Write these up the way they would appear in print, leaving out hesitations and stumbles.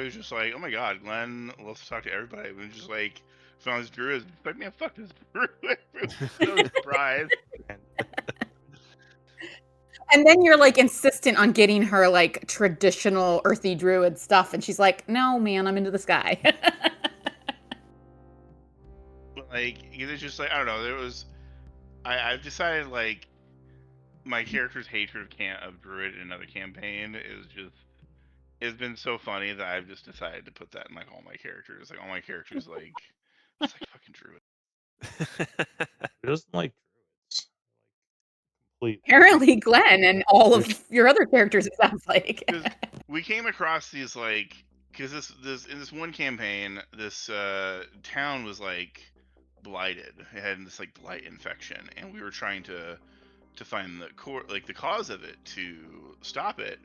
everybody was just like, "Oh my god, Glenn loves to talk to everybody." We just like found this druid. Like, man, fuck this druid. So surprised. And then you're like insistent on getting her like traditional earthy druid stuff, and she's like, "No, man, I'm into the sky." Like, it's just like, I don't know. There was, I've decided like my character's hatred of druid in another campaign is just, it's been so funny that I've just decided to put that in like all my characters. Like all my characters, like it's like fucking druid. Who doesn't like druids? Like, Apparently, Glenn and all of your other characters. It sounds like. Because we came across these like, because this in this one campaign, this town was like blighted. It had this like blight infection, and we were trying to find the core, like the cause of it, to stop it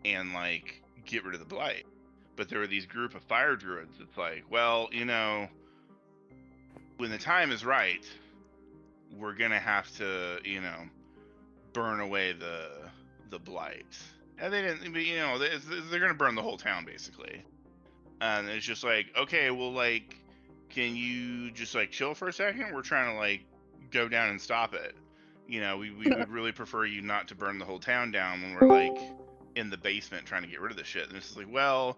and like get rid of the blight. But there were these group of fire druids. It's like, well, you know, when the time is right, we're gonna have to, you know, burn away the blight. And they didn't, you know, they're gonna burn the whole town basically. And it's just like, okay, well, like, can you just like chill for a second? We're trying to like go down and stop it. You know, we would really prefer you not to burn the whole town down when we're like in the basement trying to get rid of the shit. And it's just like, well,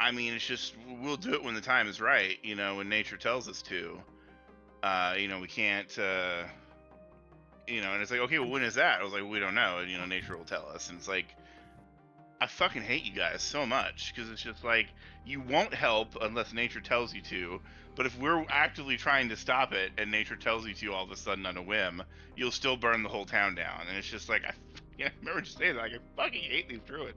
I mean, it's just, we'll do it when the time is right. You know, when nature tells us to. You know, we can't. You know, and it's like, okay, well, when is that? I was like, we don't know. And, you know, nature will tell us. And it's like, I fucking hate you guys so much because it's just like, you won't help unless nature tells you to. But if we're actively trying to stop it and nature tells you to all of a sudden on a whim, you'll still burn the whole town down. And it's just like, I remember just saying that, like, I fucking hate these druids.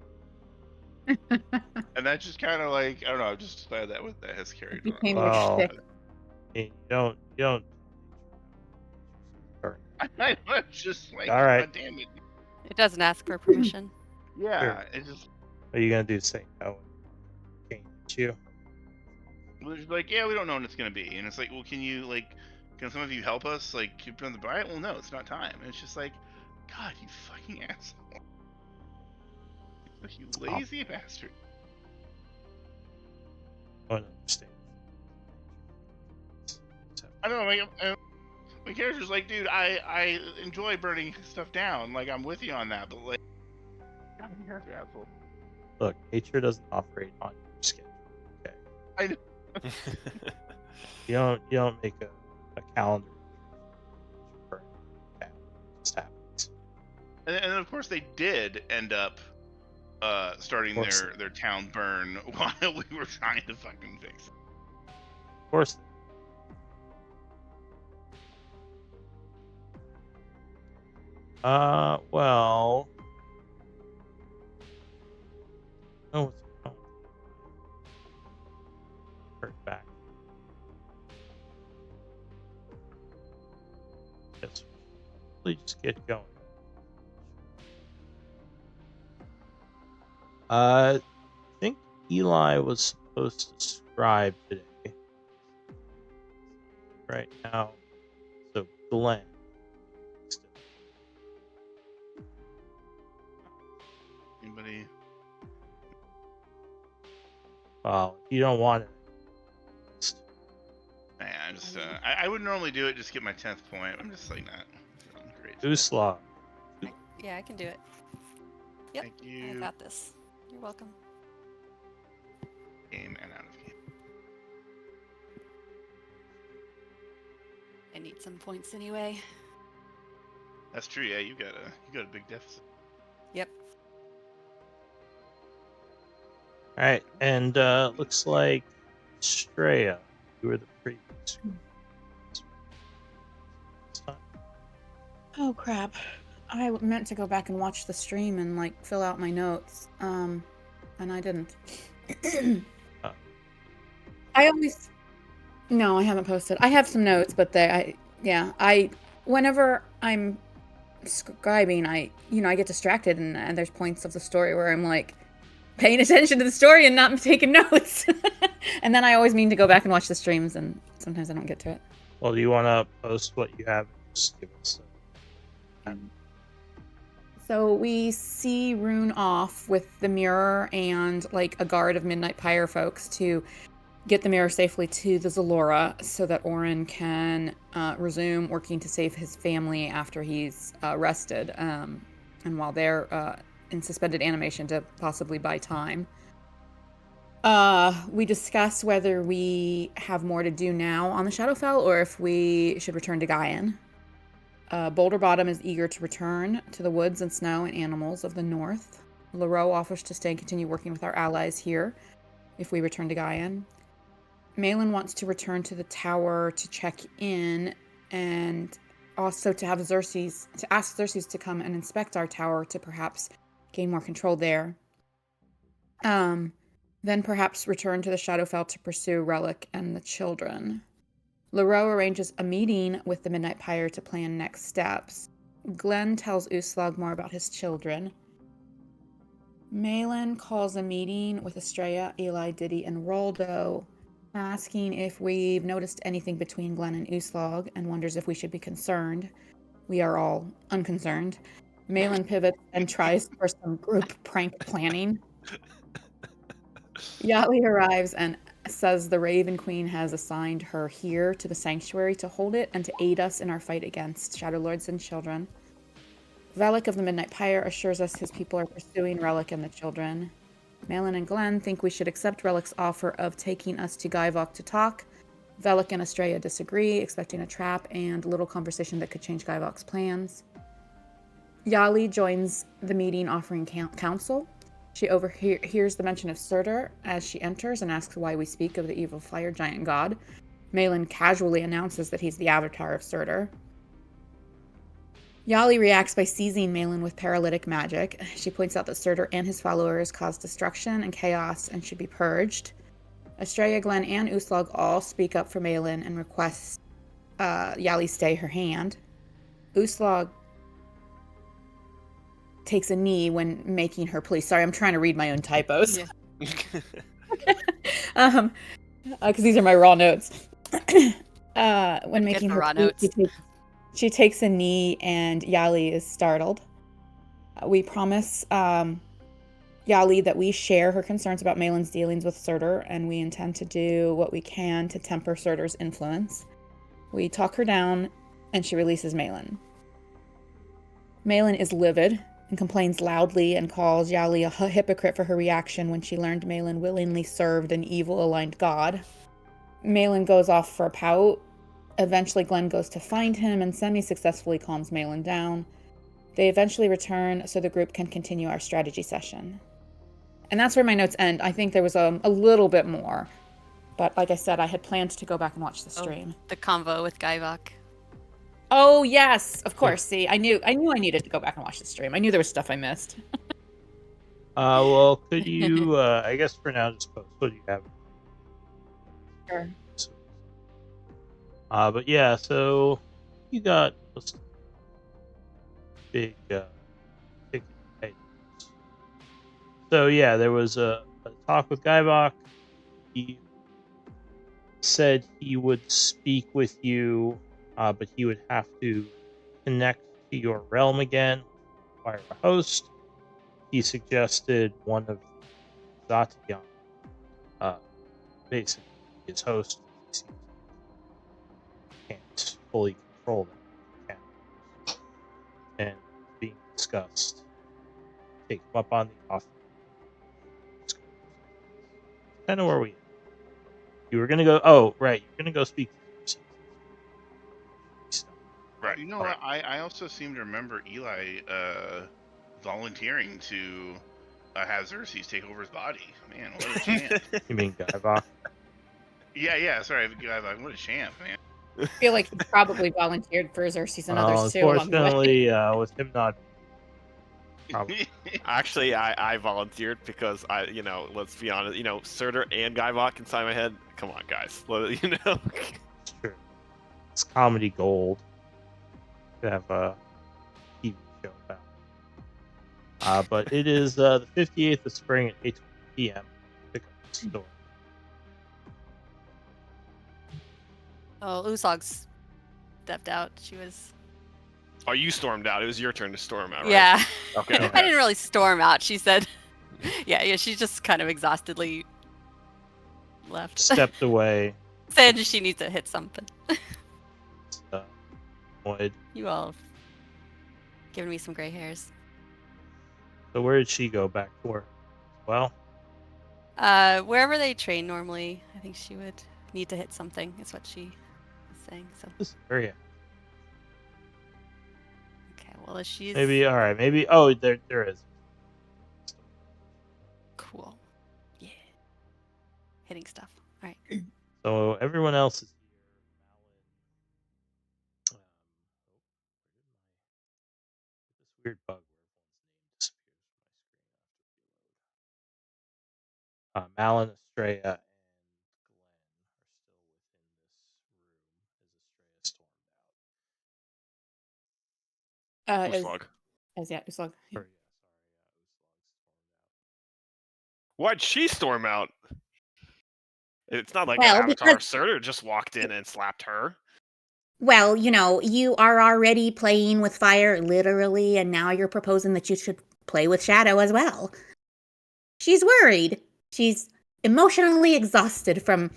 And that's just kind of like, I don't know, I've just decided that with that has carried on. Became your shtick. You don't. I know, it's just like, All right. God damn it. It doesn't ask for permission. Yeah, Sure. it just. What are you gonna do? Say no? Can't get you. It's like, yeah, we don't know when it's gonna be, and it's like, well, can you like, can some of you help us like keep on the bright? Well, no, it's not time. And it's just like, God, you fucking asshole, you lazy bastard. I don't understand. I don't know, like, my character's like, dude, I enjoy burning stuff down. Like, I'm with you on that, but like, God, you asshole. Look, nature doesn't operate on your schedule. Okay. I know. You don't make a calendar. It just happens. And of course they did end up starting their town burn while we were trying to fucking fix it. Of course. Well. Oh, what's going on? Turn back. Yes. Please just get going. I think Eli was supposed to scribe today. Right now. So Glenn. Anybody? Well, you don't want it. Man, I just I would normally do it just to get my 10th point. I'm just like that. Great. Usla. Yeah, I can do it. Yep. Thank you. I got this. You're welcome. Game and out of game. I need some points anyway. That's true. Yeah, you got a big deficit. Yep. All right, and looks like Straya, you were the previous. Oh crap! I meant to go back and watch the stream and like fill out my notes, and I didn't. I always. No, I haven't posted. I have some notes, but whenever I'm scribing, I get distracted, and there's points of the story where I'm like paying attention to the story and not taking notes. And then I always mean to go back and watch the streams, and sometimes I don't get to it. Well, do you want to post what you have? Just give us. So we see Rune off with the mirror and like a guard of Midnight Pyre folks to get the mirror safely to the Zalora so that Orin can resume working to save his family after he's rested, and while they're in suspended animation to possibly buy time. We discuss whether we have more to do now on the Shadowfell or if we should return to Gaian. Boulder Bottom is eager to return to the woods and snow and animals of the north. Leroux offers to stay and continue working with our allies here if we return to Gaian. Malin wants to return to the tower to check in and also to have ask Xerxes to come and inspect our tower to perhaps gain more control there. Then perhaps return to the Shadowfell to pursue Relic and the children. Leroux arranges a meeting with the Midnight Pyre to plan next steps. Glenn tells Uslag more about his children. Malin calls a meeting with Estrella, Eli, Diddy, and Roldo, asking if we've noticed anything between Glenn and Uslag and wonders if we should be concerned. We are all unconcerned. Malin pivots and tries for some group prank planning. Yali arrives and says the Raven Queen has assigned her here to the sanctuary to hold it and to aid us in our fight against Shadow Lords and children. Velik of the Midnight Pyre assures us his people are pursuing Relic and the children. Malin and Glenn think we should accept Relic's offer of taking us to Gaivok to talk. Velik and Estrella disagree, expecting a trap and little conversation that could change Gaivok's plans. Yali joins the meeting offering counsel. She overhears the mention of Surtur as she enters and asks why we speak of the evil fire giant god. Malin casually announces that he's the avatar of Surtur. Yali reacts by seizing Malin with paralytic magic. She points out that Surtur and his followers cause destruction and chaos and should be purged. Estrella, Glenn, and Uslag all speak up for Malin and request Yali stay her hand. Uslag takes a knee when making her plea. Sorry, I'm trying to read my own typos. Yeah. Because these are my raw notes. When making her raw plea, notes. she takes a knee and Yali is startled. We promise Yali that we share her concerns about Malin's dealings with Surtur, and we intend to do what we can to temper Surtur's influence. We talk her down, and she releases Malin. Malin is livid and complains loudly and calls Yali a hypocrite for her reaction when she learned Malin willingly served an evil-aligned god. Malin goes off for a pout. Eventually, Glenn goes to find him and semi-successfully calms Malin down. They eventually return so the group can continue our strategy session. And that's where my notes end. I think there was a little bit more. But like I said, I had planned to go back and watch the stream. The convo with Gaivok. Oh, yes, of course. See, I knew I needed to go back and watch the stream. I knew there was stuff I missed. Well, could you, I guess for now, just post what you have. Sure. But yeah, so you got big items. So yeah, there was a talk with Gaivok. He said he would speak with you, but he would have to connect to your realm again, require a host. He suggested one of Zatian, basically his host. He can't fully control them, and being discussed. Take him up on the offer. Kind of where we. You were gonna go. Oh, right. You're gonna go speak to Right. You know what? I also seem to remember Eli volunteering to have Xerxes take over his body. Man, what a champ. You mean Gaivok? Yeah. Sorry, Gaivok. What a champ, man. I feel like he probably volunteered for Xerxes and others too. Along the way. Unfortunately, with him not. Probably. Actually, I volunteered because let's be honest, Surtur and Gaivok inside my head. Come on, guys. Sure. It's comedy gold. Could have a TV show about. But it is the 58th of spring at 8:20 p.m. Pick up the store. Oh, Usog's stepped out. Oh, you stormed out. It was your turn to storm out, right? Yeah. Okay. Yeah. Okay. I didn't really storm out. She said, yeah, she just kind of exhaustedly left. Stepped away. Said she needs to hit something. Uh, annoyed. You all have given me some gray hairs. So where did she go back for? Well, Wherever they train normally, I think she would need to hit something. Is what she was saying. So this is very okay, well, if she's maybe all right. Maybe there is. cool, yeah, hitting stuff. All right. So everyone else is here. This weird bug where everyone's name disappears from my screen. Malin, Estrella, and Glenn are still within this room as Estrella stormed out. As, Uslog. as yeah, Uslog. Or, yeah, Why'd she storm out? It's not like Well, Avatar because Surtur just walked in and slapped her. well, you are already playing with fire literally, and now you're proposing that you should play with shadow as well. She's worried. She's emotionally exhausted from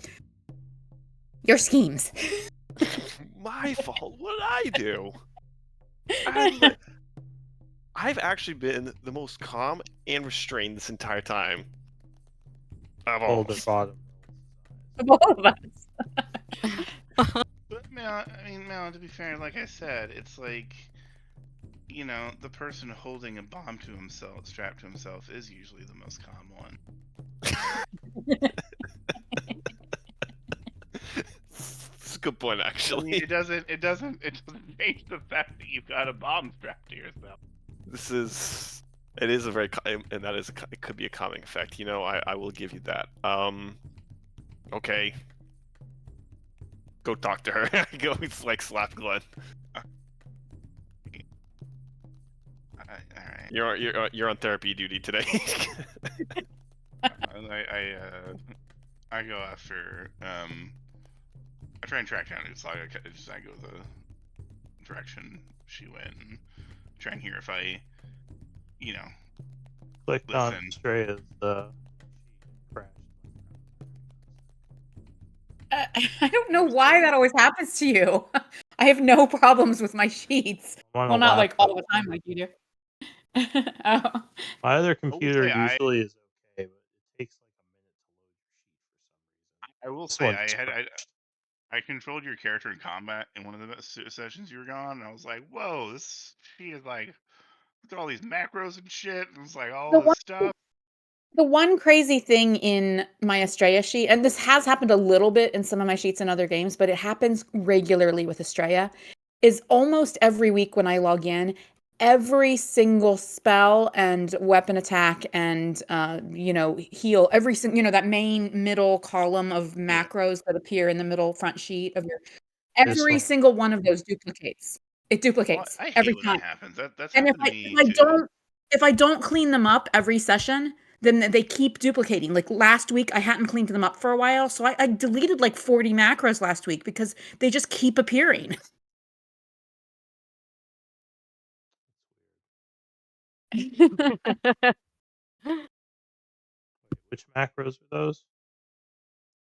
your schemes. My fault. What did I do? I've actually been the most calm and restrained this entire time. Of all. Hold the bottom. Of all of us. But Mal, I mean, Mal, to be fair, like I said, it's like, you know, the person holding a bomb to himself, strapped to himself, is usually the most calm one. That's a good point, I mean, actually. it doesn't change the fact that you've got a bomb strapped to yourself. It is a very, and that is, it could be a calming effect. You know, I will give you that. Okay. Go talk to her. Go, it's like slap Glenn. Alright. You're on therapy duty today. I go after, I try and track down Uslag. I go the direction she went and try and hear if I, you know, Clicked on Listen. Estrella's crash. I don't know why that always happens to you. I have no problems with my sheets. I'm on Well, a not like all laptop. the time like you do. Oh. My other computer say I- usually is okay, but it takes like a minute to load your sheet for some reason. I will This say one's crashed. I controlled your character in combat in one of the sessions you were gone, and I was like, whoa, she is like, look at all these macros and shit, and it's like all The this one- stuff. The one crazy thing in my Estrella sheet, and this has happened a little bit in some of my sheets in other games, but it happens regularly with Estrella, is almost every week when I log in, every single spell and weapon attack and heal, that main middle column of macros that appear in the middle front sheet of your every one. single one of those duplicates. It Well, duplicates I hate every when time. that happens. That's And happened to me too. if I don't clean them up every session, then they keep duplicating. Like last week, I hadn't cleaned them up for a while, so I deleted like 40 macros last week because they just keep appearing. Which macros are those?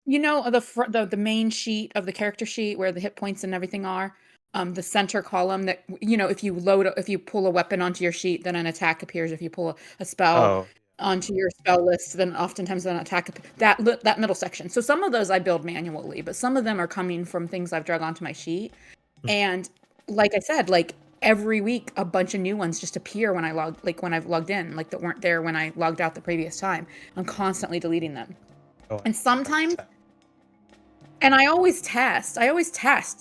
You know, the main sheet of the character sheet where the hit points and everything are, the center column that, if you pull a weapon onto your sheet, then an attack appears. If you pull a spell Oh, onto your spell list, then oftentimes an attack that middle section. So some of those I build manually, but some of them are coming from things I've drug onto my sheet. And like I said, like every week a bunch of new ones just appear when I've logged in, like that weren't there when I logged out the previous time. I'm constantly deleting them. oh, And sometimes and I always test.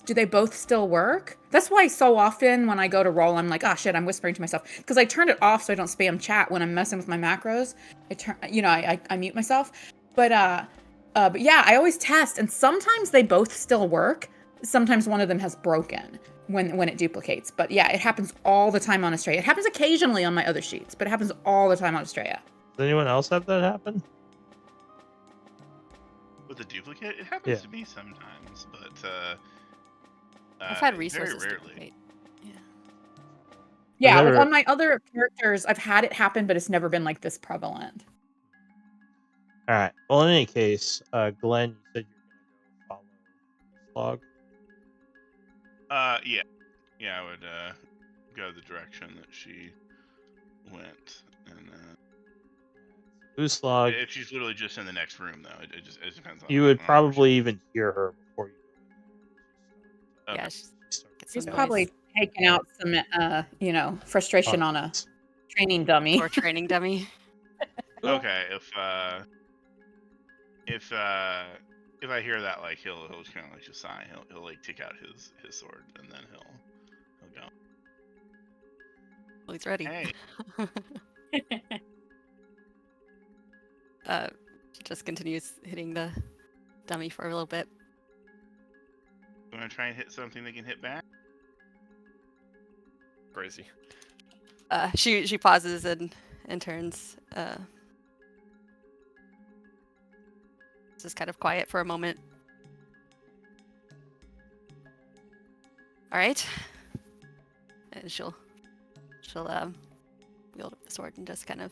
Do they both still work? That's why so often when I go to roll, I'm like, oh shit, I'm whispering to myself. Because I turned it off so I don't spam chat when I'm messing with my macros. I mute myself. But yeah, I always test. And sometimes they both still work. Sometimes one of them has broken when it duplicates. But yeah, it happens all the time on Estrella. It happens occasionally on my other sheets, but it happens all the time on Estrella. Does anyone else have that happen? With a duplicate, it happens Yeah. to me sometimes, but I've had very resources rarely. duplicate. Yeah. Yeah, like never- on my other characters, I've had it happen, but it's never been like this prevalent. All right. Well, in any case, Glenn, you said you're gonna go follow Log. Yeah. Yeah, I would go the direction that she went, and Log. if she's literally just in the next room, though, it depends on. You would on where probably she- even hear her before you go in there. Yeah, Okay. she's She starts get She's some probably noise. taking out some, frustration on a training dummy. Or training dummy. Okay, if I hear that, like he'll just kind of like just sigh. He'll like take out his sword, and then he'll go. Well, he's ready. Hey, She just continues hitting the dummy for a little bit. you want to try and hit something that can hit back? Crazy. She pauses and turns. Just kind of quiet for a moment. All right, and she'll wield up the sword and just kind of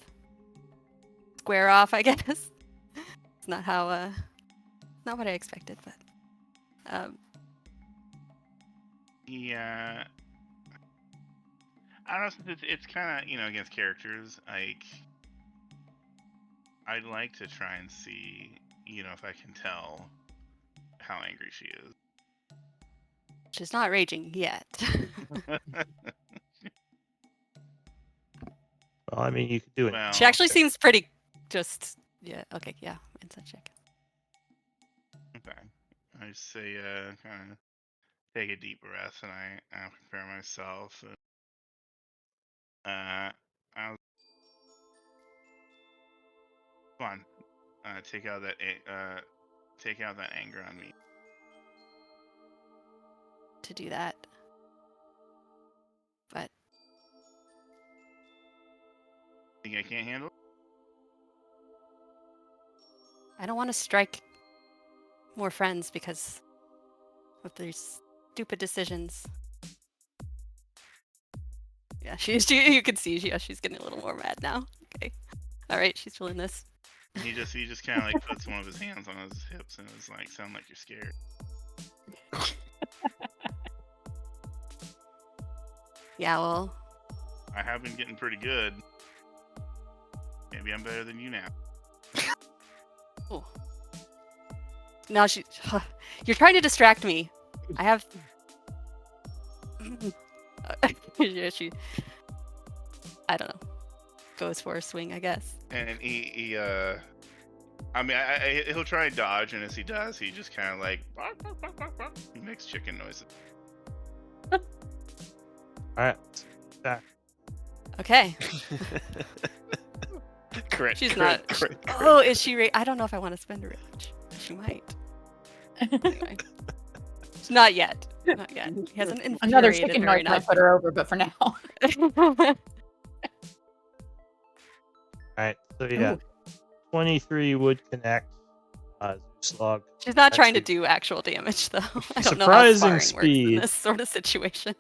square off, I guess. It's not how not what I expected, but Yeah. I don't know. It's kind of against characters. Like I'd like to try and see if I can tell how angry she is. she's not raging yet. Well, I mean, you could do it. Well, She actually seems pretty just okay, yeah, insight check. okay. I just say kind of take a deep breath, and I prepare myself. I'll come on. Take out that anger on me. To do that. But Think I can't handle it? I don't want to strike more friends because of these stupid decisions. Yeah, she you can see she's getting a little more mad now. Okay. All right, she's feeling this. He just kind of like puts one of his hands on his hips and is like, "Sound like you're scared." Yeah, well, I have been getting pretty good. Maybe I'm better than you now. oh. Now you're trying to distract me. I have yeah, I don't know. Goes for a swing, I guess. And he I mean, he'll try and dodge, and as he does, he just kind of like bark, bark, bark, bark, bark. He makes chicken noises. All right. Back. Okay. Crit. She's crit, not. crit, crit. Oh, is she? I don't know if I want to spend a rage. She might. Anyway. Not yet. Not yet. He hasn't Another infuriated chicken her noise might enough. put her over, but for now. All right. So yeah, Ooh. 23 would connect. Log. She's not trying to Actually- do actual damage, though. I don't know how Surprising sparring works speed. in this sort of situation.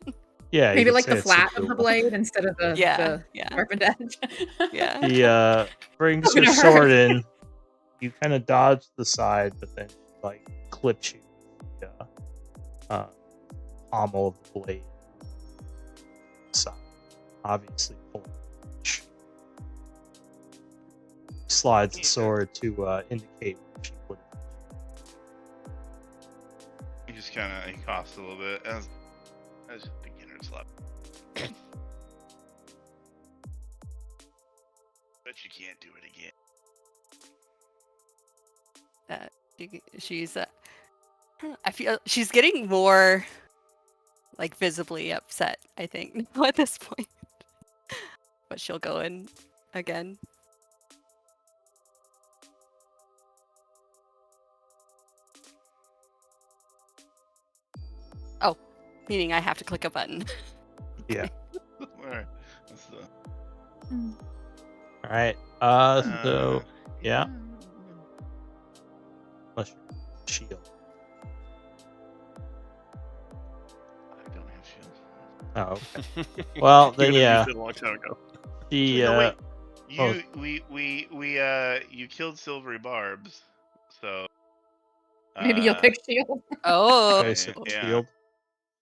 Yeah. you Maybe could like say the it's flat of the super- blade instead of the Yeah, yeah. sharpened edge. Yeah. He brings Gonna her hurt. sword in. You kind of dodge the side, but then like clips you with the pommel of the blade. So obviously pulling. Slides the sword to indicate where she would. He just kind of coughs a little bit as beginner's luck. But you can't do it again. She's I don't know, I feel she's getting more like visibly upset, I think, now at this point. But she'll go in again. Oh, meaning I have to click a button. Yeah. Alright. That's the All right. So yeah. Unless you're shield. I don't have shield. Oh, okay. Well, then Even if you yeah, said a long time ago. she. No, wait. Oh. You killed Silvery Barbs, so Maybe you'll pick Shield. Oh, Okay, so yeah. shield.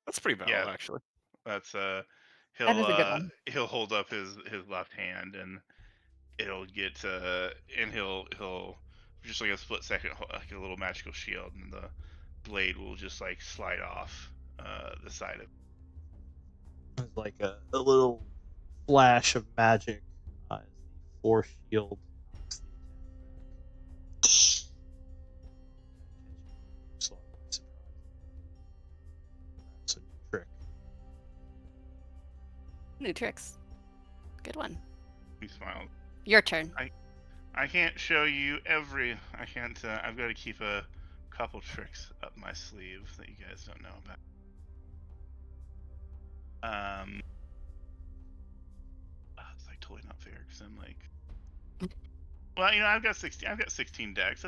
That's pretty valid, Yeah. actually. That's That is a good one. he'll hold up his left hand and it'll get and he'll just like a split second like a little magical shield and the blade will just like slide off the side of. It's like a little flash of magic as the force shield knocks the attack back. Looks like surprise. Perhaps a new trick. new tricks. Good one. He smiled. Your turn. I can't show you every. I can't. I've got to keep a couple tricks up my sleeve that you guys don't know about. It's like totally not fair because I'm like, well, I've got 16. I've got 16 decks.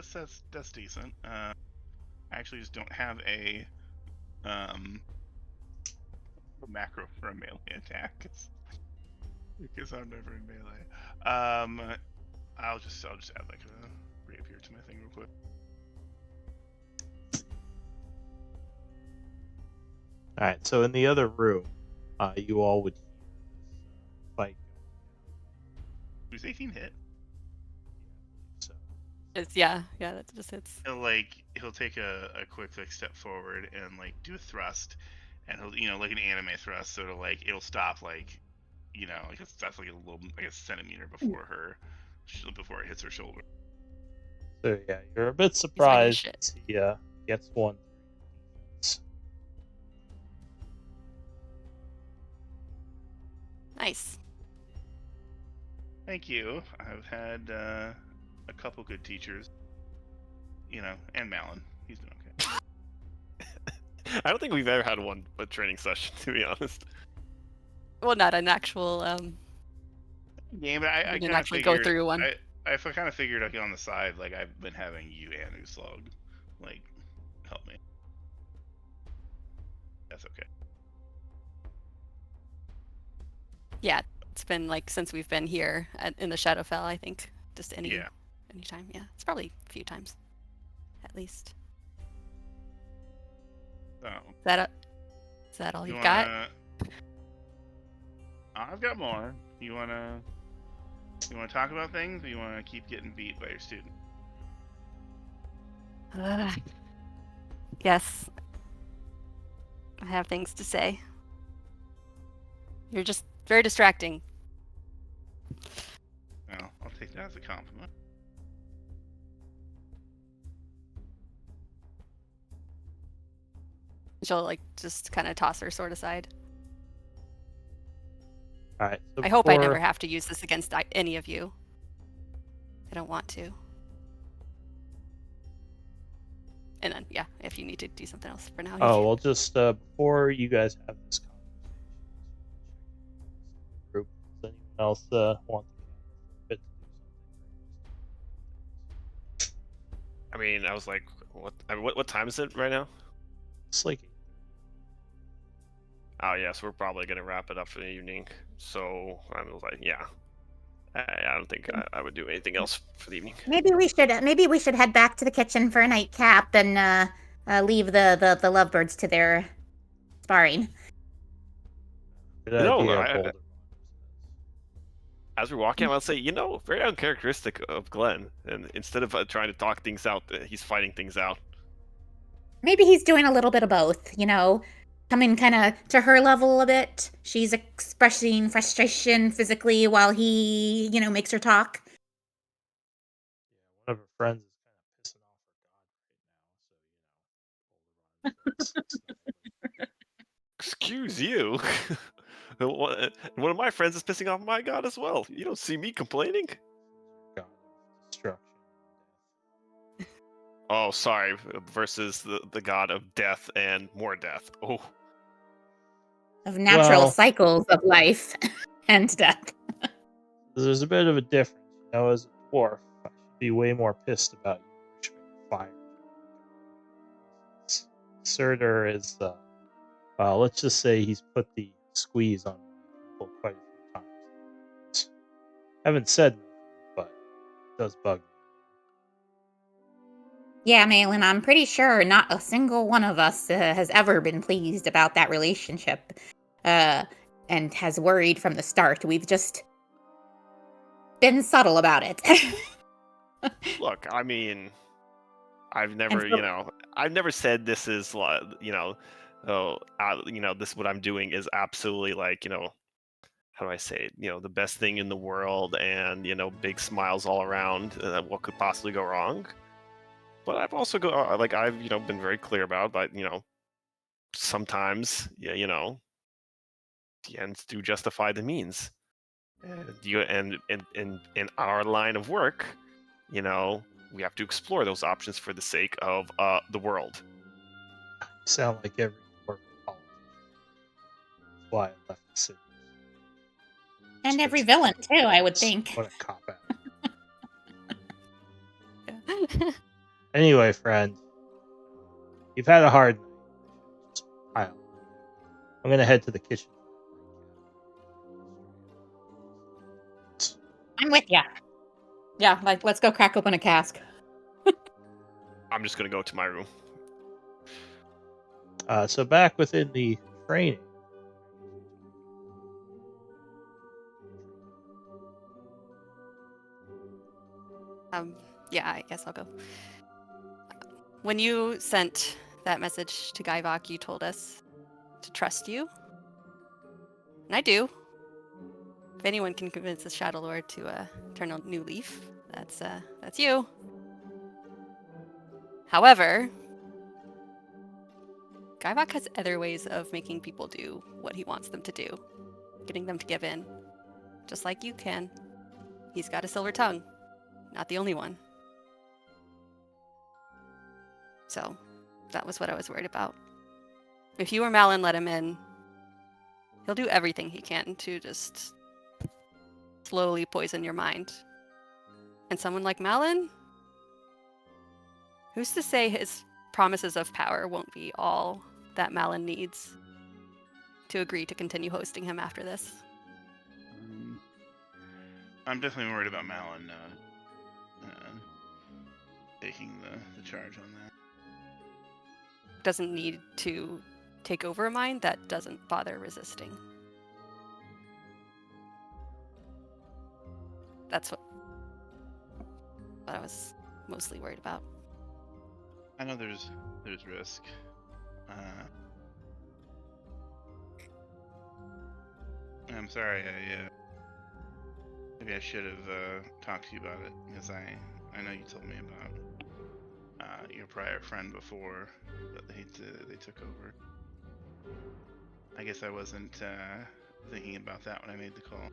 That's decent. I actually just don't have a macro for a melee attack because I'm never in melee. I'll just add like a rapier to my thing real quick. All right, so in the other room, you all would hear this fight Who's 18 hit? going. So It's yeah, that just hits. He'll take a quick like step forward and like do a thrust, and he'll like an anime thrust, so it'll stop like like that's like a little like a centimeter before it hits her shoulder. So yeah, you're a bit like, surprised "Shit." he gets one through. Nice. Thank you. I've had a couple good teachers, and Malin. He's been okay. I don't think we've ever had a training session, to be honest. Well, not an actual Yeah, but I we didn't kind of actually go figured through one. I kind of figured like on the side like I've been having you and Uslog like help me. That's okay. Yeah, it's been like since we've been here in the Shadowfell. I think just anytime. Yeah, it's probably a few times, at least. So Is that all you you've got? I've got more. You wanna talk about things, or you wanna keep getting beat by your student? Yes, I have things to say. You're just very distracting. Well, I'll take that as a compliment. She'll like just kind of toss her sword aside. All right. So I hope I before- never have to use this against any of you. I don't want to. And then, yeah, if you need to do something else for now. you Oh can. well, just before you guys have this conversation, group, does anyone else want to do something? I mean, I was like, what time is it right now? It's like Oh, yes, we're probably going to wrap it up for the evening. So I was like, yeah. I don't think I would do anything else for the evening. Maybe we should head back to the kitchen for a nightcap and leave the lovebirds to their sparring. good No, idea, Boulder. As we're walking, I'll say, very uncharacteristic of Glenn. And instead of trying to talk things out, he's fighting things out. Maybe he's doing a little bit of both, coming kind of to her level a bit. She's expressing frustration physically while he, makes her talk. Yeah, one of her friends is kind of pissing off her god right now, so Excuse you. One of my friends is pissing off my god as well. You don't see me complaining? god of destruction. Oh, sorry. Versus the god of death and more death. Oh. Of natural Well- cycles of life and death. There's a bit of a difference, as a dwarf, I should be way more pissed about you worshiping fire. Surtur is, let's just say he's put the squeeze on people quite a few times. Haven't said nothing, but it does bug me. Yeah, Malin, I'm pretty sure not a single one of us has ever been pleased about that relationship, and has worried from the start. We've just been subtle about it. Look, I mean, I've And never, so- I've never said this is like, oh, this what I'm doing is absolutely like, how do I say it? The best thing in the world, and big smiles all around. What could possibly go wrong? But I've also I've been very clear about, but sometimes, yeah, the ends do justify the means. In our line of work, we have to explore those options for the sake of the world. You sound like every corporate politician. That's why I left the city. and every villain, too, I would think. What a cop out. Anyway, friend, you've had a hard night. Just pile. I'm gonna head to the kitchen. I'm with ya. Yeah, like let's go crack open a cask. I'm just gonna go to my room. So back within the training. Yeah, I guess I'll go. When you sent that message to Gaivok, you told us to trust you. And I do. If anyone can convince the Shadow Lord to turn a new leaf, that's you. However, Gaivok has other ways of making people do what he wants them to do, getting them to give in, just like you can. He's got a silver tongue, not the only one. So, that was what I was worried about. If you or Malin let him in, he'll do everything he can to just slowly poison your mind. And someone like Malin? Who's to say his promises of power won't be all that Malin needs to agree to continue hosting him after this? I'm definitely worried about Malin taking the charge on that. Doesn't need to take over a mind that doesn't bother resisting. That's what I was mostly worried about. I know there's risk. I'm sorry. Maybe I should have talked to you about it, because I know you told me about your prior friend before that they took over. I guess I wasn't thinking about that when I made the call.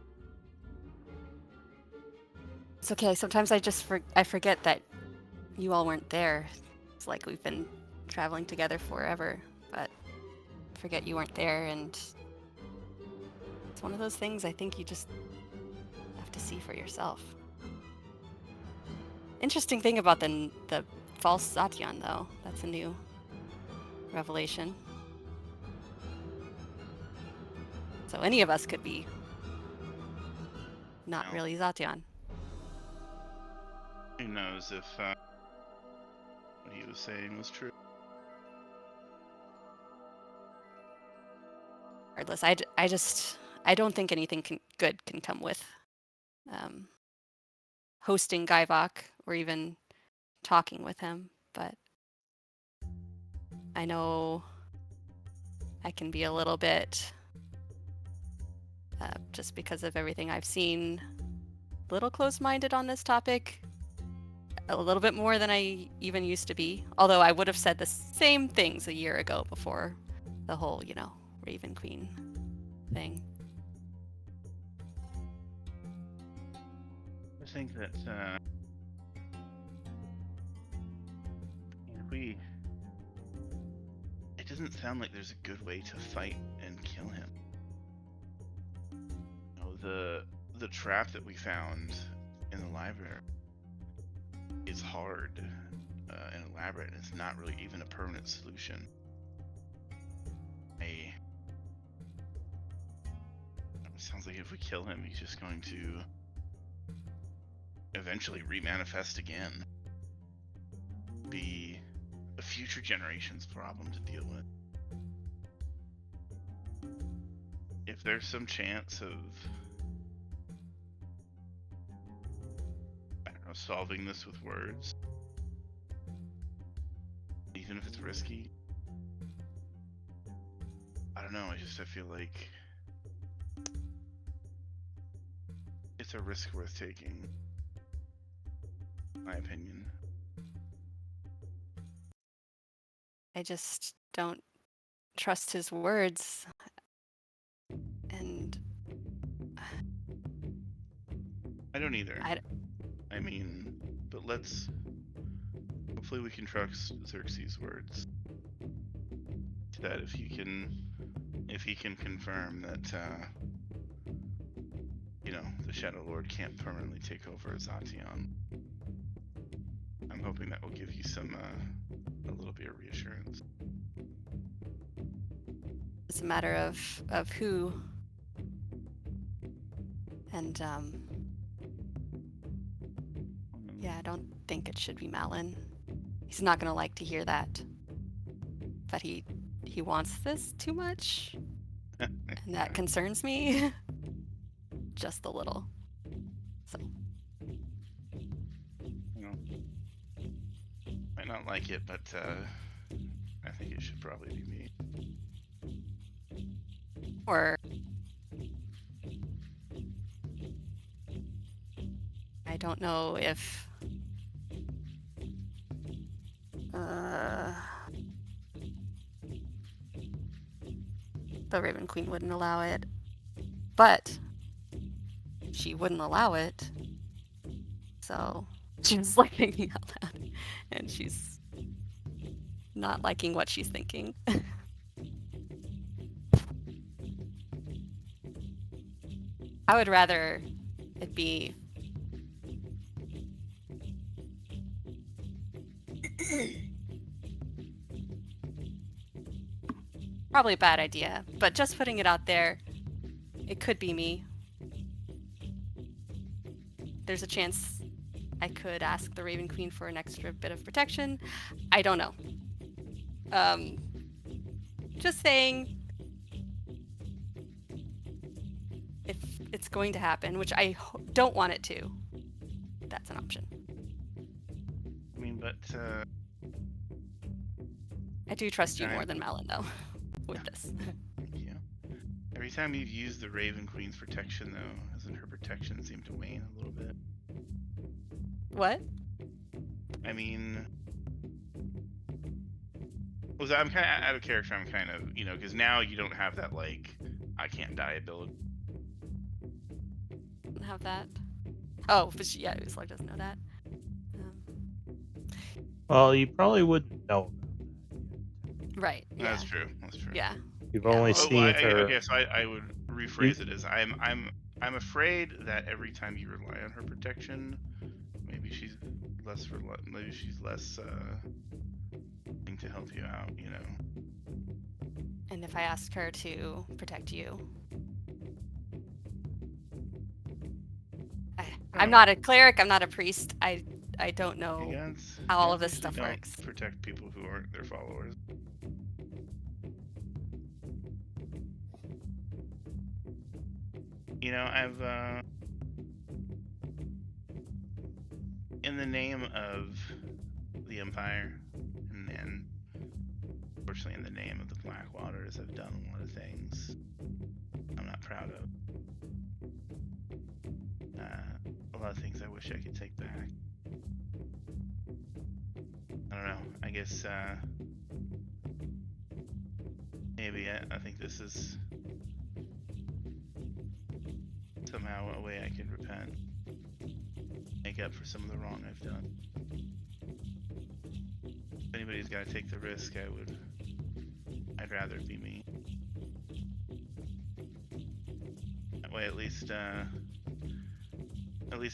It's okay. Sometimes I forget that you all weren't there. It's like we've been traveling together forever, but I forget you weren't there, and it's one of those things I think you just have to see for yourself. Interesting thing about the false Satyan, though. That's a new revelation. So any of us could be not No. really Zatyan. Who knows if what he was saying was true? Regardless, I don't think anything good can come with hosting Gaivok or even talking with him, but I know I can be a little bit, just because of everything I've seen, a little close-minded on this topic, a little bit more than I even used to be, although I would have said the same things a year ago before the whole, Raven Queen thing. I think that it doesn't sound like there's a good way to fight and kill him. The trap that we found in the library is hard and elaborate, and it's not really even a permanent solution. sounds like if we kill him, he's just going to eventually remanifest again. Be a future generation's problem to deal with. If there's some chance of, I don't know, solving this with words, even if it's risky, I don't know, I feel like it's a risk worth taking, in my opinion. I just don't trust his words. And I don't either. I d- I mean, but hopefully we can trust Xerxes' words. That if he can confirm that, the Shadow Lord can't permanently take over Azation, I'm hoping that will give you a little bit of reassurance. it's a matter of who. And yeah, I don't think it should be Malin. He's not gonna like to hear that. But he wants this too much. And that concerns me. Just a little. So Might not like it, but I think it should probably be me. or I don't know if the Raven Queen wouldn't allow it, but she wouldn't allow it, so she's looking me out loud, and she's not liking what she's thinking. I would rather it be probably a bad idea, but just putting it out there, it could be me. There's a chance I could ask the Raven Queen for an extra bit of protection. I don't know. Just saying, if it's going to happen, which I don't want it to, that's an option. I mean, but I do trust you more than Malin, though, with this. Thank you. Every time you've used the Raven Queen's protection, though, hasn't her protection seemed to wane a little bit? What? I mean, I'm kind of out of character. I'm kind of, because now you don't have that, like, I can't die ability. Don't have that. Oh, but yeah, Uslag doesn't know that. Well, you probably wouldn't know. Right. Yeah. That's true. Yeah. You've Yeah. only seen her. Okay, so I would rephrase it as I'm afraid that every time you rely on her protection, maybe she's less willing to help you out, And if I ask her to protect you, I'm not a cleric. I'm not a priest. I don't know how all of this stuff don't works. Protect people who aren't their followers. I've in the name of the Empire, and unfortunately in the name of the Blackwaters, I've done a lot of things I'm not proud of. A lot of things I wish I could take back. I don't know. I guess maybe I think this is somehow a way I can repent, make up for some of the wrong I've done. If anybody's got to take the risk, I'd rather it be me. That way, at least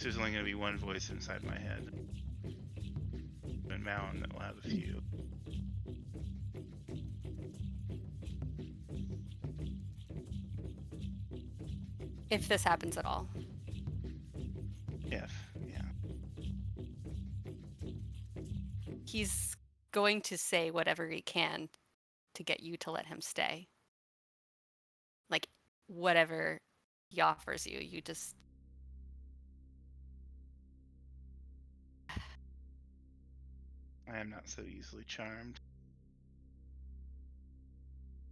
there's only going to be one voice inside my head, and Malin that will have a few. If this happens at all. If, yeah. He's going to say whatever he can to get you to let him stay. Like, whatever he offers you, you just... I am not so easily charmed.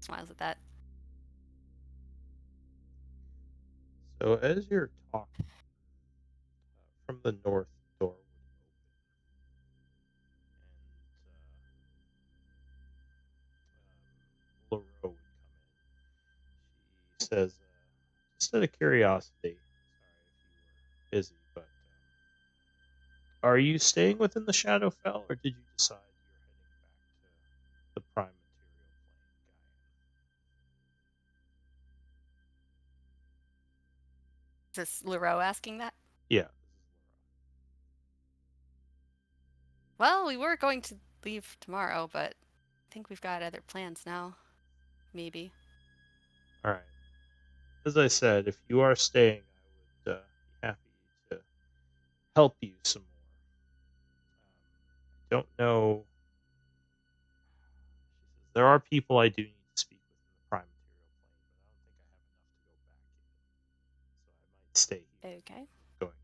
smiles at that. So as you're talking, from the north door would open, and Laurel would come in. She says, just out of curiosity, sorry if you were busy, but are you staying within the Shadowfell, or did you decide you're heading back to the Prime Material Plane, Is this Leroux asking that? Gaia? Yeah. Well, we were going to leave tomorrow, but I think we've got other plans now. Maybe. All right. As I said, if you are staying, I would be happy to help you some more. I don't know. She says, there are people I do need to speak with in the Prime Material Plane, but I don't think I have enough to go back yet. So I might stay here. Okay. Going back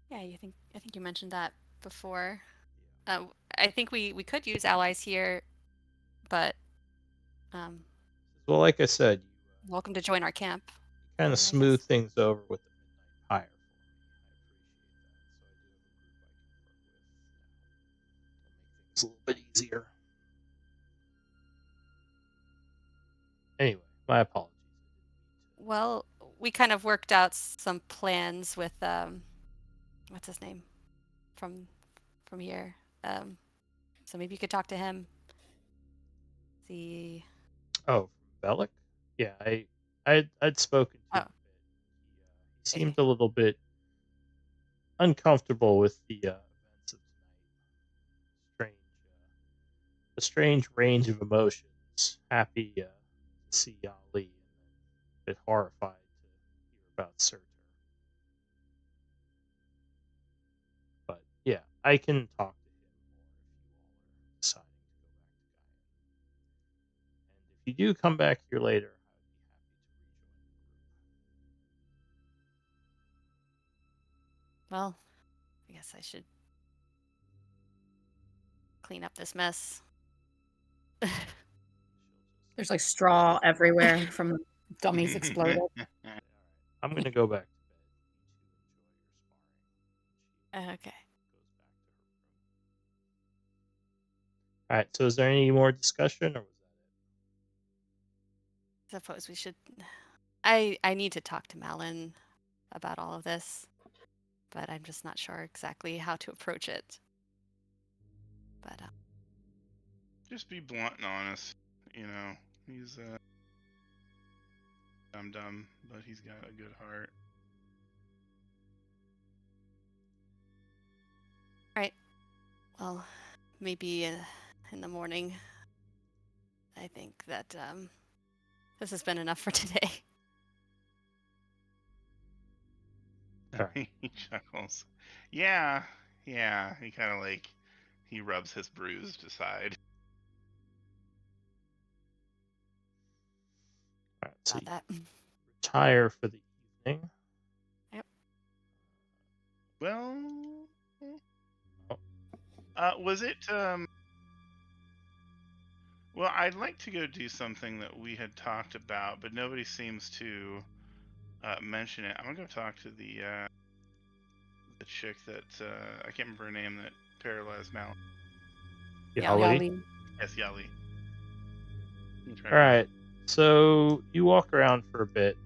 to Gaia. Yeah, I think you mentioned that before. I think we could use allies here, but Well, like I said, you welcome to join our camp. kind I of guess. smooth things over with the Midnight Pyre for me. I appreciate that. So I do have a group I can work with now. It'll make things a little bit easier. Anyway, my apologies. Well, we kind of worked out some plans with what's his name from here. So maybe you could talk to him. See. Oh, from Bellic? Yeah, I'd spoken to him a bit. He seemed a little bit uncomfortable with the events of tonight. A strange range of emotions. Happy to see Ali, and a bit horrified to hear about Surtur. But yeah, I can talk to him more if you all are deciding to go back to Gaia. And if you do come back here later, I would be happy to rejoin the group. Well, I guess I should clean up this mess. There's like straw everywhere from the dummies exploded. I'm gonna go back to bed. You two enjoy your sparring. Okay. All right. So, is there any more discussion, or was that it? Suppose we should. I need to talk to Malin about all of this, but I'm just not sure exactly how to approach it. But Just be blunt and honest. You know, he's dumb, but he's got a good heart. right. Well, maybe in the morning. I think that this has been enough for today. Sorry. He chuckles. Yeah. He kind of like he rubs his bruised side. All right. So, About that. retire for the evening. Yep. Well, was it well, I'd like to go do something that we had talked about, but nobody seems to mention it. I'm gonna go talk to the chick that I can't remember her name that paralyzed Mal. Yali. Yes, Yali. All right. So you walk around for a bit.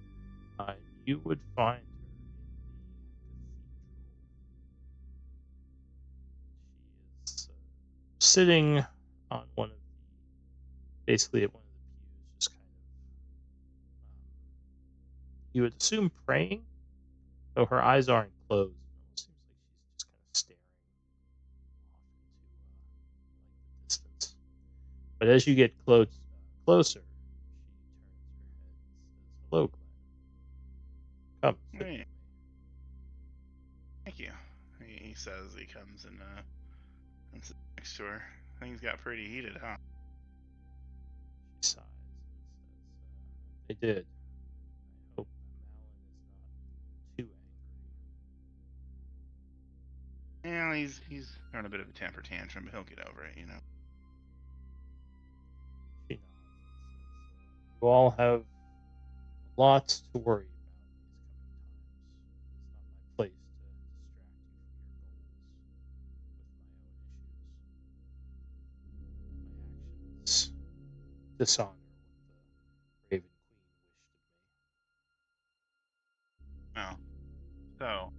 You would find her in the cathedral. She is sitting on one of basically at one of the pews, just kind of. You would assume praying, though her eyes aren't closed. It almost seems like she's just kind of staring off into the distance. But as you get closer, she turns Hello, Glenn. Come, sit Hey, with me. thank you. He says he comes and sits next to her. Things got pretty heated, huh? She sighs and says, they did. I hope Malin is not too angry. Yeah, he's throwing a bit of a temper tantrum, but he'll get over it, you know. She nods and says, you all have lots to worry about these coming times. It's not my place to distract you from your goals with my own issues. My actions dishonor what the Raven Queen wished of me. Well, so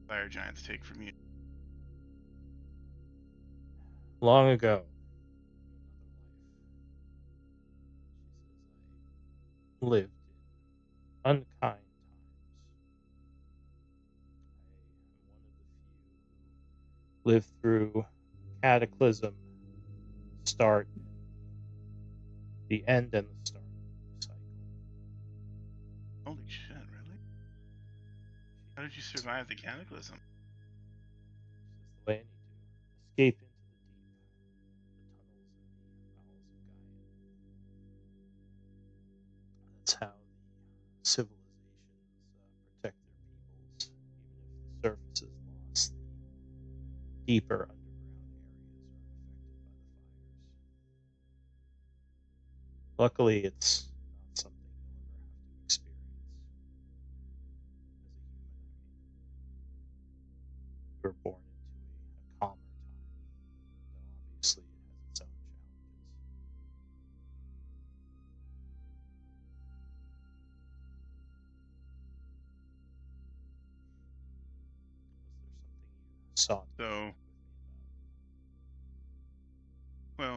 fire giants take from you. Long ago, in another life, she says, I lived in unkind times. I am one of the few who lived through cataclysm, start, the end, and the start of the cycle. Holy shit, really? How did you survive the cataclysm? It's the way I need to escape into the deep, the tunnels and the bowels of Gaia. That's how the civilizations protect their peoples, even if the surface is lost. The deeper underground areas are unaffected by the fires. Luckily, it's not something you'll ever have to experience as a human. I mean, you were born into a calmer time, though obviously it has its own challenges. Was there something you saw So, with me well,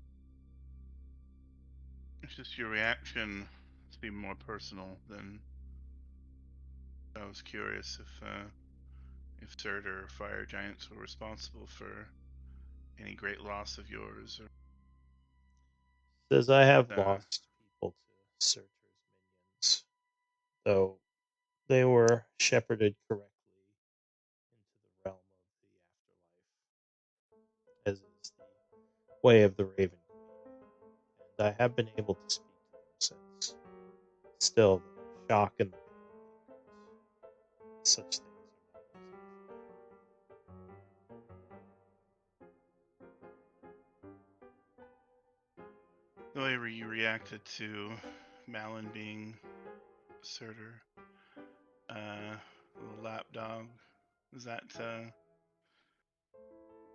it's just your reaction to be more personal than I was curious if Zerd or fire giants were responsible for any great loss of yours or about? Says I have uh, lost people to Surtur's minions, though they were shepherded correctly into the realm of the afterlife, as is the way of the Raven Queen, and I have been able to speak to them since. Still, the shock and the pain lingers. Such things are not the way you reacted to Malin being Surtur, little lapdog. Is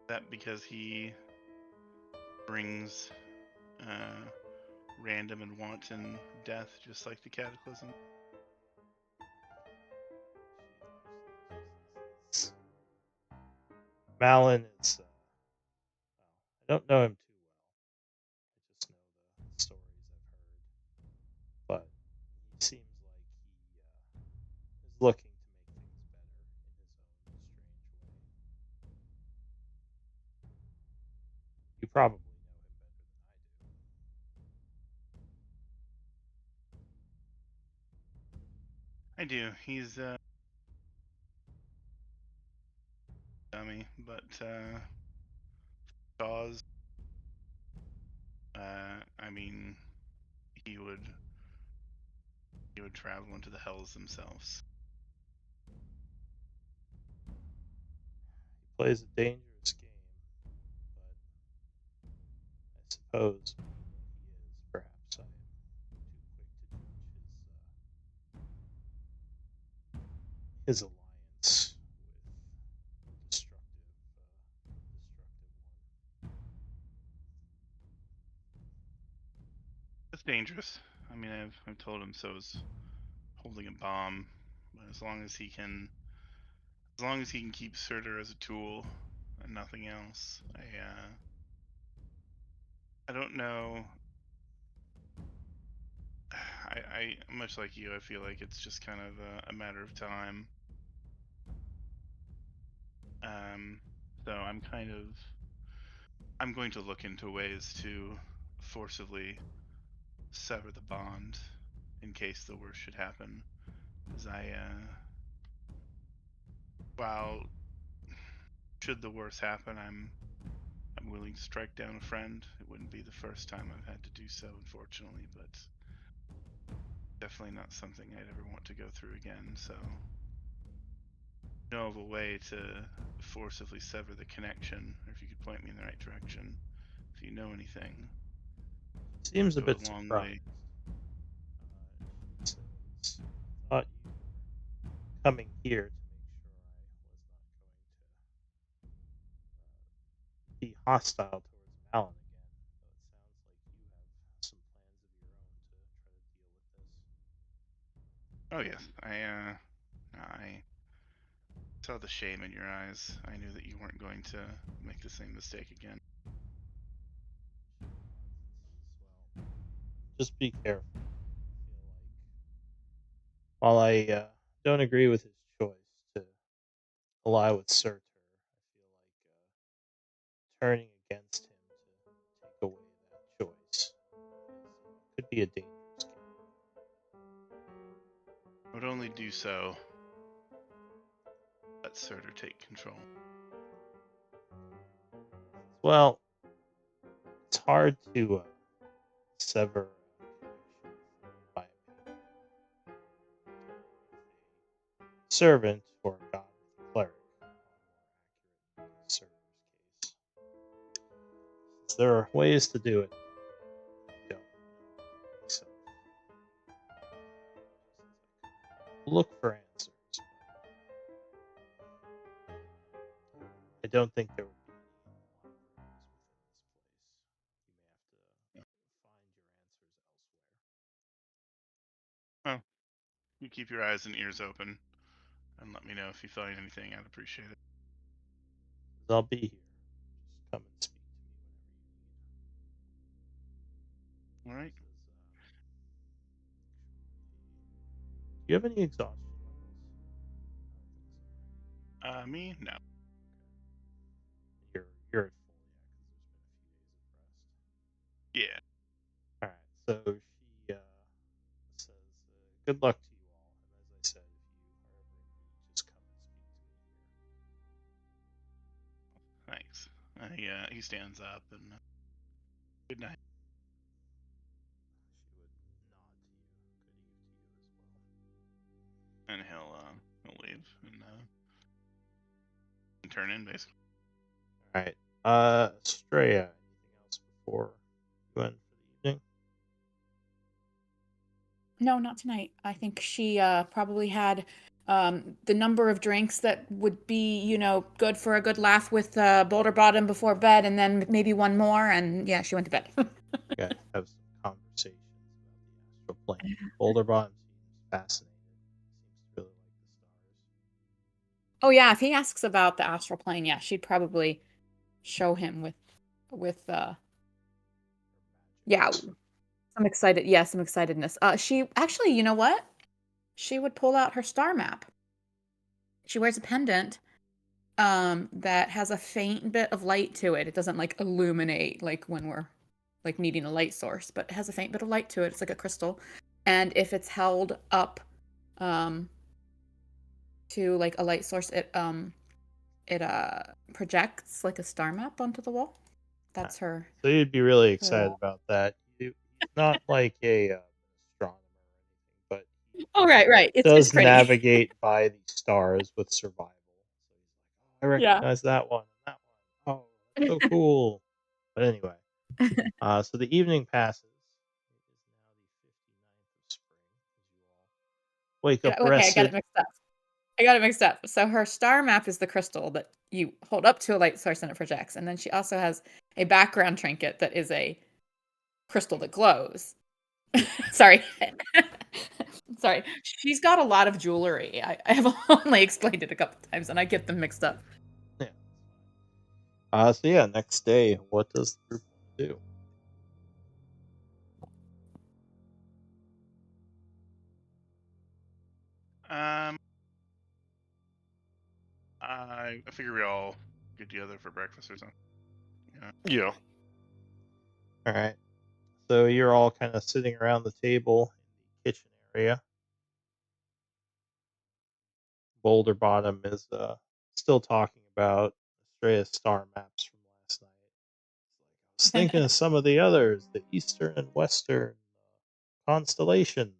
that because he brings uh, random and wanton death, just like the cataclysm? easy. Malin is, well, I don't know him too well. I just know the stories I've heard. But he seems like he is looking to make things better in his own strange way. You probably know him better than I do. He's dummy, but Dawes. I mean, he would he would travel into the hells themselves. He plays a dangerous game, but I suppose he is. Perhaps I am too quick to judge his alliance with destructive one. It's dangerous. I mean, I've told him so. Is holding a bomb, but as long as he can keep Surtur as a tool and nothing else, I don't know. I much like you. I feel like it's just kind of a matter of time. So I'm going to look into ways to forcibly sever the bond in case the worst should happen. As while should the worst happen, I'm willing to strike down a friend. It wouldn't be the first time I've had to do so, unfortunately, but definitely not something I'd ever want to go through again. So, know of a way to forcibly sever the connection, or if you could point me in the right direction, if you know anything. Seems a Go bit a long surprised. way. Says, thought you were coming here to make sure I was not going to be hostile towards Malin again. So it sounds like you have some plans of your own to try to deal with this. Oh yes, I saw the shame in your eyes. I knew that you weren't going to make the same mistake again. Well, just be careful. I feel like, while I don't agree with his choice to ally with Surtur, I feel like turning against him to take away that choice could be a dangerous game. Would only do so. Let Surtur take control. Well, it's hard to sever a connection by a servant or a god with a cleric. More accurate in Surtur's case. Since there are ways to do it, I don't know myself. Look for answers. I don't think there would be any within this place. You may have to find your answers elsewhere. Well, you keep your eyes and ears open, and let me know if you find anything. I'd appreciate it. 'Cause I'll be here. Just come and speak to me All right. whenever you need. Do you have any exhaustion levels? I don't think so, right? Me? No. You're at full, yeah, because there's been a few days of rest. Yeah. All right. So she says, "Good luck to you all." And as I said, if you are ever in need, just come and speak to me here. Thanks. He stands up and good night. She would nod to you. Good eve to you as well. And he'll leave and turn in basically. All right. Straya, anything else before you end for the evening? No, not tonight. I think she probably had the number of drinks that would be, good for a good laugh with Boulder Bottom before bed, and then maybe one more, and yeah, she went to bed. You guys have some conversations about the astral plane. Boulderbottom seems fascinated. Seems to really like the stars. Oh yeah, if he asks about the astral plane, yeah, she'd probably show him with yeah, some excitedness. She actually, you know what? She would pull out her star map. She wears a pendant that has a faint bit of light to it. It doesn't like illuminate like when we're like needing a light source, but it has a faint bit of light to it. It's like a crystal. And if it's held up to like a light source, it projects like a star map onto the wall. That's her. So you'd be really excited wall. about that. He's not like a astronomer or anything, but Oh right. It's does pretty. navigate by the stars with survival. So he's like, oh, I Yeah. recognize that one and that one. Oh, that's so cool. But anyway, so the evening passes. It is now the 59th of spring as you all wake up Okay, I got it rested. mixed up. So her star map is the crystal that you hold up to a light source and it projects. And then she also has a background trinket that is a crystal that glows. Sorry. Sorry. She's got a lot of jewelry. I have only explained it a couple times and I get them mixed up. Yeah. So yeah, next day, what does the group want to do? I figure we all get together for breakfast or something. Yeah. All right. So you're all kind of sitting around the table in the kitchen area. Boulder Bottom is still talking about Australia's star maps from last night. I was thinking of some of the others, the eastern and western constellations. And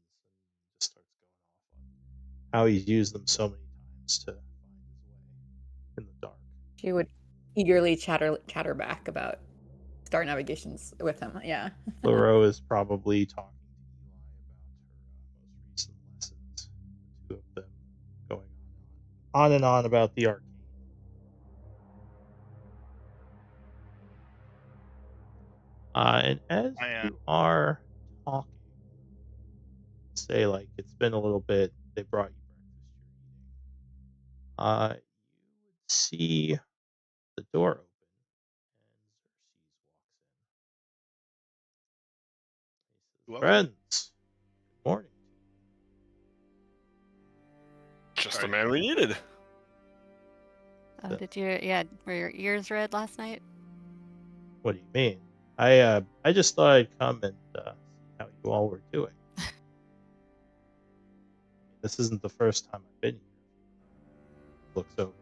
just starts going off on how he's used them so many times to find his way in the dark. She would eagerly chatter back about star navigations with him. Yeah. Lauro is probably talking to Eli about her most recent lessons. The two of them going on and on about the arcane. And as I you are talking, say like it's been a little bit, they brought you breakfast, you would see the door open and Xerxes walks in. He says, Welcome. friends, good morning. Just Sorry. the man we needed. Oh, The- did you? Yeah, were your ears red last night? What do you mean? I just thought I'd come and see how you all were doing. This isn't the first time I've been here. Looks over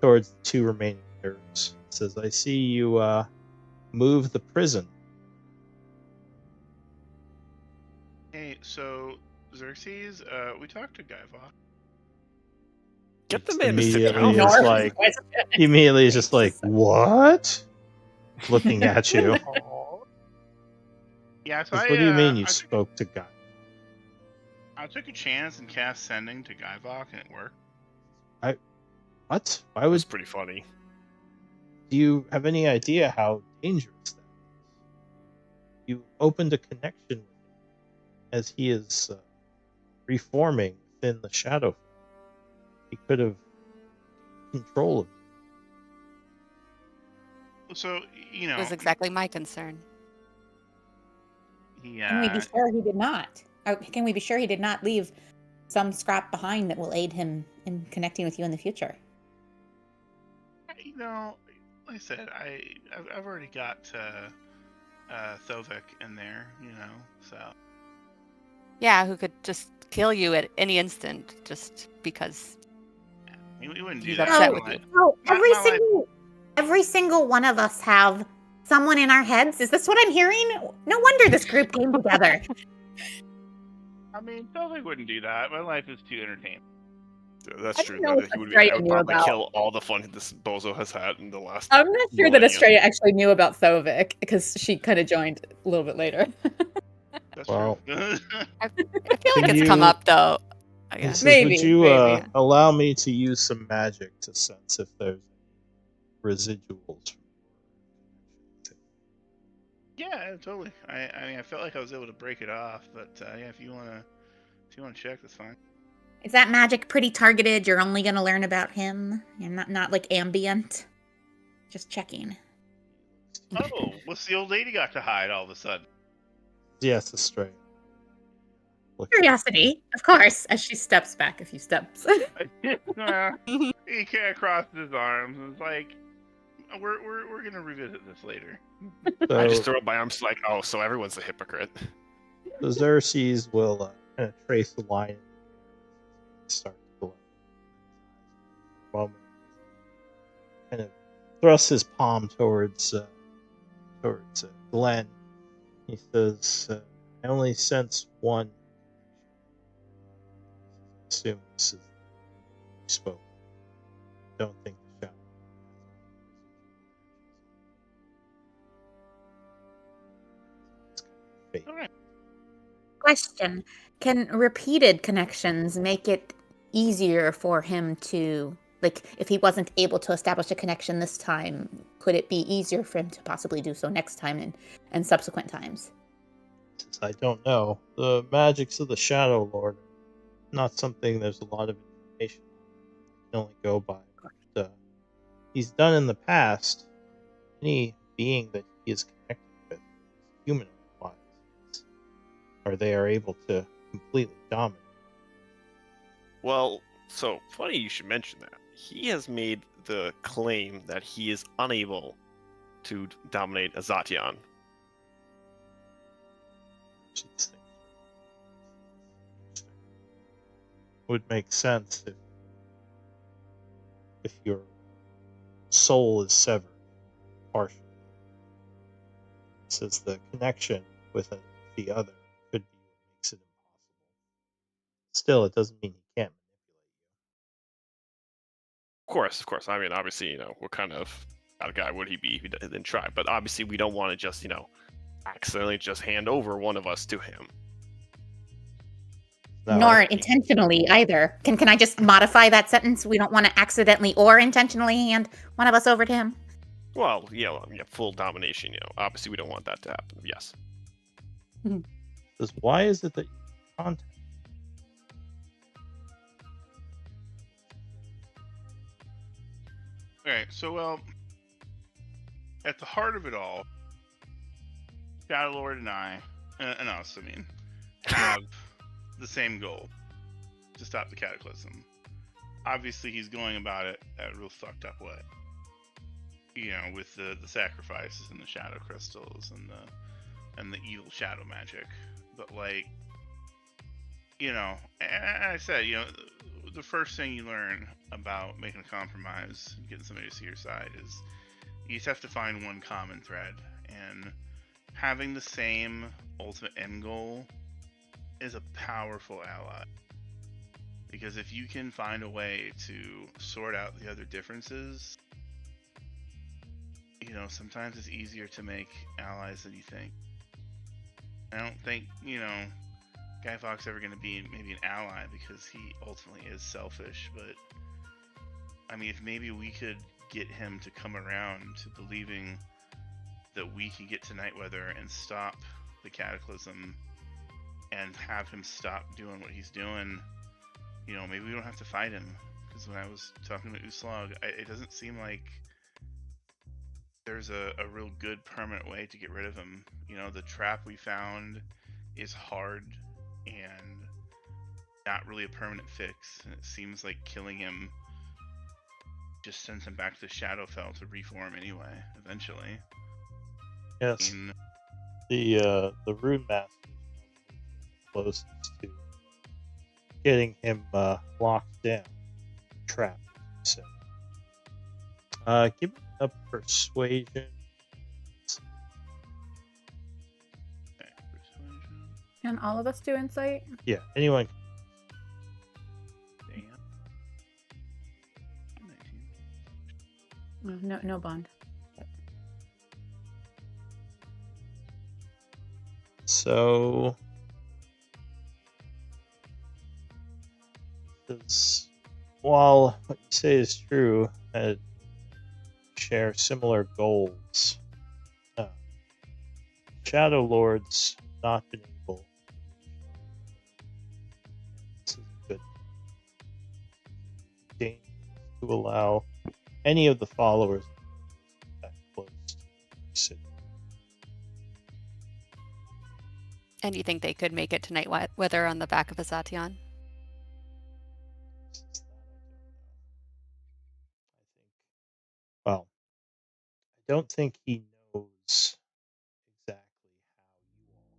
towards the two remaining nerds. Says, I see you move the prison. Hey, so Xerxes, we talked to Guyvok. Get the It's man to sit immediately down. is like immediately is just like, what? Looking at you. Yeah, so Says, what do you mean you I took, spoke to Guy? I took a chance and cast sending to Guyvok, and it worked. What? Why It would was pretty funny. do you have any idea how dangerous that is? You opened a connection with him as he is reforming within the shadow. He could have control of you. So you It know, was exactly my concern. he Can we be sure he did not? Or can we be sure he did not leave some scrap behind that will aid him in connecting with you in the future? you know, like I said, I've already got Thovik in there, you know, so Yeah, who could just kill you at any instant just because. we wouldn't do He's that. upset My with you. life- Oh, my life- every single one of us have someone in our heads. Is this what I'm hearing? No wonder this group came together. I mean, Thovik wouldn't do that. My life is too entertaining. That's I true. don't know That if he would, Estrella I would knew probably about- kill all the fun this bozo has had in the last. I'm not sure that millennia. Estrella actually knew about Thovik because she kind of joined a little bit later. That's Well, true. I feel like Can it's come you- up though. I He guess. says, Maybe, would you maybe. allow me to use some magic to sense if there's any residuals from your connection? Yeah, totally. I mean, I felt like I was able to break it off, but yeah, if you wanna check, that's fine. Is that magic pretty targeted? You're only going to learn about him? You're not like ambient? Just checking. Oh, what's the old lady got to hide all of a sudden? Yes, Astray. Curiosity, of course, as she steps back a few steps. He kind of crosses his arms and is like, "We're gonna revisit this later." I just So, throw up my arms like, oh, so everyone's a hypocrite. so Xerxes will kind of trace the line and start to glow. Moment, kind of thrusts his palm towards Glenn. He says, "I only sense one. Assume this is you spoke. Don't think the shadow." It's kind of fake. All right. Question: can repeated connections make it easier for him to, like, if he wasn't able to establish a connection this time, could it be easier for him to possibly do so next time and subsequent times? Says, I don't know. The magics of the Shadow Lord are not something there's a lot of information on. I can only go by what he's done in the past. Any being that he is connected with, human-wise, or they are able to completely dominate. Well, so funny you should mention that. He has made the claim that he is unable to dominate Azatian. These things would make sense if your soul is severed partially. Since the connection with the other could be what makes it impossible. Still, it doesn't mean he can't manipulate Of course. I mean, obviously, what kind of bad guy would he be if he didn't try? But obviously, we don't want to just, accidentally just hand over one of us to him. you. No, Nor intentionally either. Can I just modify that sentence? We don't want to accidentally or intentionally hand one of us over to him. Well, yeah, full domination. Obviously, we don't want that to happen. Yes. Because why is it that you contact? Okay, so well, at the heart of it all, Shadow Lord and I, and us, I mean, have the same goal: to stop the Cataclysm. Obviously, he's going about it a real fucked up way. With the sacrifices and the shadow crystals and the evil shadow magic. But and I said, the first thing you learn about making a compromise, getting somebody to see your side, is you just have to find one common thread, and having the same ultimate end goal is a powerful ally. Because if you can find a way to sort out the other differences, sometimes it's easier to make allies than you think. I don't think, Guy Fawkes ever going to be maybe an ally because he ultimately is selfish, but I mean, if maybe we could get him to come around to believing that we can get to Nightweather and stop the Cataclysm and have him stop doing what he's doing, maybe we don't have to fight him. Because when I was talking to Uslag, it doesn't seem like there's a real good permanent way to get rid of him. The trap we found is hard and not really a permanent fix, and it seems like killing him just sends him back to Shadowfell to reform anyway, eventually. Yes. In, The Rune Master is closest to getting him locked down, trapped, so. Give me a persuasion. okay, persuasion. Can all of us do insight? Yeah, anyone. Damn. 19. No bond. So, while what you say is true, share similar goals. Shadow Lord's not been able. This is a good thing to allow any of the followers that close to the city. And you think they could make it to Nightweather on the back of a Sation? Well, I don't think he knows exactly how you all can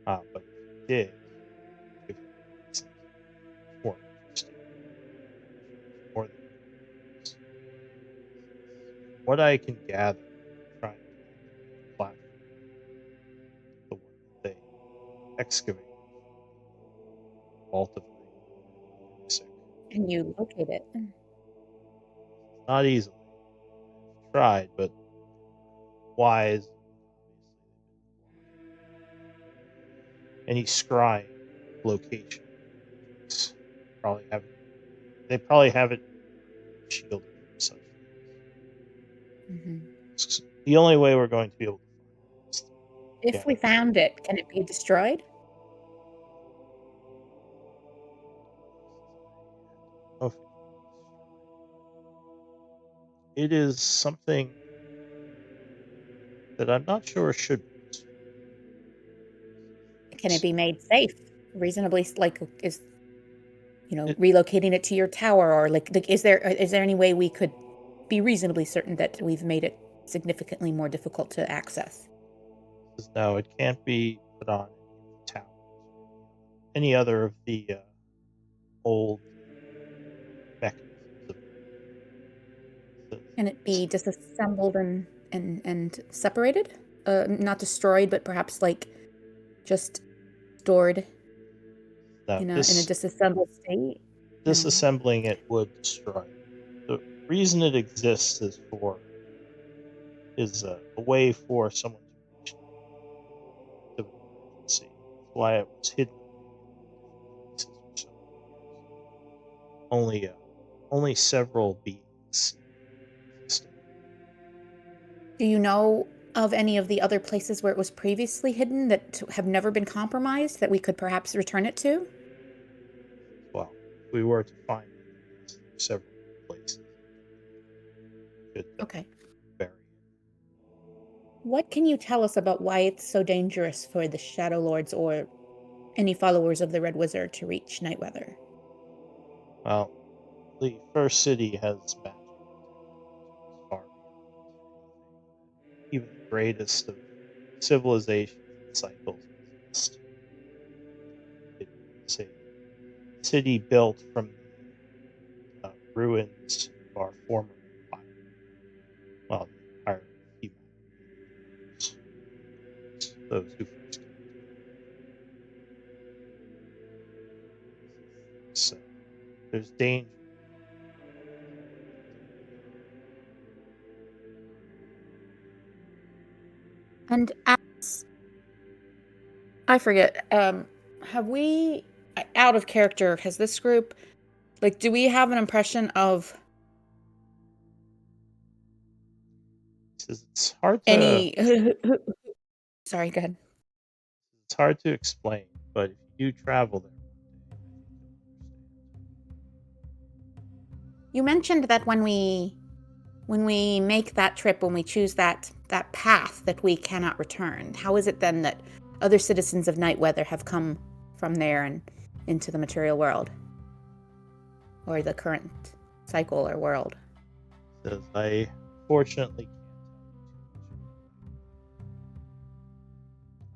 get there. But if he did, if it's more interesting, more than he knows. What I can gather, trying to activate the platform, the one that they excavated from the vault of Sick. And you locate it. Not easily. I've tried, but wise. Any scrying location probably haven't. They probably haven't shielded from such things. The only way we're going to be able to find it is If we found it, can it be destroyed? oh, it is something that I'm not sure should be destroyed. Can it be made safe? Reasonably, is It- relocating it to your tower, or is there any way we could be reasonably certain that we've made it significantly more difficult to access? No, it can't be put on any of the towers, any other of the old mechanisms of the Can it be disassembled and separated? Not destroyed, but perhaps like just stored now in a disassembled state? No. disassembling it would destroy it. The reason it exists is a way for someone to reach to an emergency. That's why it was hidden away in different places for so many years. Only several beings existed. Do you know of any of the other places where it was previously hidden that have never been compromised that we could perhaps return it to? Well, if we were to find it, yes, there are several places that could Okay. bury it. What can you tell us about why it's so dangerous for the Shadow Lords or any followers of the Red Wizard to reach Nightweather? Well, the first city has magic far beyond anything that even the greatest of civilizations and cycles exist. It is a city built from the ruins of our former empire. Well, the empire of humanity. Those who first came. So there's danger. And as I forget, have we, out of character, has this group, like, do we have an impression of It's hard to any? Sorry, go ahead. it's hard to explain, but if you do travel there one day, You mentioned that when we make that trip, when we choose that path that we cannot return, how is it then that other citizens of Nightweather have come from there and into the material world, or the current cycle or world? I think I fortunately can't tell you too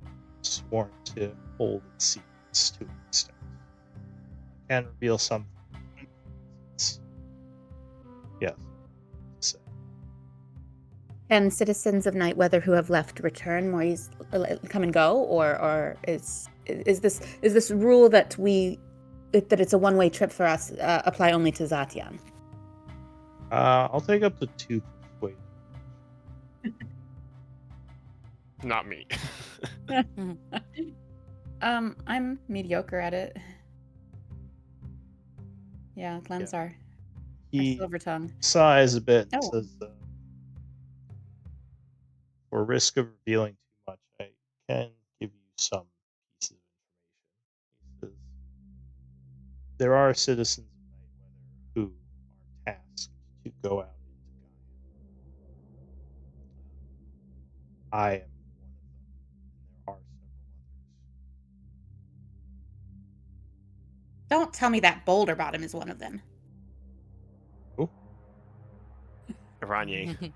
much. I'm sworn to hold its secrets to an extent. I can reveal something. Yes. So, And citizens of Nightweather who have left return more come and go, or is this rule that that it's a one-way trip for us apply only to Zatian? I'll take up to 2 persuasion. Not me. I'm mediocre at it. Yeah, Glenn's our He silver tongue. sighs a bit and Oh. says, for risk of revealing too much, I can give you some pieces of information. He says, there are citizens of Nightweather who are tasked to go out into Gaia. I am one of them, and there are several others. Don't tell me that Boulder Bottom is one of them. Aranye.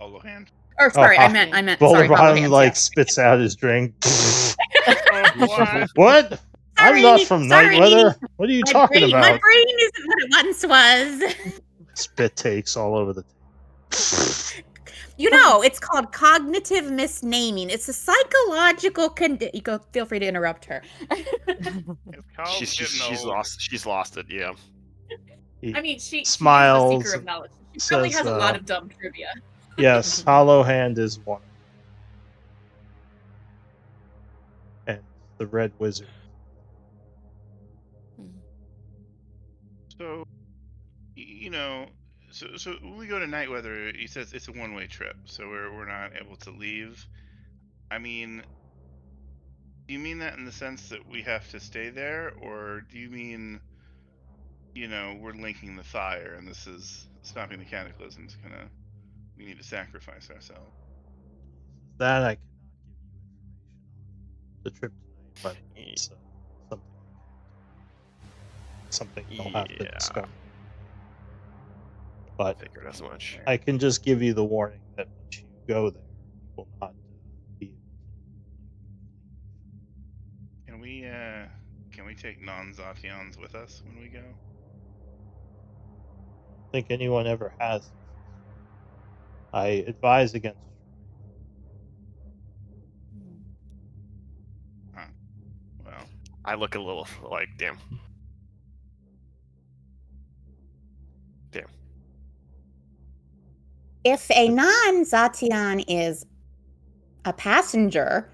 Hollow hand. Or sorry, Oh, I meant Boulder sorry, Bottom Hollowhands, like yes. spits out his drink. What? What? I'm not from Sorry. Nightweather. What are you talking My about? brain isn't what it once was. Spit takes all over the table. You know, it's called cognitive misnaming. It's a psychological condition. You go. Feel free to interrupt her. If Kyle's She's getting old, lost it. Yeah. He I mean, she smiles is the seeker of knowledge. She probably says, has a lot of dumb trivia. yes, Hollow Hand is one. And the Red Wizard. so you know, so when we go to Nightweather, he says it's a one-way trip, so we're not able to leave. I mean, do you mean that in the sense that we have to stay there, or do you mean, we're linking the fire and this is stopping the cataclysm's we need to sacrifice ourselves? That I cannot give you information on. The trip tonight, but it's something they'll have to Yeah. discover. But Figured as much. I can just give you the warning that once you go there, you will not be able to. Can we take non-Zatians with us when we go? I think anyone ever has. I advise against. Huh. Well, I look a little like, damn. If a non-Zatian is a passenger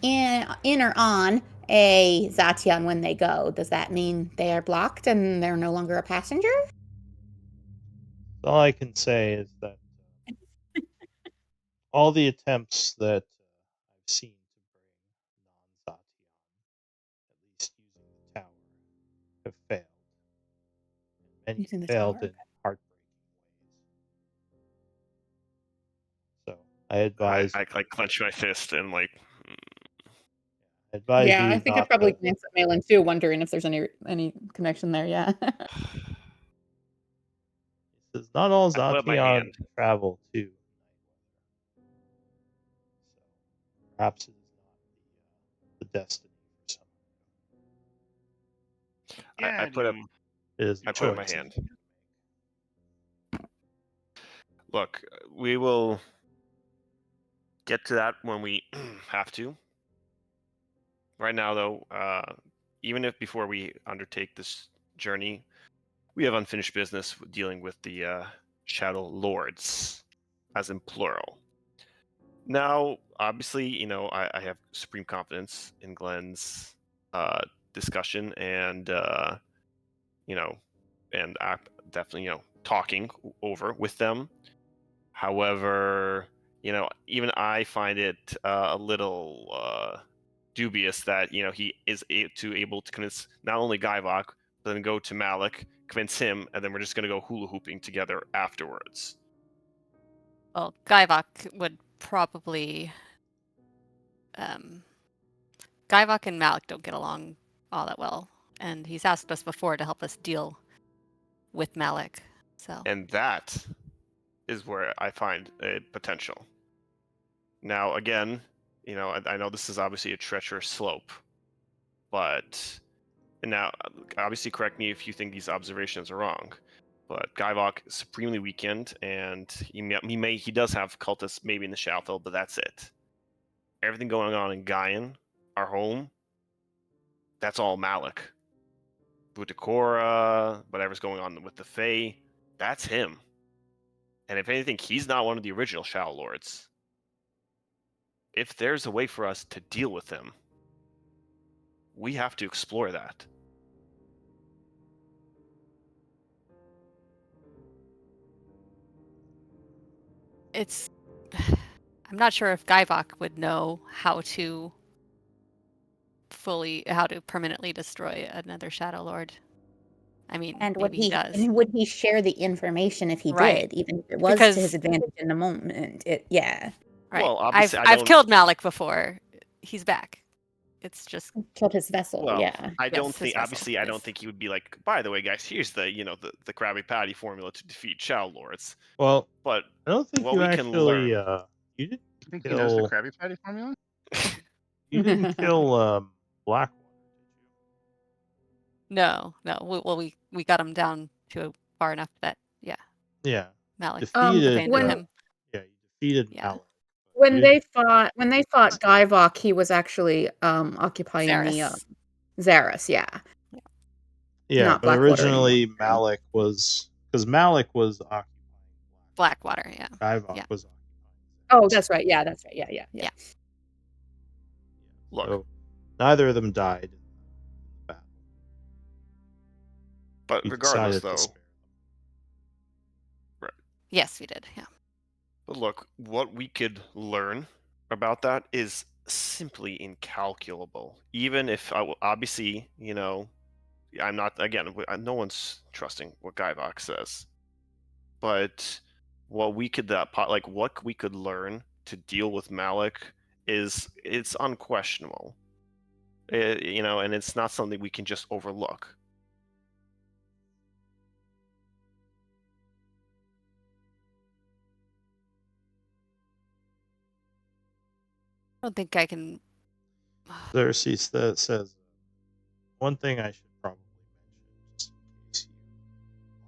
in or on a Zatian when they go, does that mean they are blocked and they're no longer a passenger? All I can say is that all the attempts that I've seen to bring non-Zatian, at least using the tower, have failed. And many Using the failed tower, in heartbreaking ways. So I advise I clench my fist and like, Yeah, I you think I not probably to. glanced at Malin too, wondering if there's any connection there. Yeah. He says not all I put up my Zatian hand. travel to. So perhaps it is not the destiny for some. yeah. I put up It is a I put up my choice. hand. Look, we will get to that when we have to. Right now, though, even if before we undertake this journey, we have unfinished business dealing with the Shadow Lords, as in plural. Now, obviously, I have supreme confidence in Glenn's discussion and, and definitely, talking over with them. However, even I find it a little dubious that he is able to convince not only Gaivok, but then go to Malik, convince him, and then we're just going to go hula hooping together afterwards. Well, Gaivok would probably. Gaivok and Malik don't get along all that well, and he's asked us before to help us deal with Malik. So. And that is where I find a potential. Now, again, I know this is obviously a treacherous slope, but now, obviously, correct me if you think these observations are wrong. But Gaivok is supremely weakened, and he does have cultists maybe in the Shadowfell, but that's it. Everything going on in Gaian, our home, that's all Malik. Butakora, whatever's going on with the Fae, that's him. And if anything, he's not one of the original Shadow Lords. If there's a way for us to deal with him, we have to explore that. I'm not sure if Gaivok would know how to permanently destroy another Shadow Lord. I mean, And would maybe he does. he share the information if he Right. did, even if it was Because to his advantage in the moment? Yeah, right, Well, obviously, I've killed Malik before. He's back. It's just killed his vessel. Well, Yeah, I don't Yes, think. his vessel Obviously, I don't is. think he would be like. By the way, guys, here's the the Krabby Patty formula to defeat Shadow Lords. Well, But I don't think what you we can actually. learn. You didn't You think he knows the kill. Krabby Patty formula? You didn't kill Blackwater, No. We got him down to far enough that did you? Yeah. Malik Defeated. abandoned when him. Yeah, you defeated Yeah. Malik. when You they fought Gaivok, he was actually occupying the Varys. Zaris. Yeah, Yeah, not but Blackwater anymore. originally Malik was because Malik was occupying Blackwater, yeah. Gaivok Yeah. was Oh, that's right. Yeah, that's right. Yeah. Yeah. Look, So neither of them died in the battle. but We regardless, decided to though. spare them. Yes, we did. Yeah. But look, what we could learn about that is simply incalculable. Even if obviously, I'm not. Again, no one's trusting what Gaivok says. But what we could what we could learn to deal with Malik it's unquestionable. And it's not something we can just overlook. I don't think I can. Cersei says, one thing I should probably mention, just in case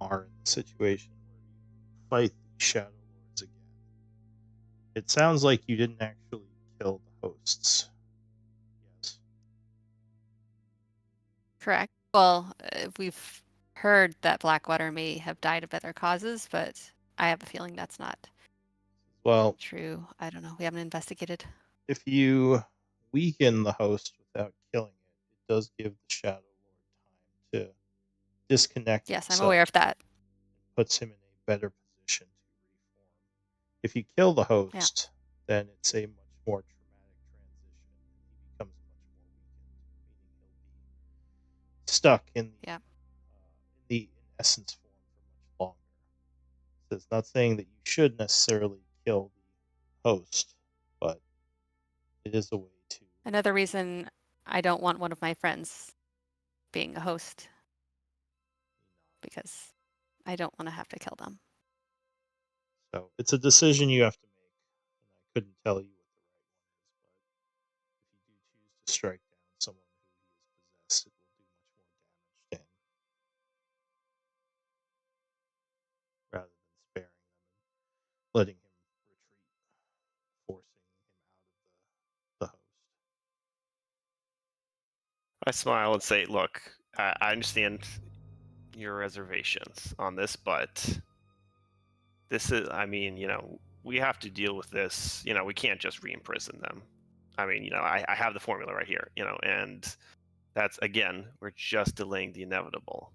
you are in the situation where you fight the Shadow Lords again. It sounds like you didn't actually kill the hosts. Yes. Correct. Well, we've heard that Blackwater may have died of other causes, but I have a feeling that's not Well, true. I don't know. We haven't investigated. if you weaken the host without killing it, it does give the Shadow Lord time to disconnect Yes, I'm himself. aware of that. Puts him in a better position to reform. If you kill the host, then it's a much more traumatic transition. He becomes much more weakened, meaning he'll be stuck in the essence form for much longer. So it's not saying that you should necessarily kill the host, but it is a way to. Another reason I don't want one of my friends being a host, because I don't want to have to kill them. So it's a decision you have to make, and I couldn't tell you what the right one is, but if you do choose to strike down someone who he is possessed, it will do much more damage to him rather than sparing them and letting him retreat, forcing him out of the host. I smile and say, "Look, I understand your reservations on this, but this is, I mean, we have to deal with this. We can't just re-imprison them. I mean, I have the formula right here, and that's, again, we're just delaying the inevitable.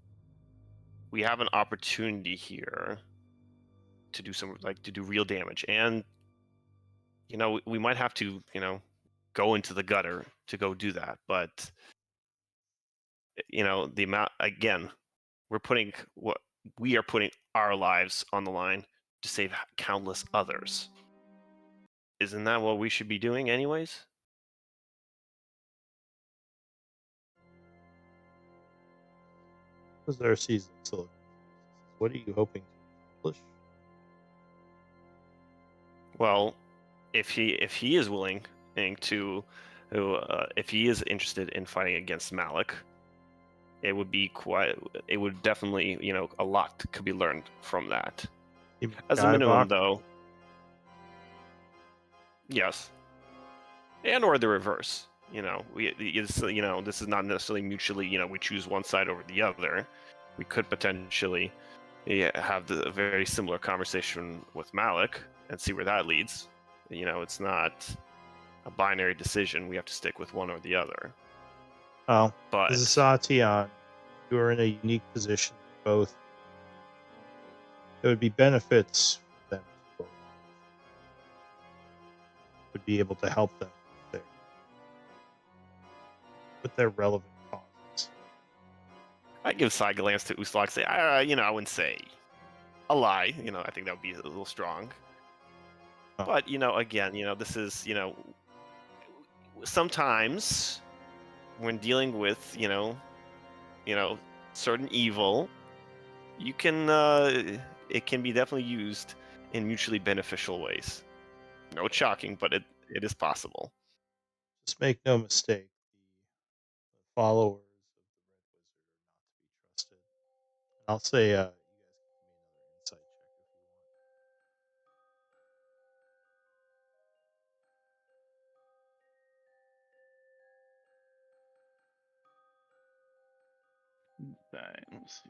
We have an opportunity here to do to do real damage, and we might have to, go into the gutter to go do that, but the amount, again, we are putting our lives on the line to save countless others. Isn't that what we should be doing anyways? Because there are seasons, so what are you hoping to accomplish? Well, if he is willing to, if he is interested in fighting against Malik, it would definitely, a lot could be learned from that. As a minimum, though, yes, and or the reverse. This is not necessarily mutually. We choose one side over the other. We could potentially have the very similar conversation with Malik and see where that leads. It's not a binary decision. We have to stick with one or the other. Well, but as a Satian, you are in a unique position. Both. There would be benefits for them to both. Would be able to help them with their relevant causes. I give side glance to Uslak. Say, I wouldn't say a lie. I think that would be a little strong. Oh. But again, this is sometimes when dealing with certain evil, you can it can be definitely used in mutually beneficial ways. No, it's shocking, but it is possible. Just make no mistake, the followers of the Red Wizard are not to be trusted. I'll say, you guys can give me another insight check if you want. Right, let's see.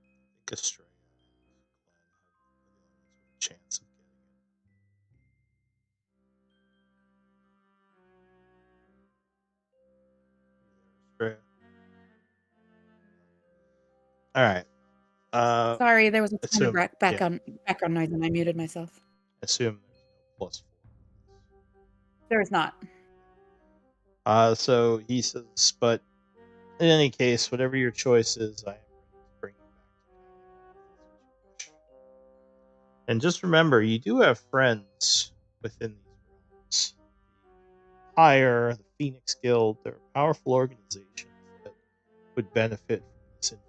I think Estrella and Glenn have the only ones with a chance of getting it. Estrella. All right. Sorry, there was a ton of assume, background noise, and I muted myself. Assume there's no +4. There is not. So he says, but in any case, whatever your choice is, I am ready to bring you back to Kyle. And just remember, you do have friends within these realms. The Hire, the Phoenix Guild, they're powerful organizations that would benefit from this information that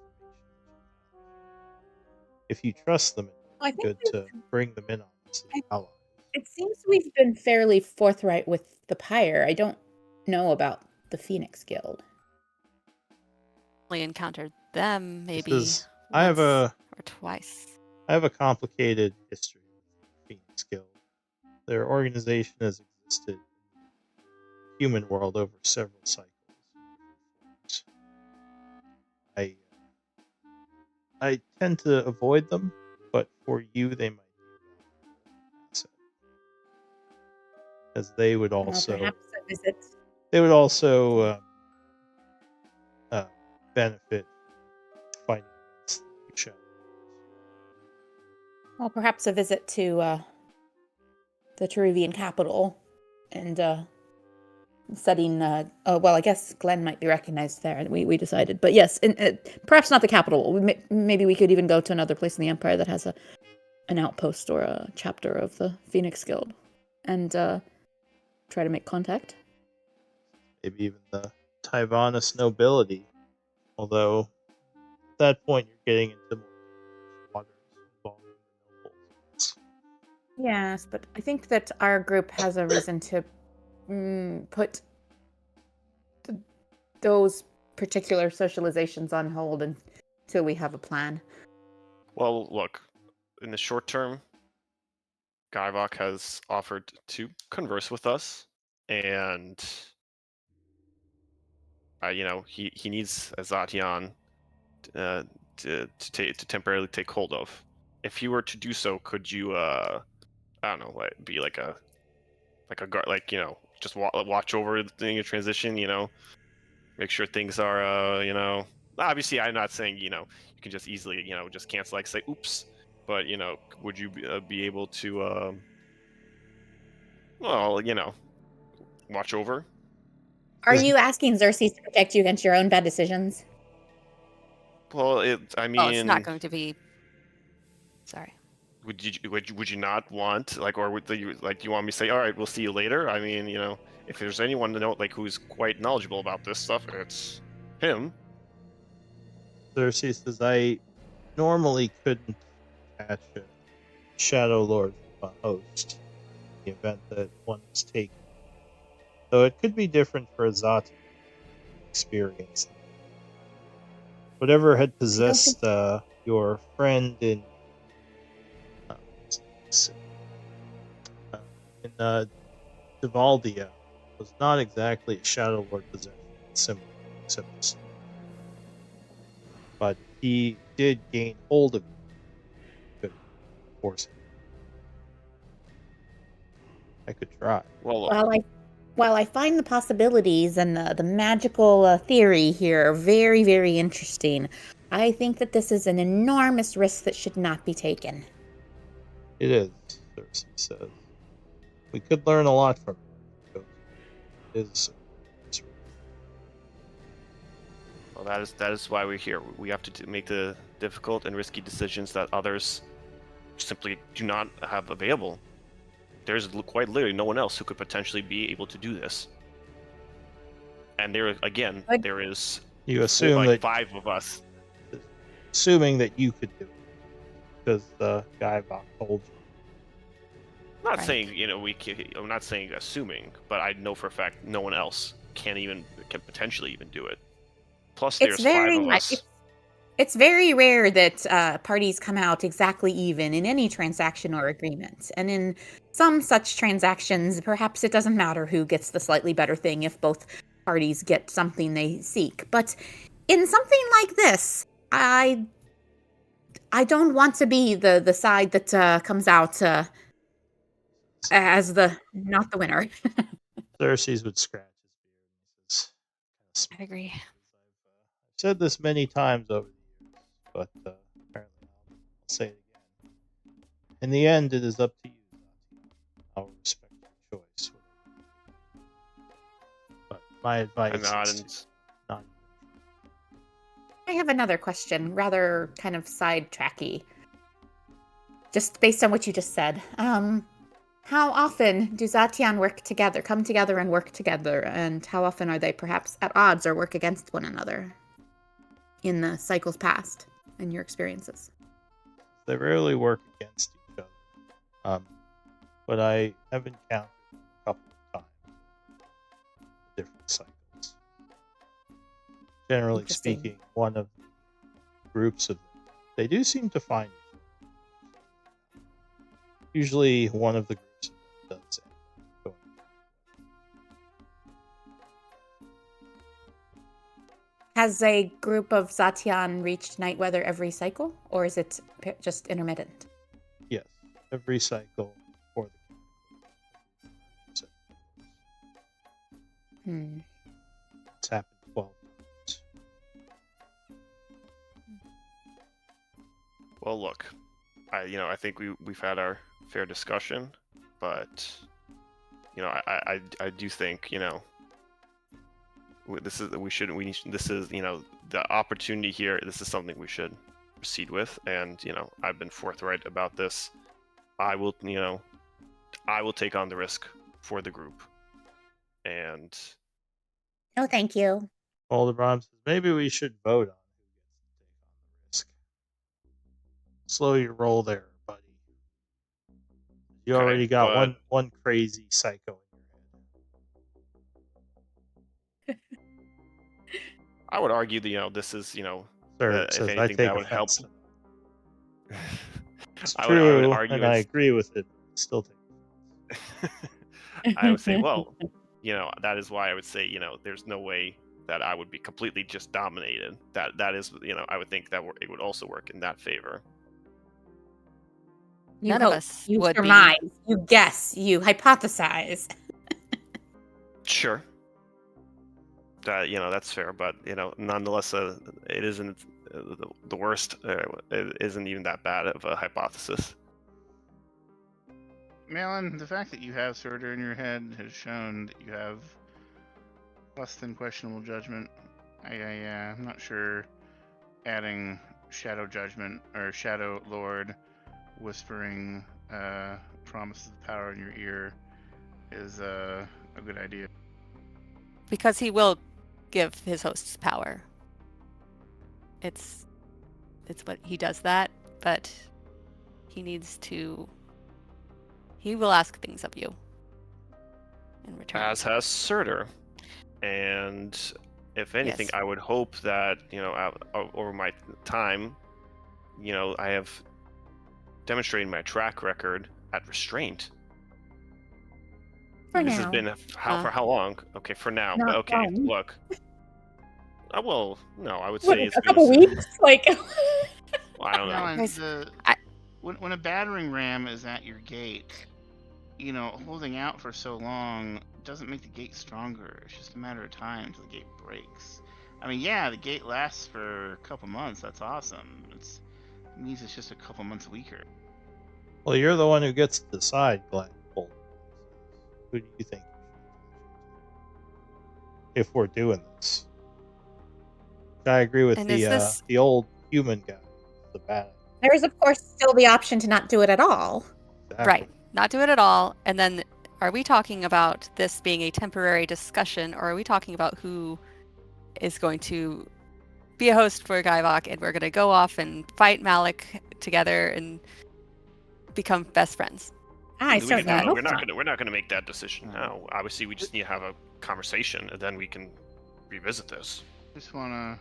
you have. if you trust them, I it's think good to bring them in on this as allies. it seems we've been fairly forthright with the Pyre. I don't know about the Phoenix Guild. We encountered them maybe Is I have once a or twice. I have a complicated history with the Phoenix Guild. Their organization has existed in the human world over several cycles. I tend to avoid them, but for you, they might be an asset, as they would also Perhaps a visit. uh, benefit fighting against the shadow. Well, perhaps a visit to the Teruvian capital and studying. Well, I guess Glenn might be recognized there. We decided, but yes, perhaps not the capital. Maybe we could even go to another place in the Empire that has an outpost or a chapter of the Phoenix Guild, and try to make contact. Maybe even the Tyvanus nobility. Although at that point you're getting into more waters involving the nobles. Yes, but I think that our group has a reason to put those particular socializations on hold until we have a plan. Well, look, in the short term, Gaivok has offered to converse with us, and he needs Azatian to temporarily take hold of. If you were to do so, could you I don't know, be like a guard, just watch over the transition, make sure things are obviously I'm not saying you can just easily just cancel, like say oops, but would you be able to well watch over? Are you asking Xerxes to protect you against your own bad decisions? Well, I Well, it's not mean, going to be. Sorry. would you not want, like, or would you like, you want me to say, all right, we'll see you later? I mean, if there's anyone to know, like, who's quite knowledgeable about this stuff, it's him. Xerxes says, I normally couldn't catch a Shadow Lord from a host in the event that one was taken. Though it could be different for Azati experience. Whatever had possessed your friend uh, in Devaldia was not exactly a Shadow Lord possession, similar, except but he did gain hold of you. Could force him. I could try. Well, While I find the possibilities and the magical theory here very, very interesting, I think that this is an enormous risk that should not be taken. It is, Cersei says. We could learn a lot from it. It is. well, that is why we're here. We have to make the difficult and risky decisions that others simply do not have available. There's quite literally no one else who could potentially be able to do this. And there is You assume that 5 of us. Assuming that you could do it, because the guy told you. I'm not Right. saying I'm not saying assuming, but I know for a fact no one else can potentially even do it. Plus, It's there's 5 of us. It's very rare that parties come out exactly even in any transaction or agreement. And in some such transactions, perhaps it doesn't matter who gets the slightly better thing if both parties get something they seek. But in something like this, I don't want to be the side that comes out as not the winner. Cersei would scratch his beard. I agree. I've said this many times over the years, but apparently I'll say it again. In the end, it is up to you, Zati. I'll respect your choice. But my advice is not. I have another question, rather kind of sidetracky. Just based on what you just said. How often do Zatian come together and work together, and how often are they perhaps at odds or work against one another in the cycles past, in your experiences? They rarely work against each other. But I have encountered them a couple of times in different cycles. Generally Interesting. speaking, one of the groups of them, they do seem to find each other. Usually one of the groups of them does end up going. Has a group of Zatian reached night weather every cycle, or is it just intermittent? Yes, every cycle for the Hmm. it's happened 12 times. Well, look, I think we've had our fair discussion, but I do think this is the opportunity here. This is something we should proceed with, and I've been forthright about this. I will take on the risk for the group, and No, thank you. Aldebaran says maybe we should vote on who gets to take on the risk. Slow your roll there, buddy. You Okay, already got but one crazy psycho in your head. I would argue that this is Sir that if says I anything take that would help. offense to that. It's I would true, argue and I agree with it. But still take offense. I would say, well, that is why I would say, there's no way that I would be completely just dominated. That is, I would think that it would also work in that favor. You None of hope, us you would be. surmise, you guess, you hypothesize. Sure. That's fair, but nonetheless, it isn't the worst. It isn't even that bad of a hypothesis. Malin, the fact that you have Surtur in your head has shown that you have less than questionable judgment. I'm not sure adding Shadow Judgment or Shadow Lord whispering promises of power in your ear is a good idea. Because he will give his hosts power. It's what he does that, but he will ask things of you in return. As has Surtur. And if anything, Yes. I would hope that, over my time, I have demonstrated my track record at restraint. For This now. has been for how long? Okay, for now. Not But okay, long. look. Well, no, I would What, say it's a been couple weeks? Like, Well, I don't know. Malin, Guys, when a battering ram is at your gate, holding out for so long doesn't make the gate stronger. It's just a matter of time until the gate breaks. I mean, yeah, the gate lasts for a couple months. That's awesome. It means it's just a couple months weaker. Well, you're the one who gets to decide, Glenn. Who do you think? If we're doing this, I agree with And is this- the old human guy, the bad. There is, of course, still the option to not do it at all. Exactly. Right. Not do it at all. And then are we talking about this being a temporary discussion, or are we talking about who is going to be a host for Gaivok and we're going to go off and fight Malik together and become best friends? I certainly hope we're not. not gonna make that decision now. Obviously, we just need to have a conversation, and then we can revisit this. Just want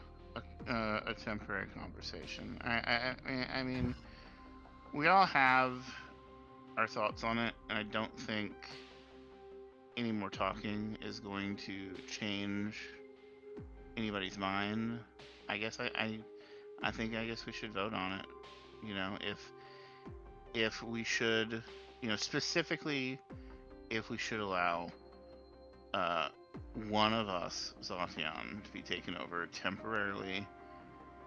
a temporary conversation. I mean, we all have our thoughts on it, and I don't think any more talking is going to change anybody's mind. I guess I guess we should vote on it. If we should, specifically, if we should allow one of us, Zothian, to be taken over temporarily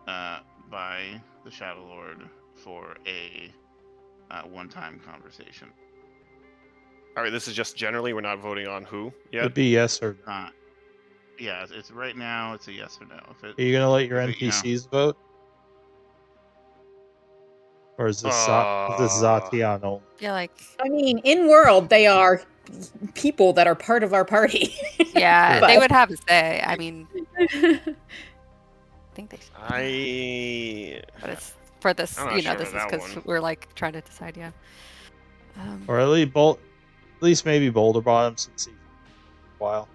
by the Shadow Lord for a one-time conversation. All right, this is just generally. We're not voting on who yet. It'd be yes or no. Yeah, it's right now. It's a yes or no. Are you gonna let your NPCs vote, or is this Zatian only? Yeah, like, I mean, in world, they are people that are part of our party. yeah, But- they would have a say. I mean, I think they should. I But it's for this. I'm not You know, sure this about is that because one. we're like trying to decide. Yeah. Or at least maybe Boulder Bottom since he's a while.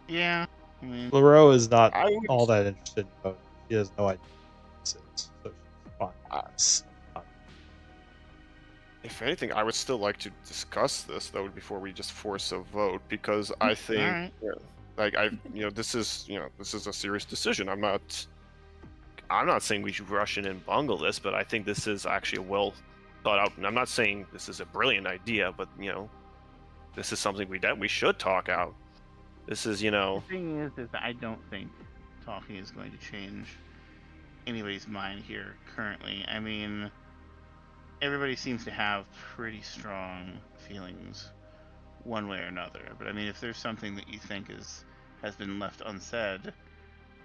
Yeah. I mean, LaRoe is not I would- all that interested in voting. She has no idea what this is, so she's fine. It's not- If anything, I would still like to discuss this though before we just force a vote, because I think, Alright. like this is a serious decision. I'm not saying we should rush in and bungle this, but I think this is actually a well thought out. And I'm not saying this is a brilliant idea, but this is something we should talk out. This is the thing is that I don't think talking is going to change anybody's mind here currently. I mean, everybody seems to have pretty strong feelings one way or another. But I mean, if there's something that you think has been left unsaid,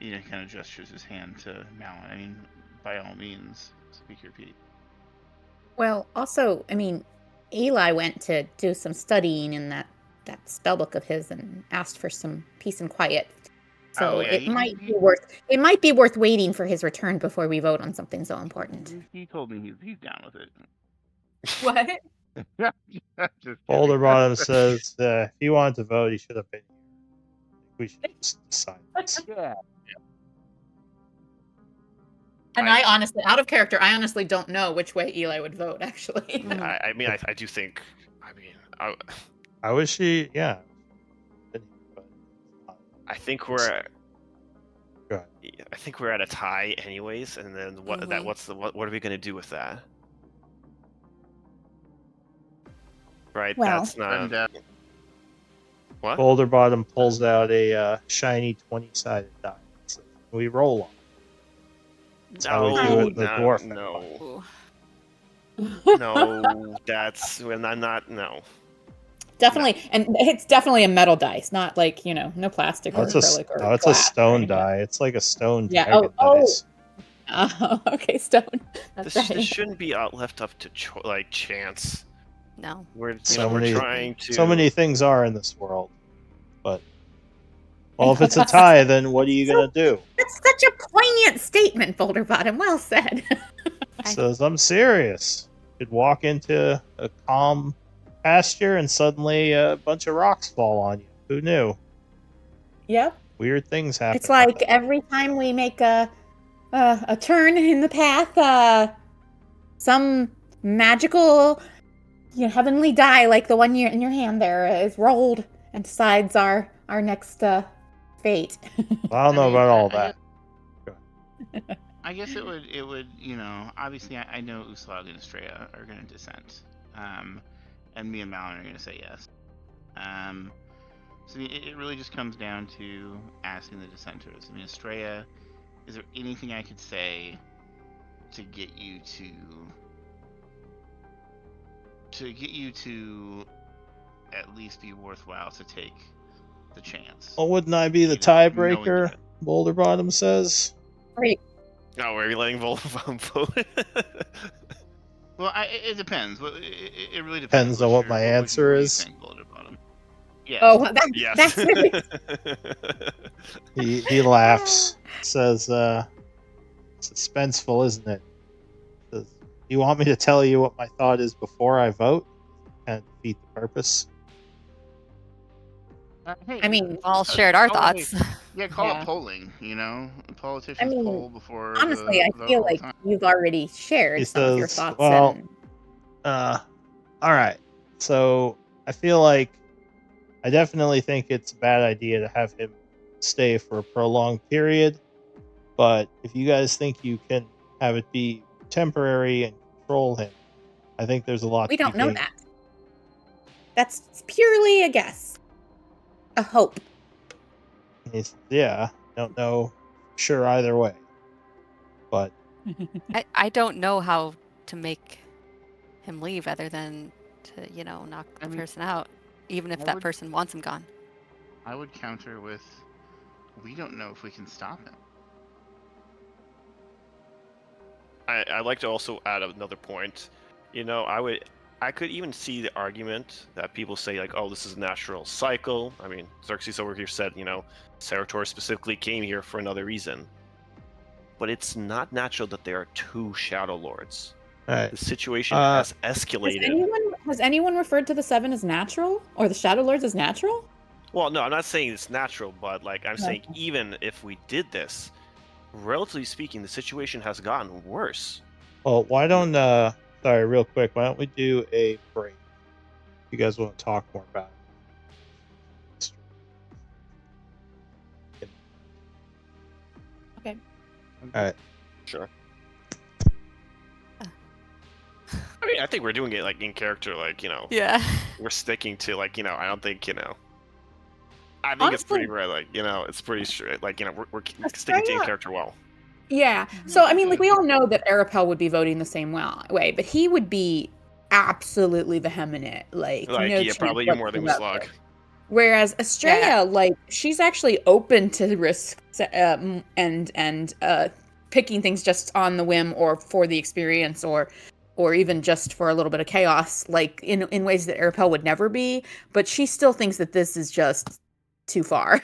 he kind of gestures his hand to Malin. I mean, by all means, speak your piece. Well, also, I mean, Eli went to do some studying in that spell book of his and asked for some peace and quiet. So Oh, yeah, it might be worth waiting for his return before we vote on something so important. He told me he's down with it. What? Just kidding. Boulder Bottom says if he wanted to vote, he should have been here. We should just decide this. Yeah. And I honestly, out of character, I honestly don't know which way Eli would vote. Actually, Mhm. I mean, I do think. I mean, I wish he, yeah. But I think we're. Go ahead. I think we're at a tie, anyways. And then what? Mhm. What are we gonna do with that? Right. Well- That's not. And, What? Boulder Bottom pulls out a shiny 20-sided die. So we roll on it. That's how we do it in the dwarf. No. Ooh. No, that's when I'm not. No. Definitely, and it's definitely a metal dice, not like no plastic or That's a, acrylic or no, it's a glass or stone anything. die. It's like a stone Yeah, dragon oh. dice. Oh, okay, stone. That's This right. shouldn't be left up to chance. No. We're Many- trying to. So many things are in this world. But, well, if it's a tie, then what are you going to do? That's such a poignant statement, Boulder Bottom. Well said. Says, I'm serious. You'd walk into a calm pasture and suddenly a bunch of rocks fall on you. Who knew? Yep. Weird things happen. It's like every time we make a turn in the path, some magical, heavenly die like the one in your hand there is rolled and decides our next fate. I don't know mean, about all I that. I guess it would, obviously I know Uslag and Estrella are going to dissent. And me and Malin are going to say yes. So it really just comes down to asking the dissenters. I mean, Estrella, is there anything I could say to get you to at least be worthwhile to take the chance? Well, wouldn't I be the knowing tiebreaker? that- Boulder Bottom says. No, are we letting Volvo vote? Well, it depends. It really Depends depends. on what What's my your- answer what you is. think, Boulder Bottom? Yes. Oh, Yes. that's serious. He laughs. Says, suspenseful, isn't it? Says, you want me to tell you what my thought is before I vote? Kind of defeat the purpose. Hey, I mean, All shared our oh, thoughts. yeah, call Yeah. it polling. Politicians I mean, poll before. honestly, the I vote feel all the like time. you've already shared He some of your says, thoughts. well, and all right. So I feel like I definitely think it's a bad idea to have him stay for a prolonged period. But if you guys think you can have it be temporary and control him, I think there's a lot we to don't be know gained. that. That's purely a guess. A hope. Don't know sure either way. But I don't know how to make him leave other than to, knock the person out, even if I that would- person wants him gone. I would counter with, we don't know if we can stop him. I'd like to also add another point. I could even see the argument that people say like, oh, this is a natural cycle. I mean, Xerxes over here said, Cerator specifically came here for another reason. but it's not natural that there are 2 Shadow Lords. All right. The situation has Has escalated. anyone referred to the 7 as natural or the Shadow Lords as natural? Well, no, I'm not saying it's natural, but like I'm No. saying even if we did this, relatively speaking, the situation has gotten worse. Well, why don't sorry, real quick, why don't we do a break? You guys want to talk more about it? Okay. All right. Sure. I mean, I think we're doing it like in character, like, you know, Yeah. we're sticking to like, you know, I don't think, you know, I think it's pretty Honestly- rare, like, you know, it's pretty straight, like, you know, we're sticking to in Estrella- character well. Yeah. So I mean, like we all know that Arapel would be voting the same way, but he would be absolutely vehement, like Like, no yeah, chance probably you're more than we whatsoever. slug. Whereas Estrella, Yeah. like she's actually open to risk and picking things just on the whim or for the experience or even just for a little bit of chaos, like in ways that Arapel would never be. But she still thinks that this is just too far.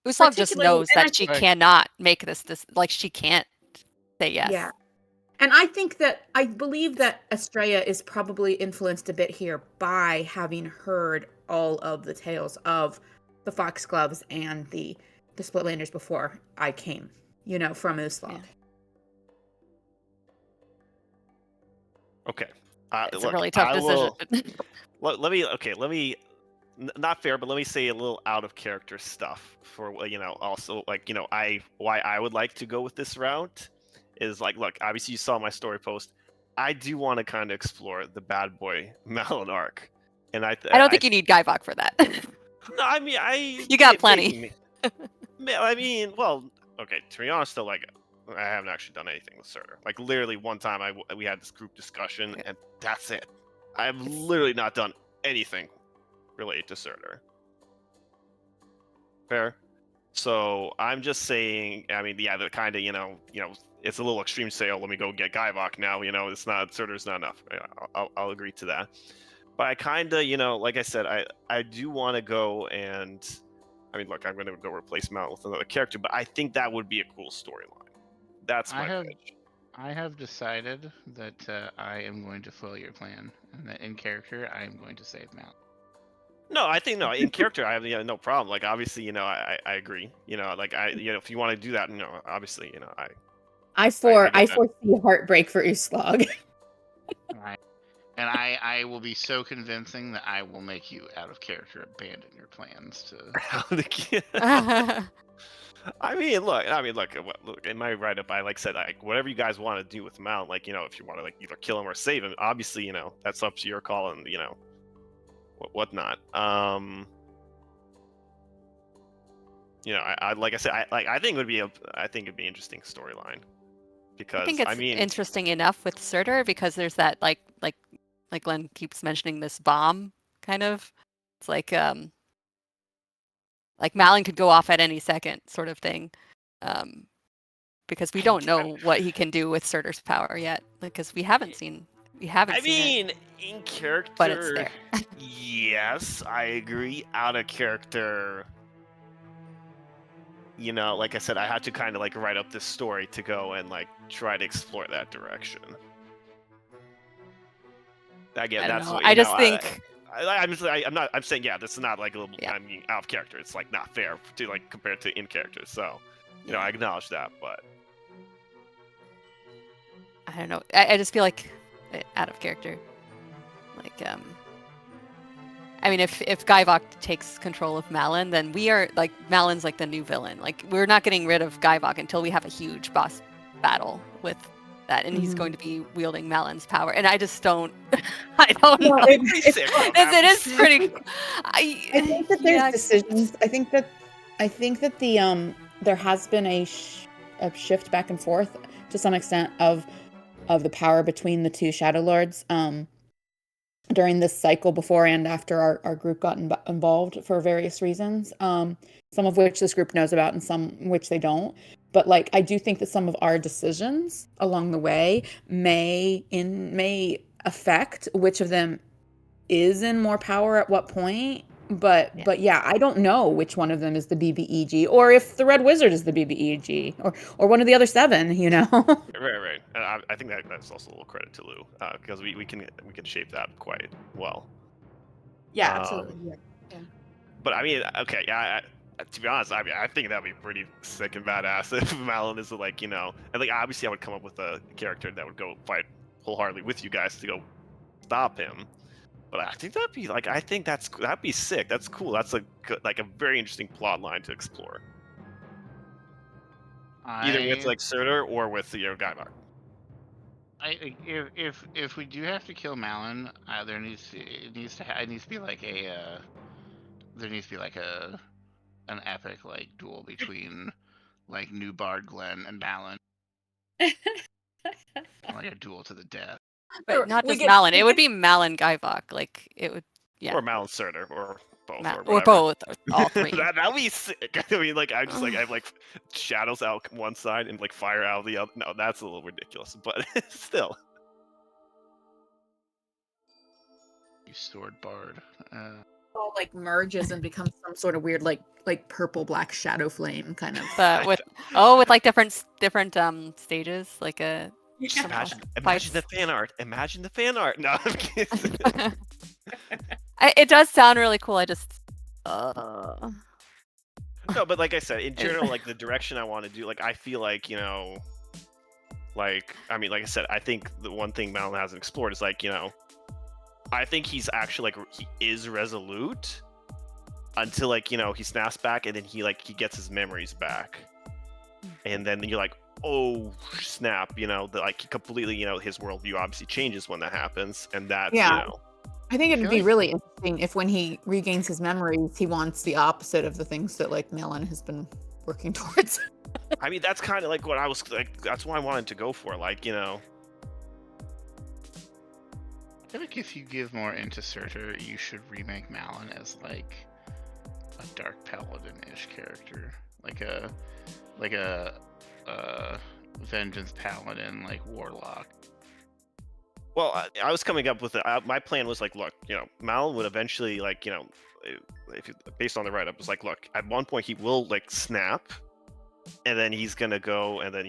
Uslav just Particularly- knows and I that she think- cannot make this like she can't say yes. Yeah. And I believe that Estrella is probably influenced a bit here by having heard all of the tales of the Foxgloves and the Splitlanders before I came, from Uslav. Yeah. Okay. It's Look, a really tough I decision. will- let me not fair, but let me say a little out of character stuff for, you know, also like, you know, why I would like to go with this route is like, look, obviously you saw my story post. I do want to kind of explore the bad boy Malin arc, and I don't think you need Guybok for that. No, I mean, You got plenty. I mean, well, okay. To be honest, though, like, I haven't actually done anything with Surtur. Like, literally, one time we had this group discussion, and that's it. I've literally not done anything related to Surtur. Fair. So I'm just saying. I mean, yeah, the kind of it's a little extreme. Say, oh, let me go get Guybok now. You know, it's not Surtur's not enough. Yeah, I'll agree to that. But I kind of, like I said, I do want to go and. I mean, look, I'm going to go replace Mount with another character, but I think that would be a cool storyline. That's my pitch. I have decided that I am going to foil your plan, and that in character, I am going to save Mount. No, I think in character I have no problem. Like obviously, I agree. Like if you want to do that, obviously, I foresee heartbreak for Uslog. Right. And I will be so convincing that I will make you out of character abandon your plans to. I mean, look. In my write-up, I said whatever you guys want to do with Mount, if you want to either kill him or save him, obviously, that's up to your call and whatnot. I like I said, I think it'd be an interesting storyline because I think it's interesting enough with Surtur because there's that like Glenn keeps mentioning this bomb kind of. It's like Malin could go off at any second sort of thing. Because we don't know what he can do with Surtur's power yet because we haven't seen it. In character, but it's there. Yes, I agree. Out of character, like I said, I had to kind of write up this story to go and try to explore that direction. Again, that's know. what I just think I'm saying this is not a little I mean out of character. It's not fair to compared to in character. So I acknowledge that, but I don't know. I just feel like out of character. I mean, if Guybok takes control of Malin, then we are Malin's the new villain. We're not getting rid of Guybok until we have a huge boss battle with that, and he's going to be wielding Malin's power. And I just don't. I don't know. It is pretty. I think that there's decisions. I think that the there has been a shift back and forth to some extent of the power between the two Shadow Lords during this cycle before and after our group got involved for various reasons, some of which this group knows about and some which they don't. But I do think that some of our decisions along the way may affect which of them is in more power at what point. But yeah, I don't know which one of them is the BBEG, or if the Red Wizard is the BBEG, or one of the other 7. You know. Right. And I think that's also a little credit to Lou, because we can shape that quite well. Yeah, Um, absolutely. Yeah. But I mean, okay, to be honest, I mean, I think that'd be pretty sick and badass if Malin is like, and like obviously I would come up with a character that would go fight wholeheartedly with you guys to go stop him. But I think that'd be sick. That's cool. That's a very interesting plot line to explore, either with I, like Surtur or with Gaimar. if we do have to kill Malin, there needs to it needs to it needs to be like there needs to be like an epic like duel between like New Bard Glen and Malin, like a duel to the death. But not we just get- Malin. we It would get- be Malin Gaivok. Like it would. Yeah. Or Malin Surtur, or both, or Or whatever. both. Or all 3. That'd be sick. I mean, like I have like shadows out one side and like fire out the other. No, that's a little ridiculous, but still. You sword bard. all like merges and becomes some sort of weird like purple black shadow flame kind of. But with like different stages, like a. Yeah. Imagine the fan art. Imagine the fan art. No, I'm kidding. It does sound really cool. I just. No, but like I said, in general, like the direction I want to do, like I feel like like I mean, like I said, I think the one thing Malin hasn't explored is like I think he's actually like he is resolute until like he snaps back and then he gets his memories back, and then you're like, oh snap, like completely, his worldview obviously changes when that happens, and that's I think it would feel be like- really interesting if when he regains his memories, he wants the opposite of the things that like Malin has been working towards. I mean, that's kind of like what I was like. That's what I wanted to go for. Like, I feel like if you give more into Surtur, you should remake Malin as like a dark paladin-ish character, like a vengeance paladin, like warlock. well, I was coming up with my plan was like, look, Malin would eventually if based on the write-up, was like, look, at one point he will like snap, and then he's gonna go and then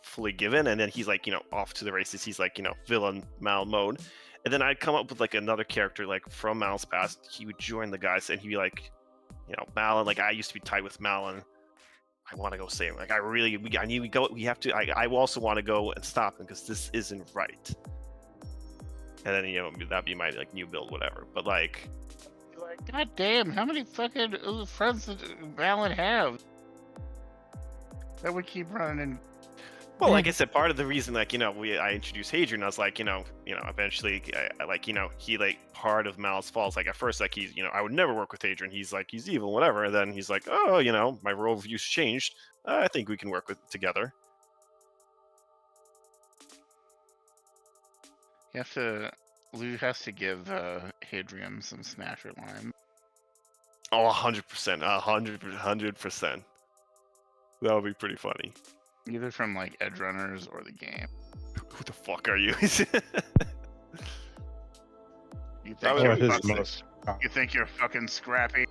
fully given, and then he's like off to the races. He's like villain Malin mode. And then I'd come up with like another character like from Malin's past. He would join the guys, and he'd be like, Malin, like I used to be tight with Malin. I want to go save him. Like I need to go. We have to. I also want to go and stop him because this isn't right. And then that'd be my like new build, whatever. But like, God damn, how many fucking friends did Malin have? That would keep running. well, like I said, part of the reason like I introduced Hadrian, I was like eventually I like he like part of Malin's fault. Like at first like he's I would never work with Hadrian. He's like he's evil, whatever. And then he's like, oh my worldview's changed. I think we can work together. Lou has to give Hadrian some Smasher lime. Oh, 100%, 100%. That would be pretty funny. Either from like Edge Runners or the game. Who the fuck are you? You That think, was you're his fucking, most- you think you're fucking scrappy?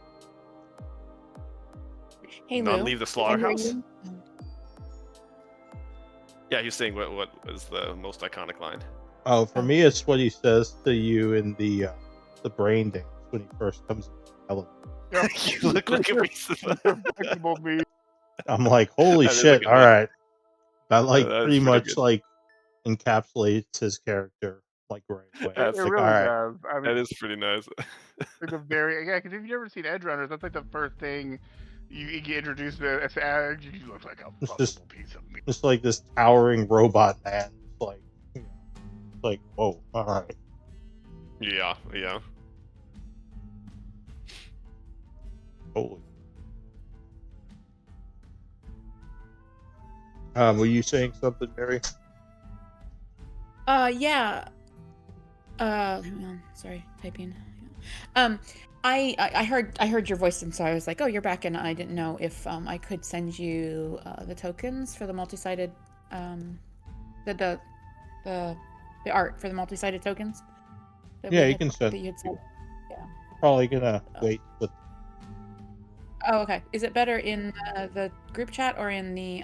Hey Not Lou, leave the can I hear slaughterhouse. you? Yeah, he was saying what is the most iconic line? Oh, for me, it's what he says to you in the brain dance when he first comes in the elevator. You look like a piece of. Respectable me. I'm like, holy That is a shit! good All one. right, that like that is pretty pretty much good. like encapsulates his character like right away. That's It It's like, really all right, does. I mean, That is pretty nice. like the very because if you've never seen Edge Runners, that's like the first thing you get introduced to as Edge. You look like a It's fuckable just- piece of meat. just like this towering robot man. It's like, like whoa, all right. Yeah. Holy. Were you saying something, Mary? Yeah. Hang on. Sorry, typing. I heard your voice, and so I was like, oh, you're back, and I didn't know if I could send you the tokens for the multi-sided, the art for the multi-sided tokens. Yeah, you can send. That you had said. probably gonna wait with. Oh, okay. Is it better in the group chat or in the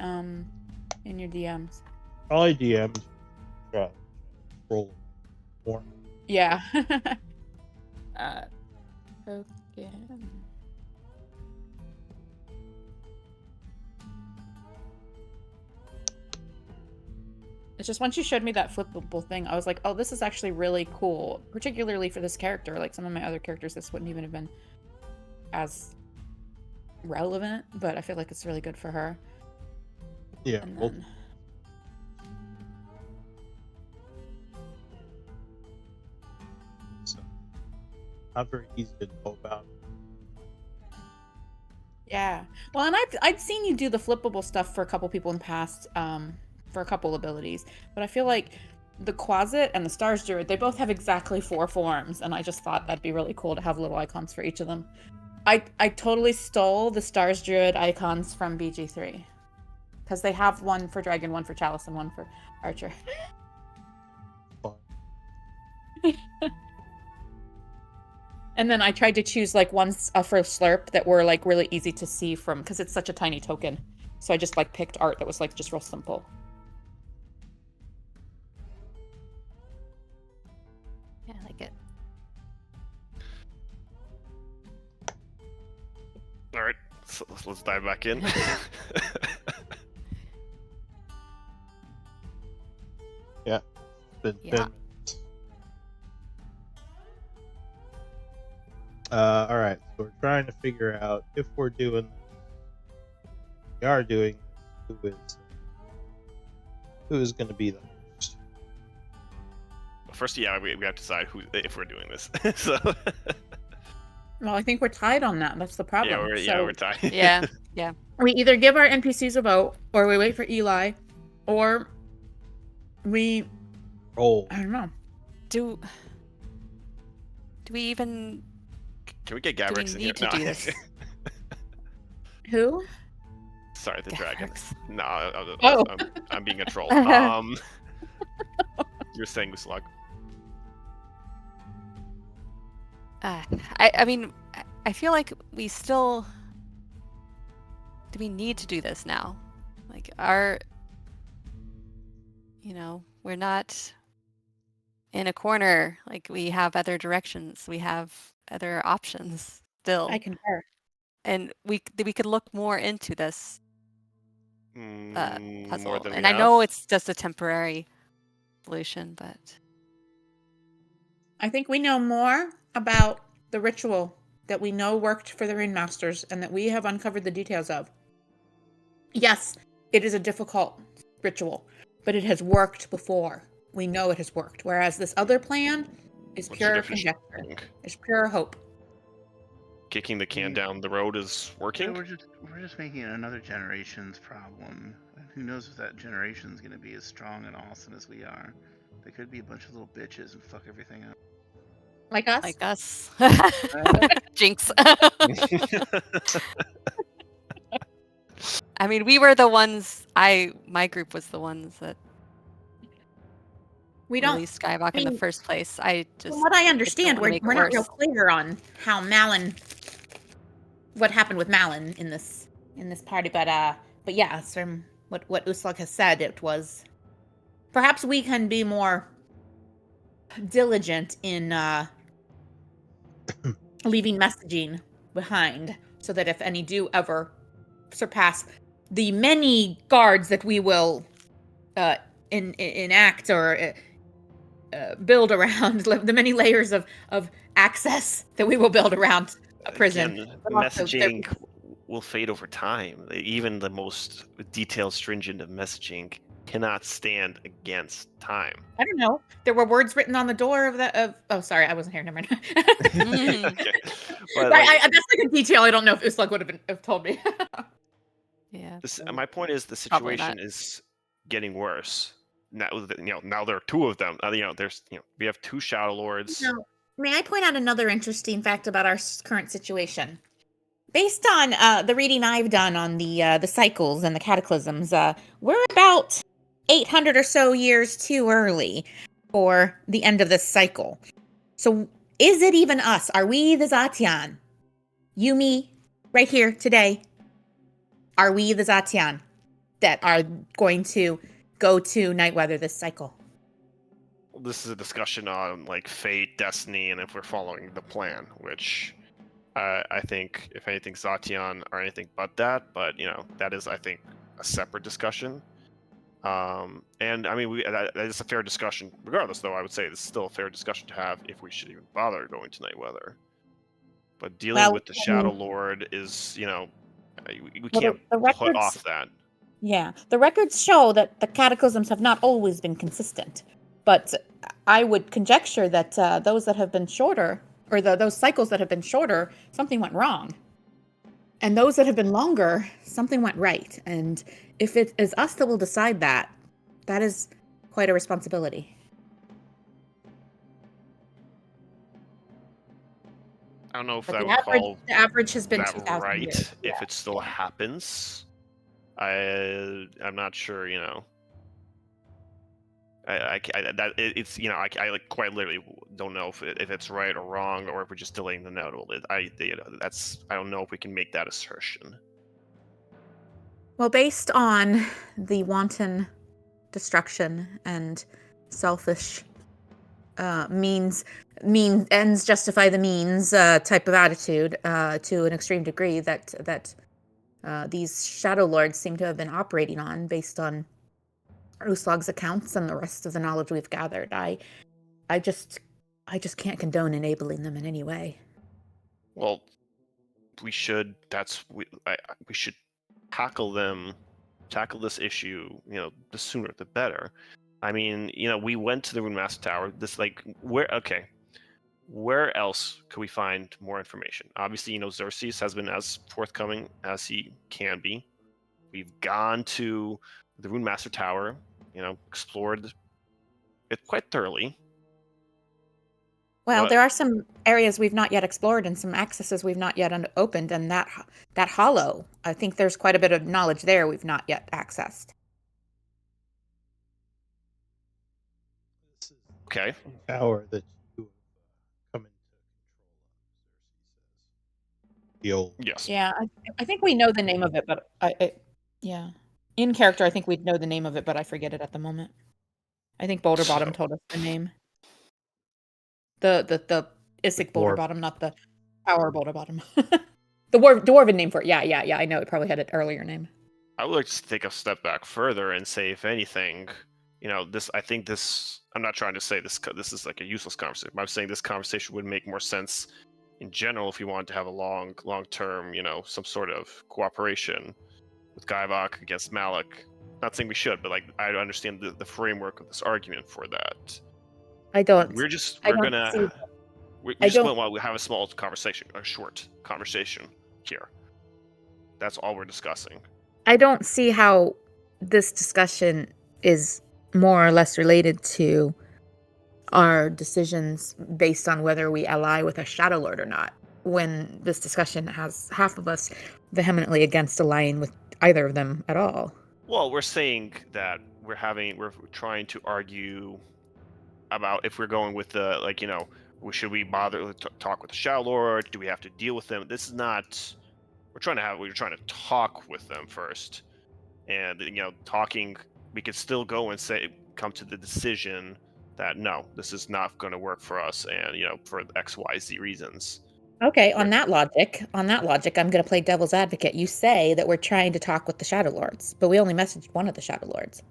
in your DMs? Probably DMs. Try roll more. Yeah. Okay. It's just once you showed me that flippable thing, I was like, oh, this is actually really cool, particularly for this character. Like some of my other characters, this wouldn't even have been as relevant, but I feel like it's really good for her. Yeah. And Well, then... so, not very easy to know about. Yeah. Well, and I'd seen you do the flippable stuff for a couple people in the past, for a couple abilities, but I feel like the Quasit and the Stars Druid, they both have exactly 4 forms, and I just thought that'd be really cool to have little icons for each of them. I totally stole the Stars Druid icons from BG3. Because they have one for Dragon, one for Chalice, and one for Archer. Fun. And then I tried to choose like ones for Slurp that were like really easy to see from, because it's such a tiny token. So I just like picked art that was like just real simple. Yeah, I like it. All right, so let's dive back in. Been Yeah. 10 minutes. All right. So we're trying to figure out if we're doing. We are doing. Who is going to be the host? First, yeah, we have to decide who if we're doing this. So Well, I think we're tied on that. That's the problem. we're tied. Yeah, yeah. We either give our NPCs a vote, or we wait for Eli, or we, Oh, I don't know. Do we even Can we get do we Gavrix in here? need to do this? Who? Sorry, the dragon. Gavrix. No, Oh. I'm being a troll. You're saying Uslag. I mean, I feel like we still. Do we need to do this now? Like, we're not in a corner. Like, we have other directions. We have other options still. I concur. And we could look more into this puzzle. More than And we I know have? it's just a temporary solution, but I think we know more about the ritual that we know worked for the Ringmasters and that we have uncovered the details of. Yes, it is a difficult ritual, but it has worked before. We know it has worked. Whereas this other plan is What's the pure difference? conjecture. It's pure hope. Kicking the can down the road is Yeah, working. we're just making it another generation's problem. And who knows if that generation's gonna be as strong and awesome as we are? They could be a bunch of little bitches and fuck everything up. Like us? like us. Jinx. I mean, we were the ones. My group was the ones that We don't. released Skyblock in the mean, first place. I just From what I understand, wanna we're, make it we're not real worse. clear on how Malin, what happened with Malin in this party, but yeah, from what Uslag has said, it was perhaps we can be more diligent in leaving messaging behind, so that if any do ever surpass the many guards that we will enact or build around, the many layers of access that we will build around a prison. Again, But also messaging will fade over time. Even the most detailed, stringent of messaging cannot stand against time. I don't know. There were words written on the door of that. Oh, sorry, I wasn't here. Never mind. Okay. But That's like a detail I don't know if Uslag would have told me. Yeah. my point is the Probably not. situation is getting worse. Now, now there are 2 of them. We have 2 Shadow Lords. Now, may I point out another interesting fact about our current situation? Based on the reading I've done on the cycles and the cataclysms, we're about 800 or so years too early for the end of this cycle. So Is it even us? Are we the Zatian? You, me, right here today. Are we the Zatian that are going to go to Nightweather this cycle? This is a discussion on like fate, destiny, and if we're following the plan, which I think, if anything, Zatian are anything but that. But that is, I think, a separate discussion. And I mean, that is a fair discussion. Regardless, though, I would say it's still a fair discussion to have if we should even bother going to Nightweather. But dealing Well, with the Shadow Lord is, we Well, can't the put records, off that. yeah, the records show that the cataclysms have not always been consistent. But I would conjecture that those that have been shorter, or those cycles that have been shorter, something went wrong. And those that have been longer, something went right. And if it is us that will decide that, that is quite a responsibility. I don't know if But I would call the average has been that 2,000 years. right if it still happens. I'm not sure. It's I like quite literally don't know if it's right or wrong, or if we're just delaying the inevitable. I don't know if we can make that assertion. Well, based on the wanton destruction and selfish ends justify the means type of attitude to an extreme degree that these shadow lords seem to have been operating on, based on Uslog's accounts and the rest of the knowledge we've gathered. I just can't condone enabling them in any way. Well, we should. We should tackle this issue. The sooner the better. I mean, we went to the Rune Master Tower. Where else could we find more information? Obviously, Xerxes has been as forthcoming as he can be. We've gone to the Rune Master Tower, explored it quite thoroughly. Well, there are some areas we've not yet explored and some accesses we've not yet opened, and that hollow, I think there's quite a bit of knowledge there we've not yet accessed. Okay. Tower that you have come into control of, Xerxes says. The old. Yes. Yeah, I think we know the name of it, but yeah. In character, I think we'd know the name of it, but I forget it at the moment. I think Boulder Bottom told us the name. The Isik Boulder dwarf. Bottom, not the Tower Boulder Bottom. The dwarven name for it. Yeah. I know. It probably had an earlier name. I would like to take a step back further and say, if anything, I think I'm not trying to say this is like a useless conversation, but I'm saying this conversation would make more sense in general if you wanted to have a long-term, some sort of cooperation with Gaivok against Malik. Not saying we should, but like I understand the framework of this argument for that. I don't. We just want to have a small conversation, a short conversation here. That's all we're discussing. I don't see how this discussion is more or less related to our decisions based on whether we ally with a Shadow Lord or not, when this discussion has half of us vehemently against allying with either of them at all. Well, we're saying that we're trying to argue about if we're going with the should we bother to talk with the Shadow Lord? Do we have to deal with them? This is not. We're trying to talk with them first, and talking. We could still go and come to the decision that no, this is not going to work for us, and for XYZ reasons. Okay, on that logic, I'm going to play devil's advocate. You say that we're trying to talk with the Shadow Lords, but we only messaged one of the Shadow Lords.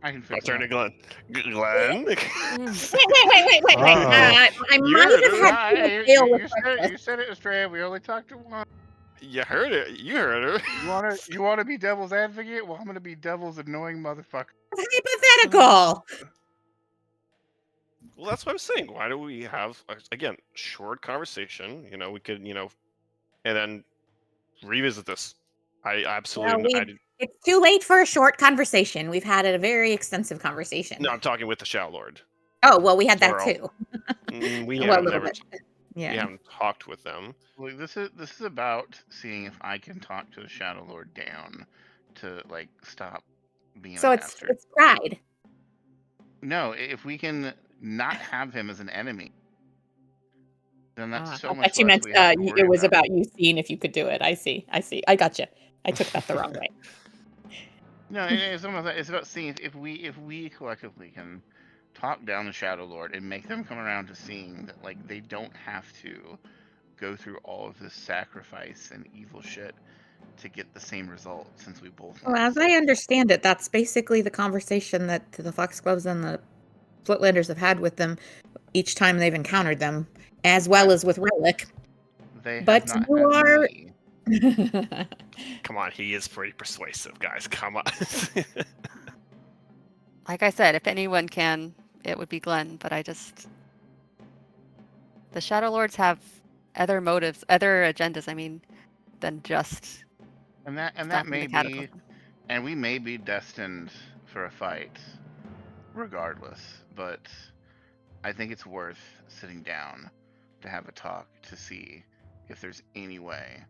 I can I'll fix turn to that. Glenn. Glenn? Wait. Uh-oh. I might have had to deal with You said it was Trey. We only talked to one. You heard it. You heard her. You wanna be devil's advocate? Well, I'm gonna be devil's annoying motherfucker. hypothetical. Well, that's what I'm saying. Why don't we have again short conversation? We could and then revisit this. I absolutely. It's too late for a short conversation. We've had a very extensive conversation. No, I'm talking with the Shadow Lord. Oh, well, we had that Plural. too. We Well, a have little never. bit. We Yeah. haven't talked with them. Look, this is about seeing if I can talk to the Shadow Lord down to stop being So a it's bastard. pride. No, if we can not have him as an enemy, then that's so I much thought you less meant we have to worry it was about. about you seeing if you could do it. I see. I gotcha. I took that the wrong way. No, it's almost it's about seeing if we collectively can talk down the Shadow Lord and make them come around to seeing that like they don't have to go through all of this sacrifice and evil shit to get the same result, since we both Well, want as the I same. understand it, that's basically the conversation that the Foxgloves and the Splitlanders have had with them each time they've encountered them, as well Yeah, as with Relic. they have But not you had are. me. Come on, he is pretty persuasive, guys. Come on. Like I said, if anyone can, it would be Glenn. But the Shadow Lords have other motives, other agendas. I mean, than just And that stopping may the be, cataclysm. and we may be destined for a fight, regardless. But I think it's worth sitting down to have a talk to see if there's any way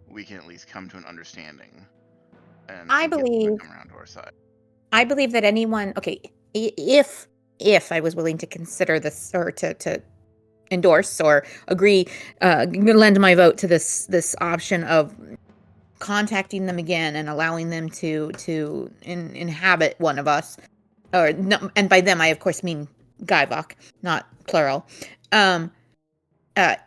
we can at least come to an understanding I and get them to believe come around to our side. I believe that anyone, okay, if I was willing to consider this or to endorse or agree, lend my vote to this option of contacting them again and allowing them to inhabit one of us, or no, and by them I of course mean Guybach, not plural. Um,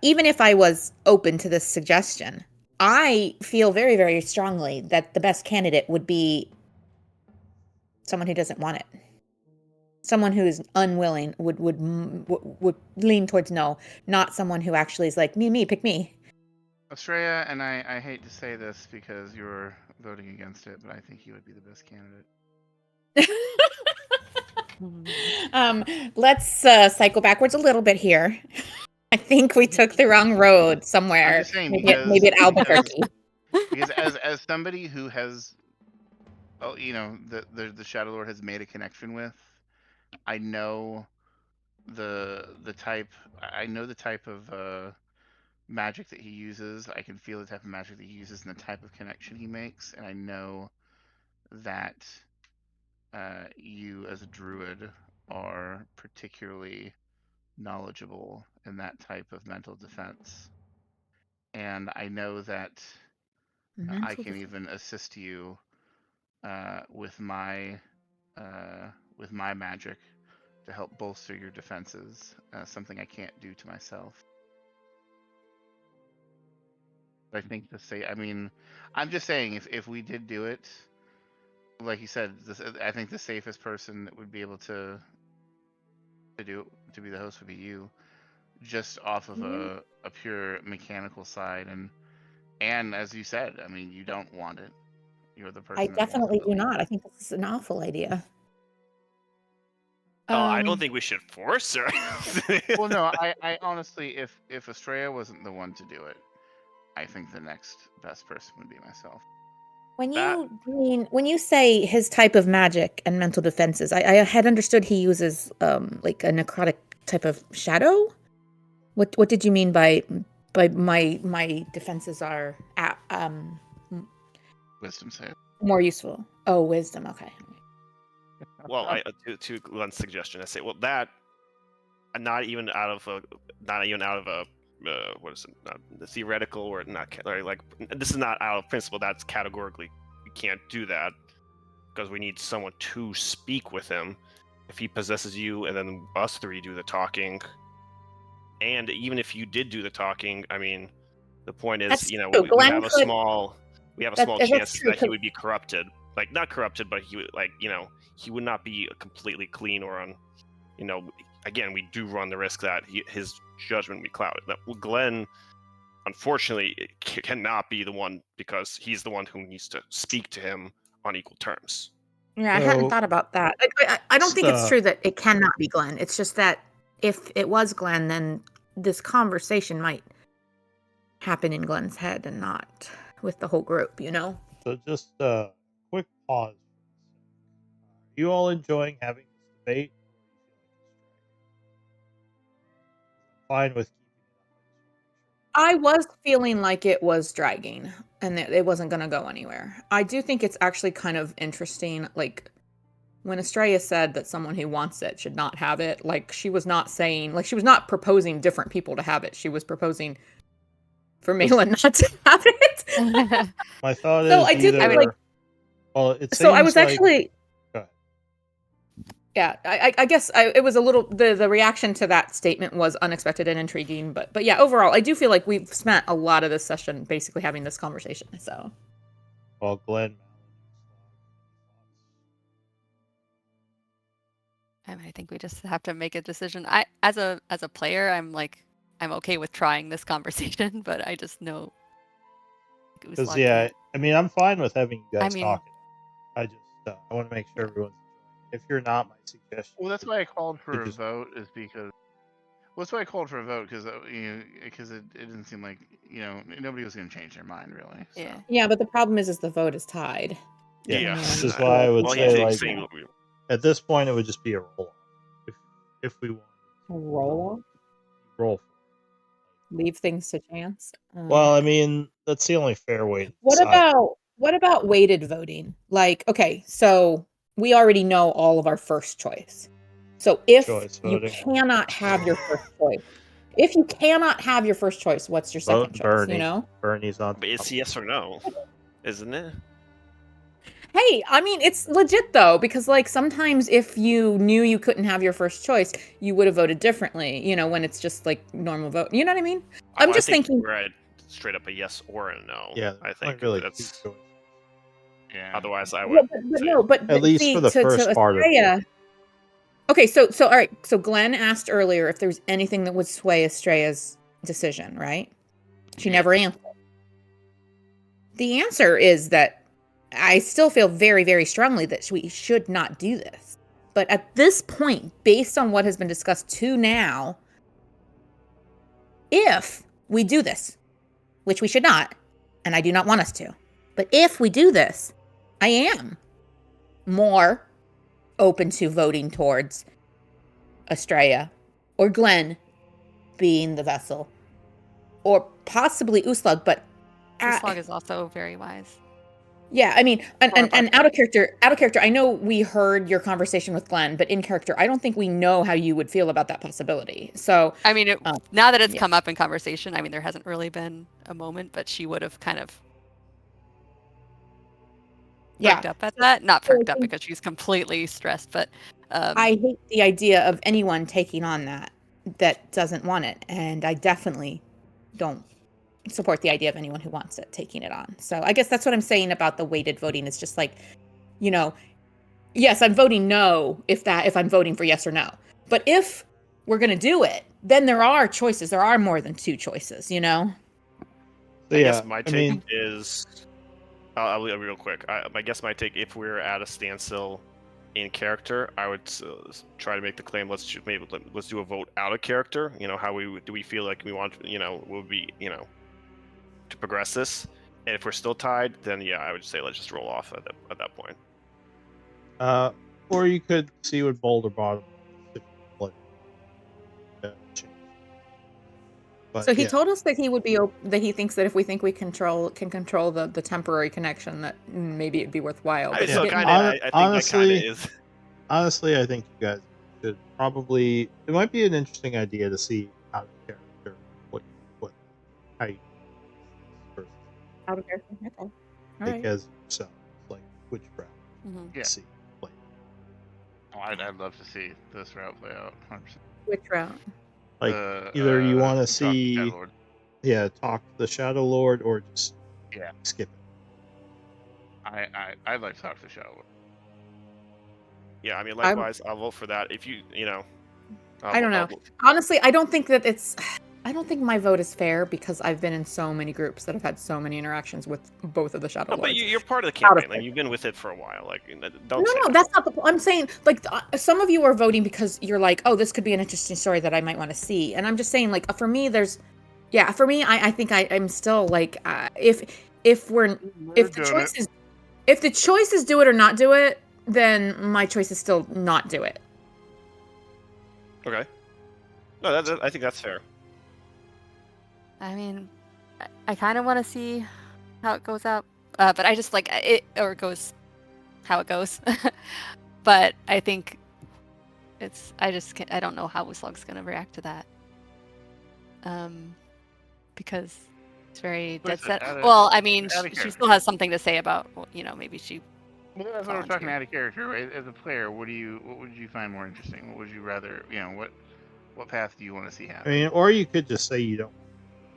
even if I was open to this suggestion, I feel very, very strongly that the best candidate would be someone who doesn't want it. Someone who is unwilling would lean towards no, not someone who actually is like me, pick me. Australia, and I hate to say this because you're voting against it, but I think you would be the best candidate. Let's cycle backwards a little bit here. I think we took the wrong road I'm somewhere. just saying Maybe at Albuquerque. because as somebody who has, oh, you know, the Shadow Lord has made a connection with, I know the type. I know the type of magic that he uses. I can feel the type of magic that he uses and the type of connection he makes, and I know that you as a druid are particularly knowledgeable in that type of mental defense. And I know that I Mental can defense. even assist you uh, with my with my magic to help bolster your defenses. Something I can't do to myself. But I think I mean, I'm just saying if we did do it, like you said, I think the safest person that would be able to be the host would be you, just off of Yeah. a pure mechanical side. And as you said, I mean, you don't want it. You're the I person that wants it definitely the do least. not. I think this is an awful idea. Oh, I don't Um, think we should force her. Well, no, I honestly, if Estrella wasn't the one to do it, I think the next best person would be myself. That when you say his type of magic and mental defenses, I had understood he uses like a necrotic type of shadow. What did you mean by my defenses are Wisdom save. more useful? Oh, wisdom. Okay. well, I to Glenn's suggestion, I say, well, that not even out of a what is it? Not the theoretical or not like this is not out of principle. That's categorically we can't do that because we need someone to speak with him. If he possesses you, and then us three do the talking, and even if you did do the talking, I mean, the point is, That's you know, true. we Glenn have a could. small That's chance true. that he would be corrupted. Like not corrupted, but he would he would not be completely clean or on. Again, we do run the risk that his judgment would be clouded. Now, Glenn, unfortunately, cannot be the one because he's the one who needs to speak to him on equal terms. Yeah, I hadn't So, thought about that. I don't just, think it's true that it cannot be Glenn. It's just that if it was Glenn, then this conversation might happen in Glenn's head and not with the whole group, you know? just a quick pause. Are you all enjoying having this debate, or you feel like it's dragging? I'm fine with keeping it up. I was feeling like it was dragging and that it wasn't going to go anywhere. I do think it's actually kind of interesting, like when Estrella said that someone who wants it should not have it, like she was not saying, like she was not proposing different people to have it. She was proposing for Malin not to have it. My thought So is I do either. think, like, well, it so I seems was like. actually, Go ahead. yeah, I guess it was a little, the reaction to that statement was unexpected and intriguing, but yeah, overall, I do feel like we've spent a lot of this session basically having this conversation. So Well, Glenn. I mean, I think we just have to make a decision. I, as a player, I'm okay with trying this conversation, but I just know. Because yeah, I mean, I'm fine with having you guys I mean- talking. I just I want to make sure everyone's enjoying. If you're not, my suggestion. Well, that's why I called for a just- vote, is because. Well, that's why I called for a vote, because it didn't seem like nobody was going to change their mind really. So. Yeah. yeah, but the problem is the vote is tied. Yeah. This is why I would Well, say, he's like, saying, at this point, it would just be a roll. If we want Roll, roll. leave things to chance. Well, I mean, that's the only fair way to What decide. about weighted voting? Like, okay, so we already know all of our first choice. So if Choice you voting. cannot have your first choice, what's your second Vote choice? Bernie. You know? Bernie's on. but it's yes or no, isn't it? Hey, I mean, it's legit though, because like sometimes if you knew you couldn't have your first choice, you would have voted differently, when it's just like normal vote. You know what I mean? I'm Well, just I think thinking. we're at straight up a yes or a no. Yeah, I think really that's. two choices. Yeah. Otherwise, I Well, would. but say- no, but At least see, for the first part of it. Estrella. Okay, so all right. So Glenn asked earlier if there was anything that would sway Estrella's decision, right? She never answered. The answer is that I still feel very, very strongly that we should not do this. But at this point, based on what has been discussed to now, if we do this, which we should not, and I do not want us to, but if we do this, I am more open to voting towards Estrella or Glenn being the vessel, or possibly Uslug, but Uslug is also very wise. yeah, I mean, and Or out of character, I know we heard your conversation with Glenn, but in character, I don't think we know how you would feel about that possibility. So, I mean, now that it's yeah. come up in conversation, I mean, there hasn't really been a moment, but she would have kind of perked up at that. Not So I perked up think- because she's completely stressed, but I hate the idea of anyone taking on that doesn't want it, and I definitely don't support the idea of anyone who wants it taking it on. So I guess that's what I'm saying about the weighted voting. It's just like, yes, I'm voting no if I'm voting for yes or no. But if we're gonna do it, then there are choices. There are more than two choices, So, I yeah, guess my I take mean, is, I'll real quick. I guess my take, if we're at a standstill in character, I would try to make the claim. Let's do a vote out of character. How do we feel like we want? Would be to progress this. And if we're still tied, then yeah, I would say let's just roll off at that point. or you could see what Boulder Bottom. But, so he yeah. told us that he would be that he thinks that if we think we can control the temporary connection, that maybe it'd be worthwhile. But So he didn't- kind of, I think honestly- that kind of is. Honestly, I think you guys should probably. It might be an interesting idea to see out of character how you versus out of character. Okay. All right. because yourself, like which route Mhm. Yeah. see play. Oh, I'd love to see this route play out. 100%. Which route? Like either you want to talk see, Shadow Lord. talk to the Shadow Lord or just Yeah. skip it. I'd like to talk to the Shadow Lord. Yeah, I mean, likewise, I'll vote for that. If I don't know. Honestly, I don't think that it's. I don't think my vote is fair because I've been in so many groups that have had so many interactions with both of the Shadow No, Lords. but you're part of the Out of campaign. Like, you've been with it for a while. Like, don't No, say that. that's not the point. I'm saying, like, some of you are voting because you're like, oh, this could be an interesting story that I might want to see. And I'm just saying, like, for me, I think I'm still, like, if the choice is do it or not do it, then my choice is still not do it. Okay. No, I think that's fair. I mean, I kind of want to see how it goes out, but I just like it, or it goes how it goes. but I think I don't know how Uslog's gonna react to that. Because it's very Wait, dead so set. out of- Well, I mean, out of she character. still has something to say about, well, you know, maybe she. Well, that's what we're talking volunteer. out of character, right? As a player, what would you find more interesting? What would you rather, what path do you want to see I happen? mean, or you could just say you don't.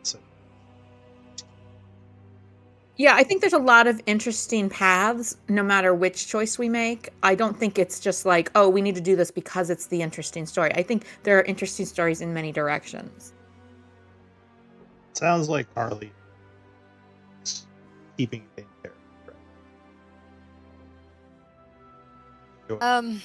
So, Yeah, I think there's a lot of interesting paths no matter which choice we make. I don't think it's just like, oh, we need to do this because it's the interesting story. I think there are interesting stories in many directions. sounds like Carly is keeping it in character. Sure.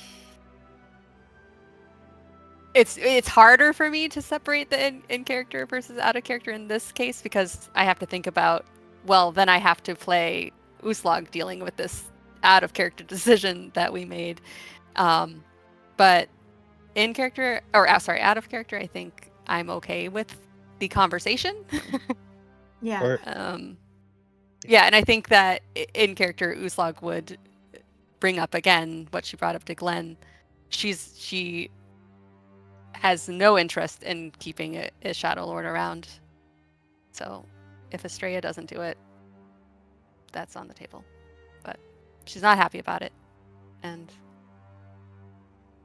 It's harder for me to separate the in character versus out of character in this case because I have to think about, well, then I have to play Uslog dealing with this out of character decision that we made. But in character, or sorry, out of character, I think I'm okay with the conversation. Yeah. Or Yeah, and I think that in character, Uslog would bring up again what she brought up to Glenn. She has no interest in keeping a Shadow Lord around. So if Estrella doesn't do it, that's on the table. But she's not happy about it, and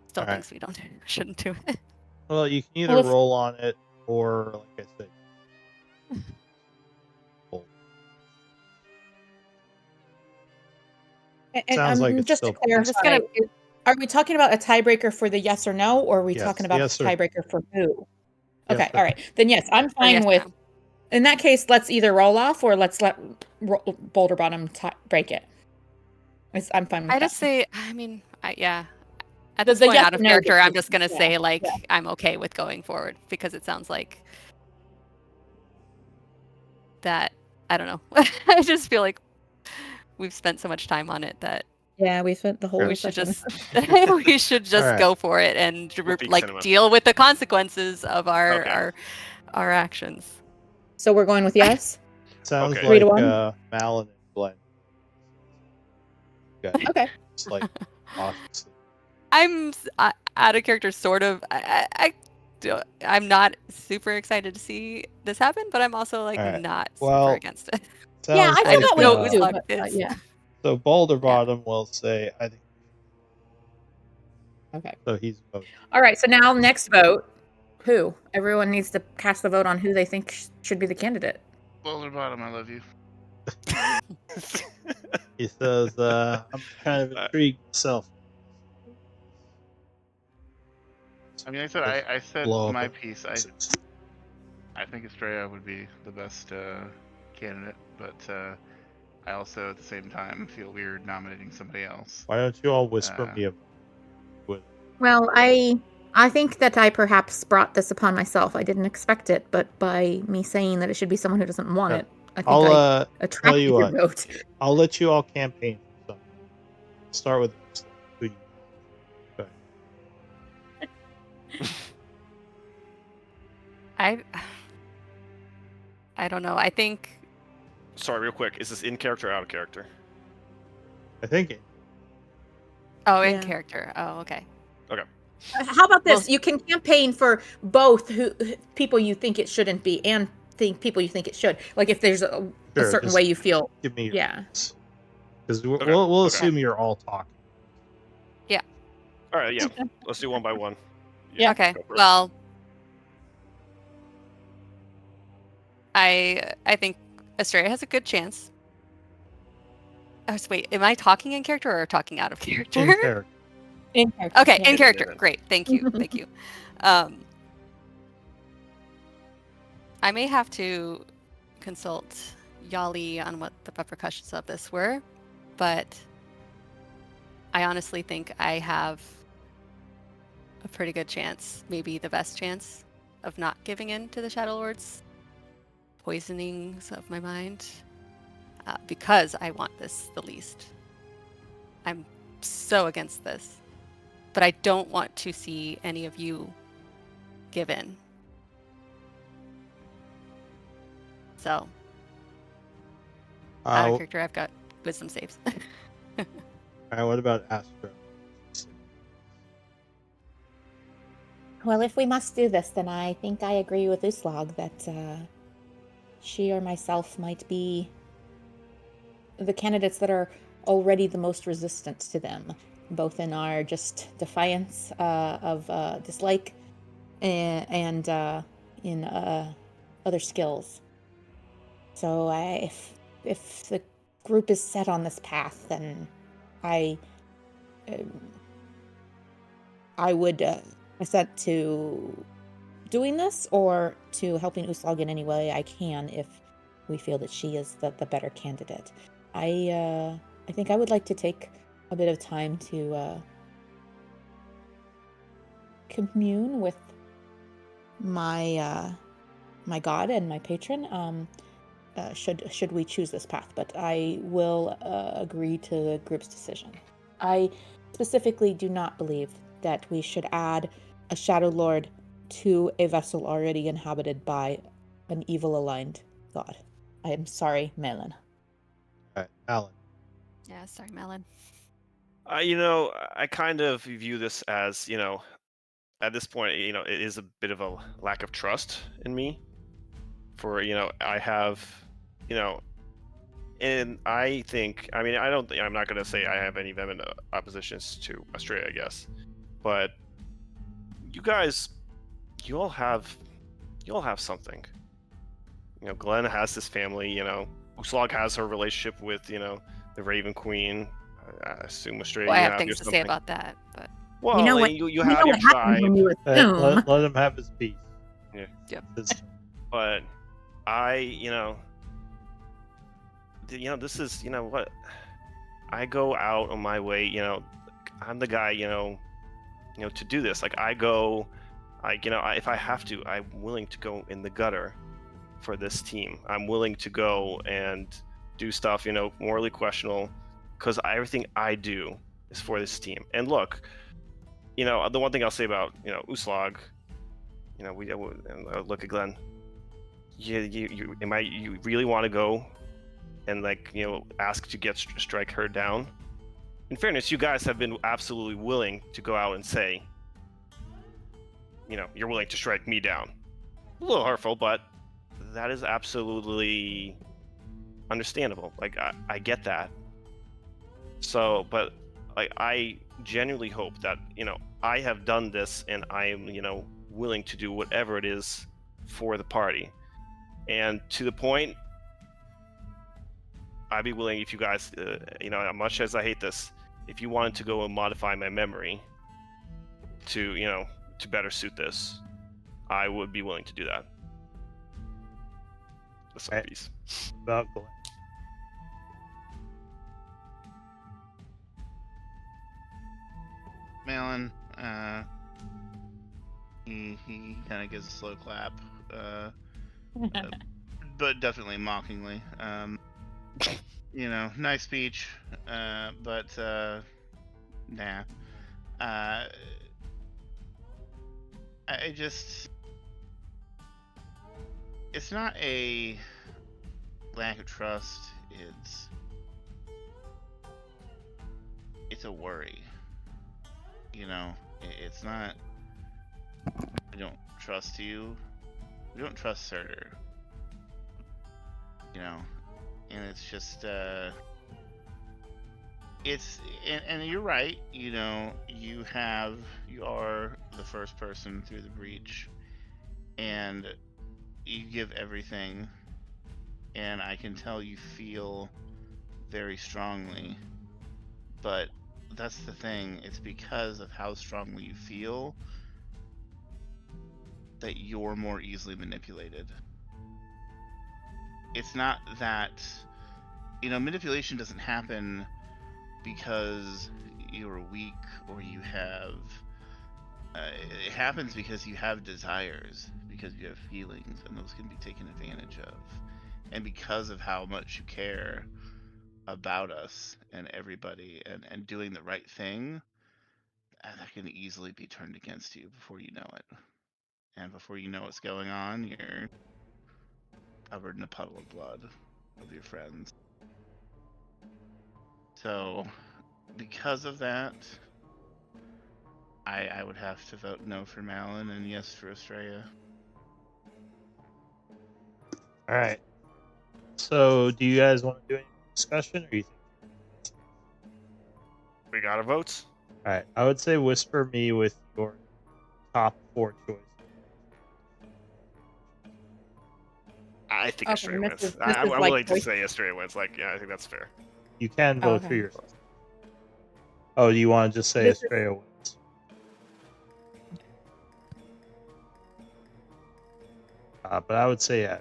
still Alright. thinks we shouldn't do it. well, you can either Well, if- roll on it, or like I said, roll. And Sounds like it's just to still- clarify, just gonna- are we talking about a tiebreaker for the yes or no, or are we Yes, talking about yes the or- tiebreaker for who? Yes Okay, or- all right. Then yes, I'm Or fine yes, with. no. In that case, let's either roll off or let's let Boulder Bottom break it. I'm fine with I that. just say, I mean, yeah. At The this point, yes out or of no character, I'm decision, just gonna yeah, say like yeah. I'm okay with going forward because it sounds like that. I don't know. I just feel like we've spent so much time on it that Yeah, we spent the whole we should session. just we should just Alright. go for it and Whoopee like cinema. deal with the consequences of Okay. our actions. So we're going with yes. Sounds Okay. 3 to like 1? Malin and Glenn. Got Okay. it's like cautiously. I'm out of character, sort of. I'm not super excited to see this happen, but I'm also like Alright. not Well, super against it. Yeah, Sounds I I feel just that way know like, it was too. like But, this. yeah. so Boulder Bottom will say, I think. Okay. So he's voting. All right. So now next vote. Who? Everyone needs to cast the vote on who they think should be the candidate. Boulder Bottom, I love you. He says, I'm kind of intrigued myself. I mean, I said Blow up my a- piece. I think Estrella would be the best candidate, but I also at the same time feel weird nominating somebody else. Why don't you all whisper me a with Well, I think that I perhaps brought this upon myself. I didn't expect it, but by me saying that it should be someone who doesn't want Okay. it, I think I'll I tell attracted you your what. vote. I'll let you all campaign for something. Start with who you go ahead. I don't know. I think Sorry, real quick. Is this in character or out of character? I think it, in Yeah. character. Oh, okay. How about this? Well- You can campaign for both people you think it shouldn't be and people you think it should. Like if there's a Sure, certain just way you feel. give me your Yeah. because Okay, we'll okay. assume you're all talking. All right, yeah. Let's do one by one. Yeah. Okay. go for it. Well, I think Estrella has a good chance. Oh, so wait, am I talking in character or talking out of character? In character. In character. Okay, Yeah. in character. Yeah. Great. Thank you. Thank you. I may have to consult Yali on what the repercussions of this were, but I honestly think I have a pretty good chance, maybe the best chance, of not giving in to the Shadow Lord's poisonings of my mind, because I want this the least. I'm so against this, but I don't want to see any of you give in. So, out of All character, I've got wisdom saves. right, what about Astro? Well, if we must do this, then I think I agree with Uslog that she or myself might be the candidates that are already the most resistant to them, both in our just defiance of dislike and in other skills. So if the group is set on this path, then I would set to doing this or to helping Uslog in any way I can if we feel that she is the better candidate. I think I would like to take a bit of time to commune with my my god and my patron. Should we choose this path, but I will agree to the group's decision. I specifically do not believe that we should add a Shadow Lord to a vessel already inhabited by an evil-aligned god. I am sorry, Melon. All right, Alan. Yeah, sorry, Melon. I kind of view this as, at this point, it is a bit of a lack of trust in me. For, I have, you know, and I think, I don't think, I'm not going to say I have any vehement oppositions to Australia, I guess. But you guys, you all have something. Glenn has this family, Uslog has her relationship with, the Raven Queen. I assume Australia, Well, I you have have your things to say something. about that, but Well, You know what? you You have know your what happens when tribe. you assume. Let him have his piece. Yeah. Yep. His- But I, this is, what I go out on my way, I'm the guy, to do this. Like I go, if I have to, I'm willing to go in the gutter for this team. I'm willing to go and do stuff, morally questionable, because everything I do is for this team. And look, the one thing I'll say about, Uslog, we look at Glenn. You really want to go and ask to strike her down? In fairness, you guys have been absolutely willing to go out and say, you're willing to strike me down. A little hurtful, but that is absolutely understandable. Like I get that. So, but I genuinely hope that I have done this and I am willing to do whatever it is for the party. And to the point, I'd be willing, if you guys, much as I hate this, if you wanted to go and modify my memory to, to better suit this, I would be willing to do that. That's my Right. piece. About Glenn. Malin, he kind of gives a slow clap, but definitely mockingly. Nice speech, but nah. I just, it's not a lack of trust. It's a worry. It's not. I don't trust you. We don't trust Surtur. And it's just and you're right. You are the first person through the breach, and you give everything, and I can tell you feel very strongly. But that's the thing. It's because of how strongly you feel that you're more easily manipulated. It's not that, manipulation doesn't happen because you're weak or you have, it happens because you have desires, because you have feelings, and those can be taken advantage of. And because of how much you care about us and everybody and doing the right thing, that can easily be turned against you before you know it. And before you know what's going on, you're covered in a puddle of blood of your friends. So, because of that, I would have to vote no for Malin and yes for Estrella. All right. So, do you guys want to do any discussion, or you think? We got our votes. All right. I would say whisper me with your top 4 choices. I think Okay, Estrella wins. this I'm is like willing to choice- say Estrella wins. Like, yeah, I think that's fair. You can Oh, vote for okay. yourself. Oh, do you want to just say This is- Estrella wins? But I would say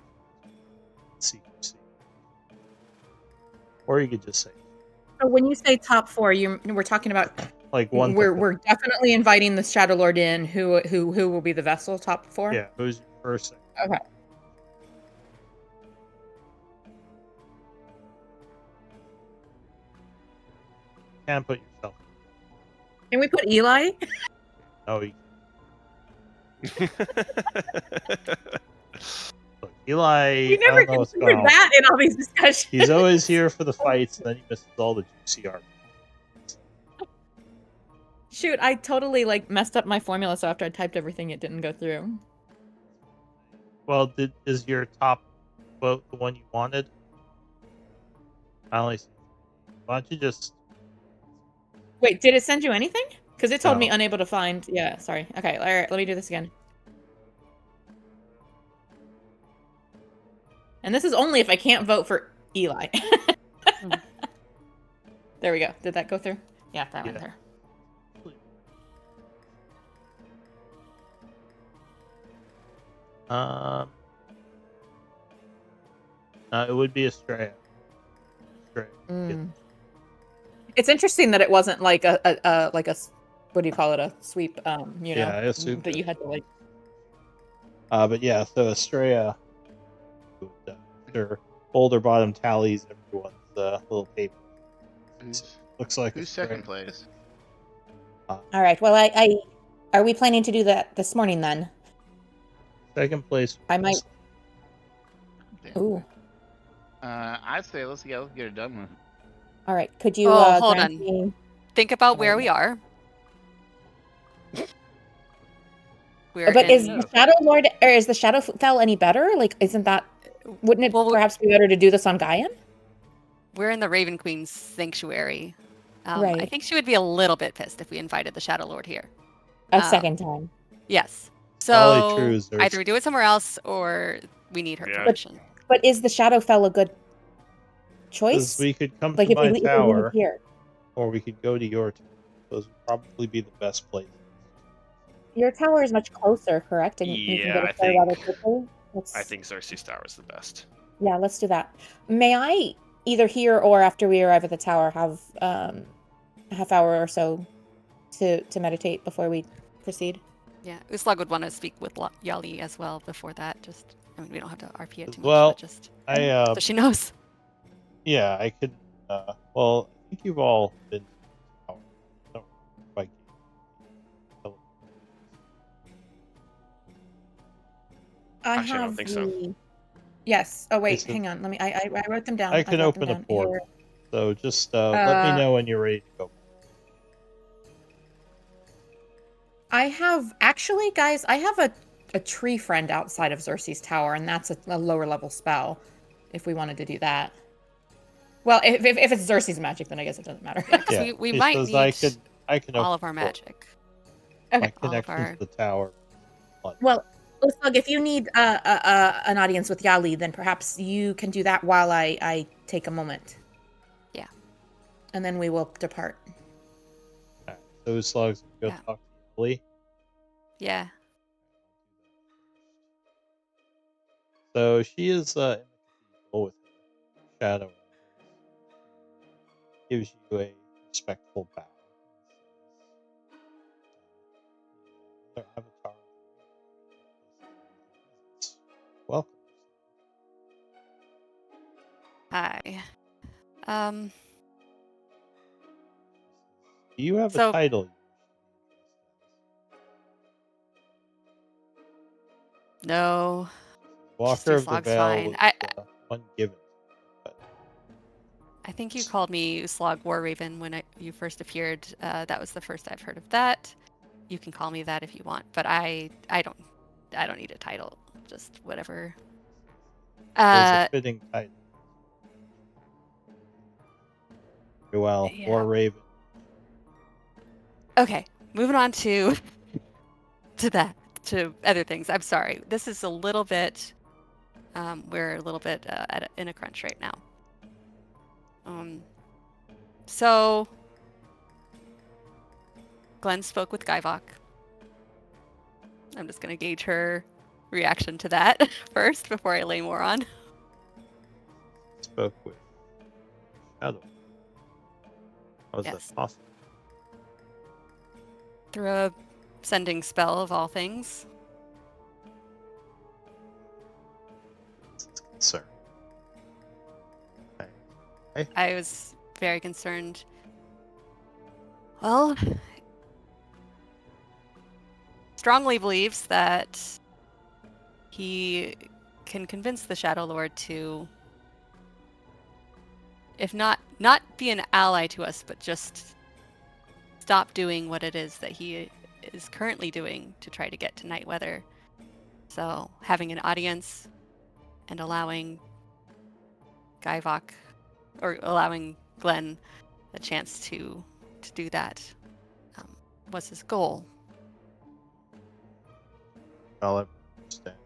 secrecy. Or you could just say So when you say top 4, we're talking about like 1 to we're 4. we're definitely inviting the Shadow Lord in. Who will be the vessel? Top 4. Yeah, who's your first? Okay. You can't put yourself. Can we put Eli? No, look, Eli. We I never don't know what's going considered on. that in all these discussions. He's always here for the fights, and then he misses all the juicy art. Shoot, I totally messed up my formula, so after I typed everything, it didn't go through. Well, is your top vote the one you wanted? I only see. Why don't you just? Wait, did it send you anything? Because it told me No. unable to find. Yeah, sorry. Okay, all right, let me do this again. And this is only if I can't vote for Eli. There we go. Did that go through? Yeah, that went Yeah. through. It would be Estrella. It's interesting that it wasn't like a what do you call it, a sweep, you know, Yeah, I assumed that you had to But yeah, so Estrella, after Boulder Bottom tallies everyone's little paper. Looks like Who's Estrella. second place? All right. Well, I are we planning to do that this morning then? Second place. I might. Damn. Ooh. I'd say let's get it done with. All right. Could you hold grant on. me? Think about where Oh, we are. We're But is in- the Shadow Lord or is the Shadowfell any better? Like, isn't that? Wouldn't it Well, perhaps be better to do this on Gaian? we're in the Raven Queen's sanctuary. I Right. think she would be a little bit pissed if we invited the Shadow Lord here. A second time. Yes. Probably So true, Xerxes. either we do it somewhere else or we need her Yeah. permission. But is the Shadowfell a good choice? We could come Like to if we my leave tower, here. or we could go to your tower. Those would probably be the best places. Your tower is much closer, correct? And you can Yeah, get I us there rather think- quickly. I think Xerxes Tower is the best. Yeah, let's do that. May I either here or after we arrive at the tower have a half hour or so to meditate before we proceed? Yeah, Uslag would want to speak with Yali as well before that. I mean, we don't have to RP it too much, Well, but just I so she knows. yeah, I could. Well, I think you've all been. To the tower. I don't quite get it. I Actually, I don't have think so. the- Yes. Oh wait, It's a- hang on. Let me. I wrote them down. I can wrote them open a down portal. here. So just let me know when you're ready to go. I have actually, guys. I have a tree friend outside of Xerxes Tower, and that's a lower level spell. If we wanted to do that. Well, if it's Xerxes magic, then I guess it doesn't matter. Yeah, 'cause Yeah, we might because need I can all open of our a portal. magic. My Okay. all of connection our- to the tower. Well, Uslag, if you need an audience with Yali, then perhaps you can do that while I take a moment. Yeah. And then we will depart. Alright, so slugs go Yeah. talk to Lee. Yeah. So she is in the cathedral with her shadow. Gives you a respectful bow. Their avatar. Welcome. Hi. Do you have So- a title? No. Walker of the Slog's Veil fine. was one given. But I think you called me Uslag War Raven when you first appeared. That was the first I've heard of that. You can call me that if you want, but I don't need a title. Just whatever. There's a fitting title. Very well, Yeah. or Raven. Okay, moving on to to other things. I'm sorry. This is a little bit. We're a little bit in a crunch right now. So Glenn spoke with Guyvok. I'm just gonna gauge her reaction to that first before I lay more on. Spoke with Shadow. How is Yes. that possible? Through a sending spell of all things. Sir. I was very concerned. Well, strongly believes that he can convince the Shadow Lord to, if not be an ally to us, but just stop doing what it is that he is currently doing to try to get to Nightweather. So having an audience and allowing Guyvok, or allowing Glenn a chance to do that was his goal. I'll understand.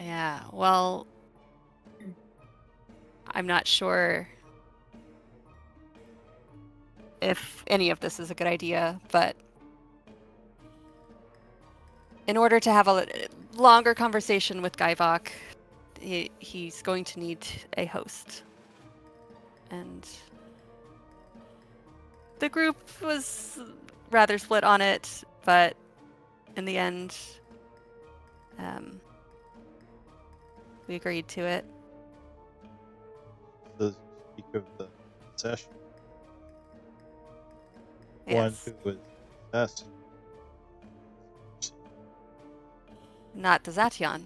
Yeah, well, I'm not sure if any of this is a good idea, but in order to have a longer conversation with Guyvok, he's going to need a host. And the group was rather split on it, but in the end, we agreed to it. Does he speak of the possession? One Yes. who was possessed. Not the Zation.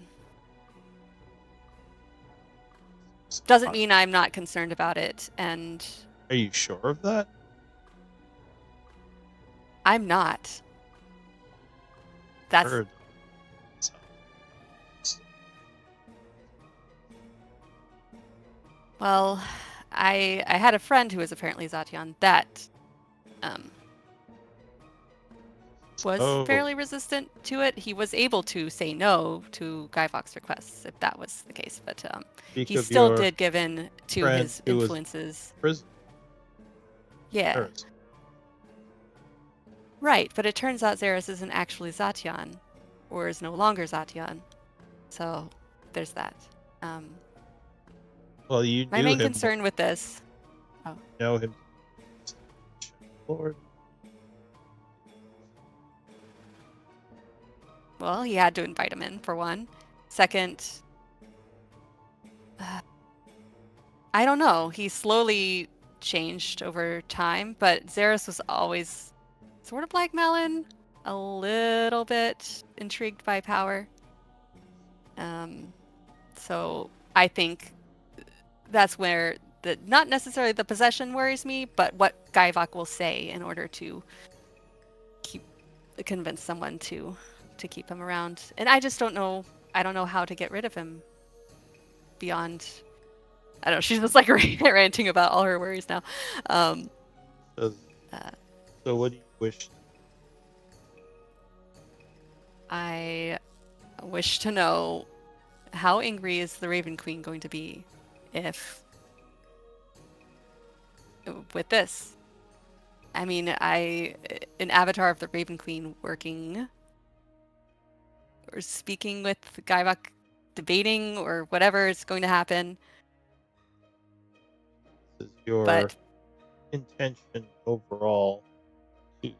Doesn't mean I'm not concerned about it, and Are you sure of that? I'm not. That's Heard. well, I had a friend who was apparently Zation that was Oh. fairly resistant to it. He was able to say no to Guyvok's requests if that was the case, but Speak he of still your did give in to friend his who was influences. prison. Yeah, Paris. right. But it turns out Xeris isn't actually Zation, or is no longer Zation. So there's that. Well, you My knew main him. concern with this. Know him. Lord. Well, he had to invite him in, for one. Second, I don't know. He slowly changed over time, but Xeris was always sort of like Melon, a little bit intrigued by power. So I think that's where not necessarily the possession worries me, but what Guyvok will say in order to convince someone to keep him around. And I just don't know. I don't know how to get rid of him beyond. I don't know. She's just like ranting about all her worries now. So what do you wish? I wish to know how angry is the Raven Queen going to be if with this. I mean, an avatar of the Raven Queen working or speaking with Guyvok, debating or whatever is going to happen. Is your But intention overall to defeat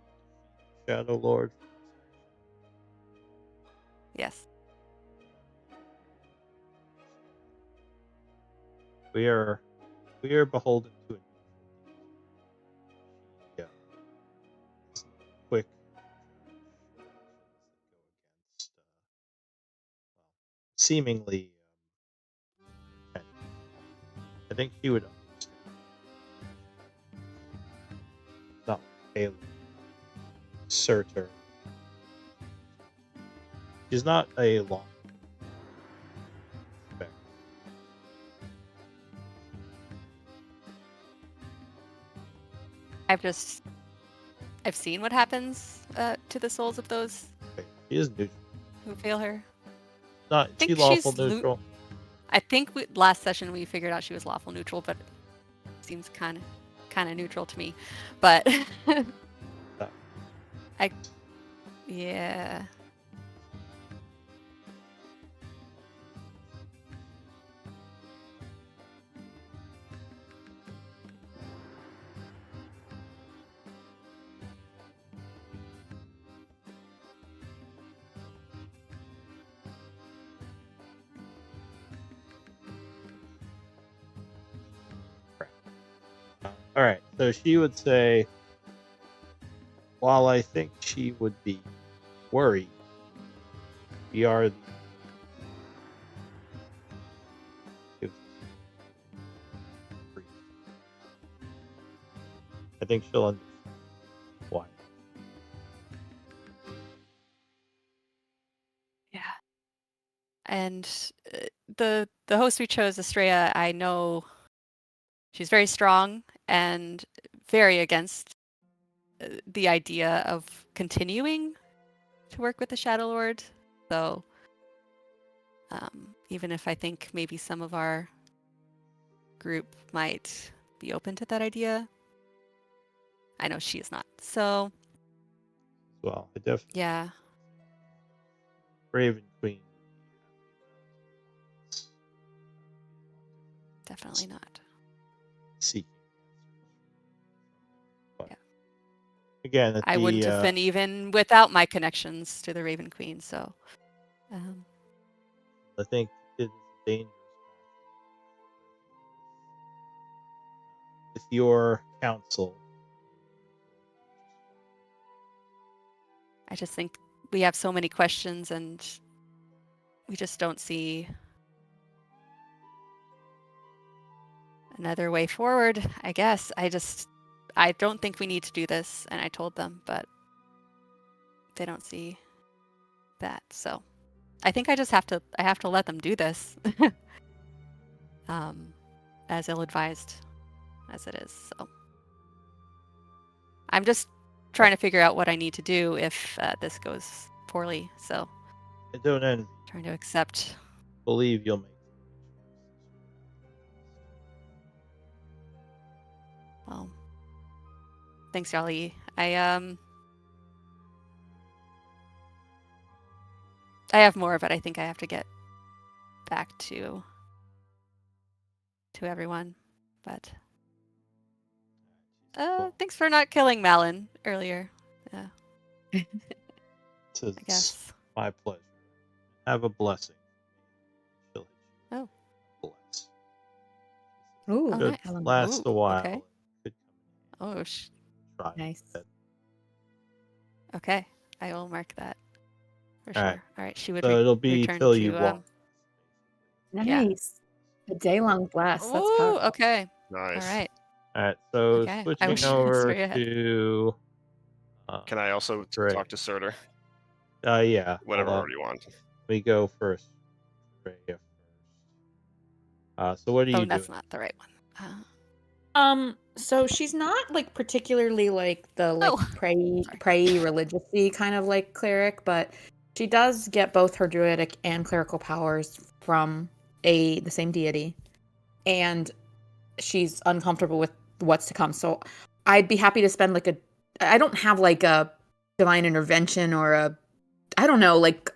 Shadow Lord? yes. We are beholden to it. Yeah. Quick. Seemingly. I think she would understand. No. Caleb, Surtur. She's not a long. I've seen what happens to the souls of those She is neutral. who fail her. Not think she lawful she's neutral. I think last session we figured out she was lawful neutral, but it seems kind of neutral to me. But yeah. All right, so she would say, while I think she would be worried, we are the I think she'll understand why. Yeah. And the host we chose, Estrella, I know she's very strong and very against the idea of continuing to work with the Shadow Lord. So even if I think maybe some of our group might be open to that idea, I know she is not. So Well, I definitely yeah. Raven Queen. Definitely not. Seeking. But Yeah. again, at I wouldn't have been even without my connections to the Raven Queen. So I think it is a dangerous path. With your counsel, I just think we have so many questions and we just don't see another way forward, I guess. I don't think we need to do this, and I told them, but they don't see that. So I think I have to let them do this. As ill-advised as it is. So I'm just trying to figure out what I need to do if this goes poorly. So I don't envy. Trying to accept. Believe you'll make it. Well, thanks, Yali. I have more, but I think I have to get back to everyone. But thanks for not killing Malin earlier. Yeah. It's I guess. my pleasure. Have a blessing. She'll hit you. Oh. Bless. Ooh, Oh, Should nice. last a Ooh, while. okay. Could Oh, try nice. that. okay. I will mark that for All sure. right. All right. She would So it'll be return till to you want. Yeah. Nice. A day-long blast. That's Ooh, powerful. okay. Nice. All right. All right. So Okay. I switching wish over straight ahead. to. Can I also Ray. talk to Surtur? Yeah. Whatever Hold on. order you want. We go first. Ray first. So what are you doing? That's not the right one. So she's not like particularly like the like Oh, pray religious-y kind of like cleric, but she does get both her druidic and clerical powers from the same deity, and she's uncomfortable with what's to come. So I'd be happy to spend I don't have like a divine intervention or I don't know, like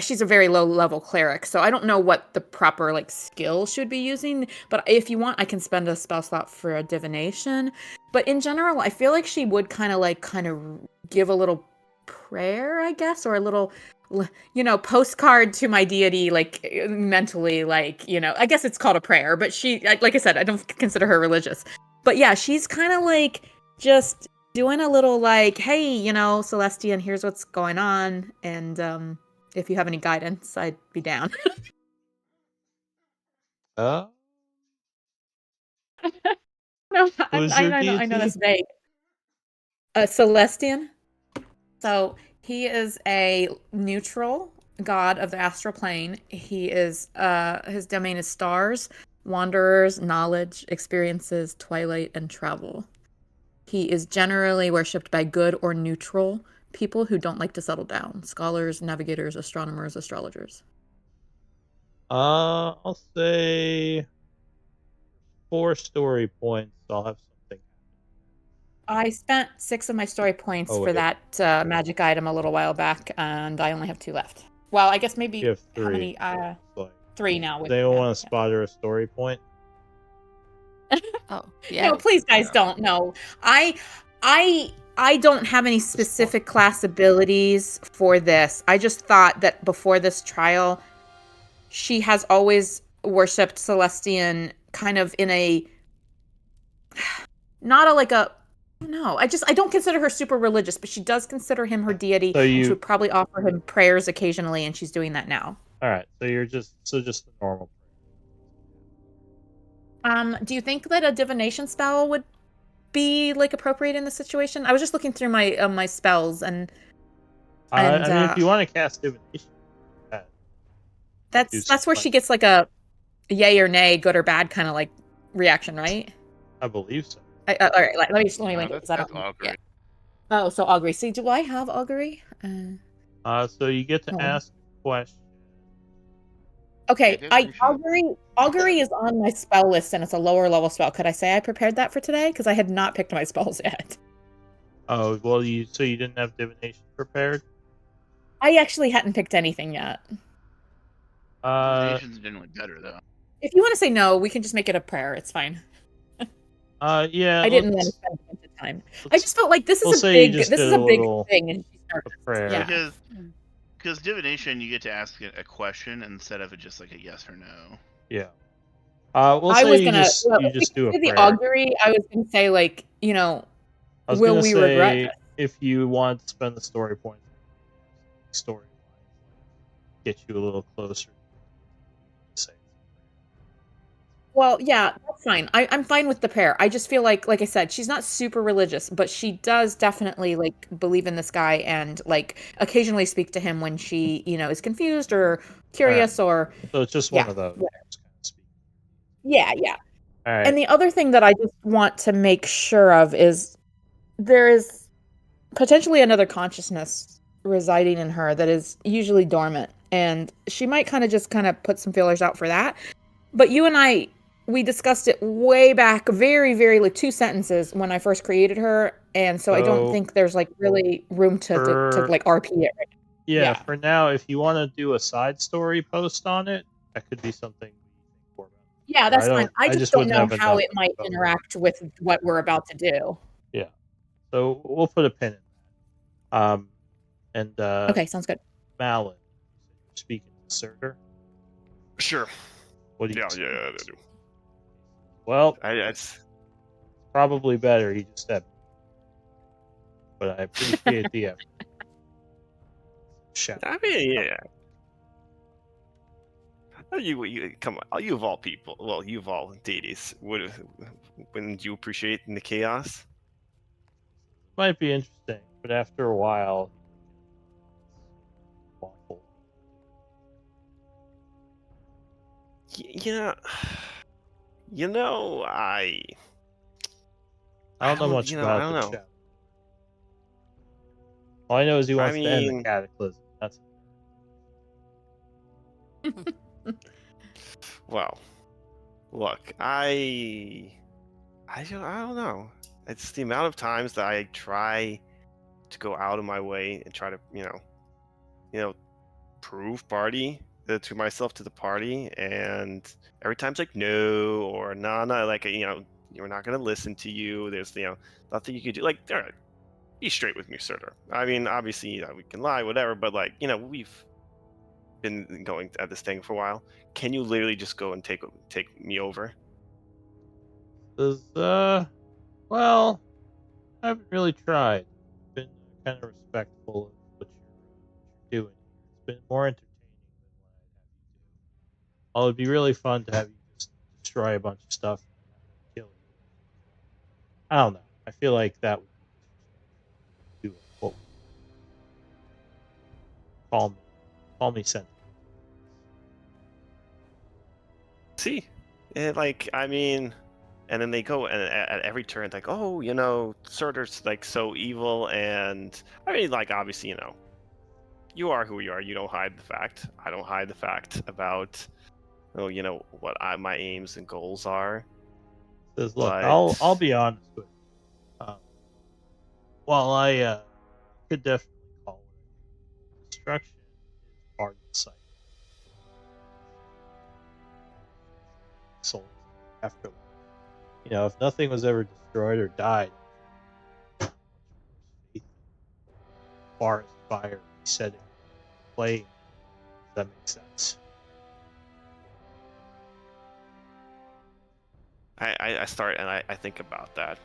she's a very low level cleric, so I don't know what the proper like skill should be using. But if you want, I can spend a spell slot for a divination. But in general, I feel like she would kind of give a little prayer, I guess, or a little, postcard to my deity, like mentally, like I guess it's called a prayer. But like I said, I don't consider her religious. But yeah, she's kind of like just doing a little like, hey, Celestian, here's what's going on, and if you have any guidance, I'd be down. Who's No, your I know deity? that's vague. A Celestian. So he is a neutral god of the astral plane. He is his domain is stars, wanderers, knowledge, experiences, twilight, and travel. He is generally worshipped by good or neutral people who don't like to settle down. Scholars, navigators, astronomers, astrologers. I'll say 4 story points. I'll have something. I spent 6 of my story points Oh for wait, that magic item a little while back, and I only have 2 left. Well, I guess you maybe have how 3. many? It's like, 3 now does with anyone yeah, want to spot her a story point? Oh, yeah. No, please guys Yeah. don't. No. I don't have any specific class abilities for this. I just thought that before this trial, she has always worshipped Celestian kind of in a not a like a no, I don't consider her super religious, but she does consider him her deity, So and she you, would probably offer him prayers occasionally, and she's doing that now. all right? So you're just a normal. Do you think that a divination spell would be like appropriate in this situation? I was just looking through my spells, and I mean, if you want to cast divination, do that's where something. she gets like a yay or nay, good or bad kind of like reaction, right? I believe so. All right, let me link it. 'Cause I That's don't, augury. yeah. Oh, so augury. See, do I have augury? So you get to No. ask a question. Okay, divination. augury is on my spell list, and it's a lower level spell. Could I say I prepared that for today? Because I had not picked my spells yet. Oh well, you didn't have divination prepared. I actually hadn't picked anything yet. Divination's generally better though. If you want to say no, we can just make it a prayer. It's fine. Yeah. I didn't want to spend a bunch of time. I just felt like this we'll is a say you big just this did is a a big little thing, and she's nervous. prayer. Yeah. Because divination, you get to ask a question instead of just like a yes or no. Yeah. We'll I say was you gonna just well, you if we just do a did the prayer. augury, I was gonna say like, I was will gonna we regret say this? if you want to spend the story points, story get you a little closer. Say. Well, yeah, that's fine. I'm fine with the prayer. I just feel like I said, she's not super religious, but she does definitely like believe in this guy and like occasionally speak to him when she, is confused or curious or So it's just one yeah. of those. Yeah. Just kind of speak. Yeah, yeah. All right. And the other thing that I just want to make sure of is there is potentially another consciousness residing in her that is usually dormant, and she might kind of put some feelers out for that. But you and we discussed it way back, very, very like 2 sentences when I first created her, and so I don't So, think there's like really room to like RP it. Right now. yeah, Yeah. for now, if you want to do a side story post on it, that could be something we think more about. Yeah, that's fine. I I just just don't wouldn't know have how enough it might info. interact with what we're about to do. Yeah. So we'll put a pin in that. And Okay, sounds good. Malin, you're speaking to Surtur. Sure. What do you? Yeah, I do. Well, It's probably better he just said. But I appreciate the effort. Shout. I mean, yeah. You come on, you of all people. Well, you of all deities. Wouldn't you appreciate the chaos? Might be interesting, but after a while, awful. Yeah. You know, I don't know much I about don't the know. shadow. All I know is he I wants to end the mean- cataclysm. That's Well, look, I don't know. It's the amount of times that I try to go out of my way and try to, prove party to myself to the party, and every time it's like no or nah, like we're not gonna listen to you. There's nothing you can do. Like, all right, be straight with me, Surtur. I mean, obviously, we can lie, whatever, but like, we've been going at this thing for a while. Can you literally just go and take me over? well, I haven't really tried. I've been kind of respectful of what you're doing. It's been more entertaining than what I'd have you do. Well, it'd be really fun to have you just destroy a bunch of stuff and kill you. I don't know. I feel like that would be Call me sentiment. See, like I mean, and then they go and at every turn like, oh, Surtur's like so evil, and I mean, like obviously, you are who you are. You don't hide the fact. I don't hide the fact about, what my aims and goals are. Says, look, I'll But be honest with you. While I could definitely call it destruction is part of the cycle. Souls afterlife. If nothing was ever destroyed or died, much more faith in forest fire resetting flame. Does that make sense? I start and I think about that.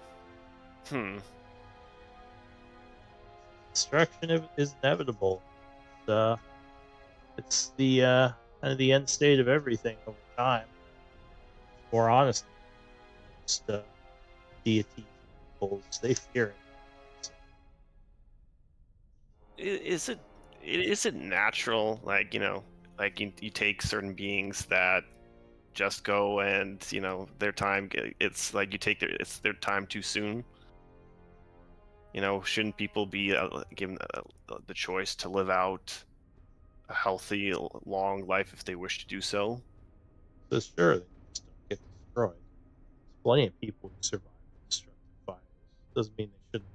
Destruction is inevitable. It's the kind of the end state of everything over time. More honestly, most deities, peoples, they fear it. So, Is it natural, like like you take certain beings that just go and their time, it's like you take it's their time too soon. Shouldn't people be given the choice to live out a healthy, long life if they wish to do so? so sure, they just don't get destroyed. There's plenty of people who survive destructive fires. Doesn't mean they shouldn't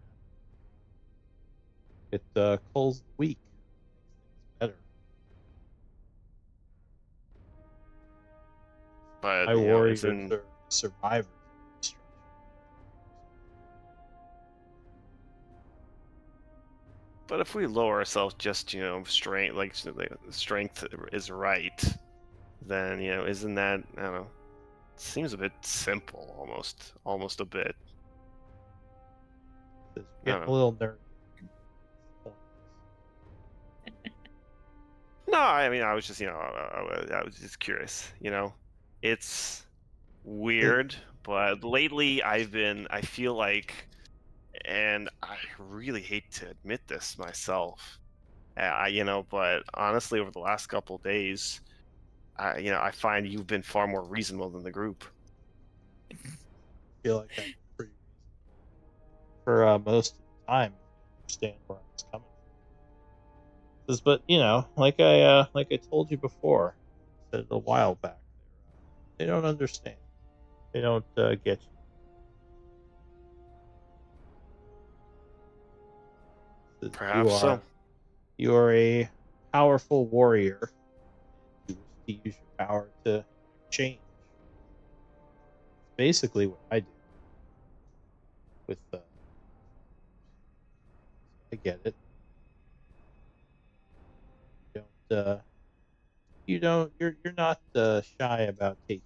have. It cools the weak, makes things better. But My warriors isn't are survivors of destruction. but if we lower ourselves just strength, like strength is right, then isn't that, I don't know, seems a bit simple, almost a bit. It's I getting don't a know. little nerdy. No, I mean, I was just, I was just curious. It's weird, but lately I feel like, and I really hate to admit this myself, but honestly, over the last couple of days, I find you've been far more reasonable than the group. I feel like I've been pretty reasonable for most of the time. You understand where I was coming from. But like I told you before, I said it a while back. They don't understand. They don't get you. Perhaps so. You are a powerful warrior. You wish to use your power to change. Basically, what I do with I get it. You you're not shy about taking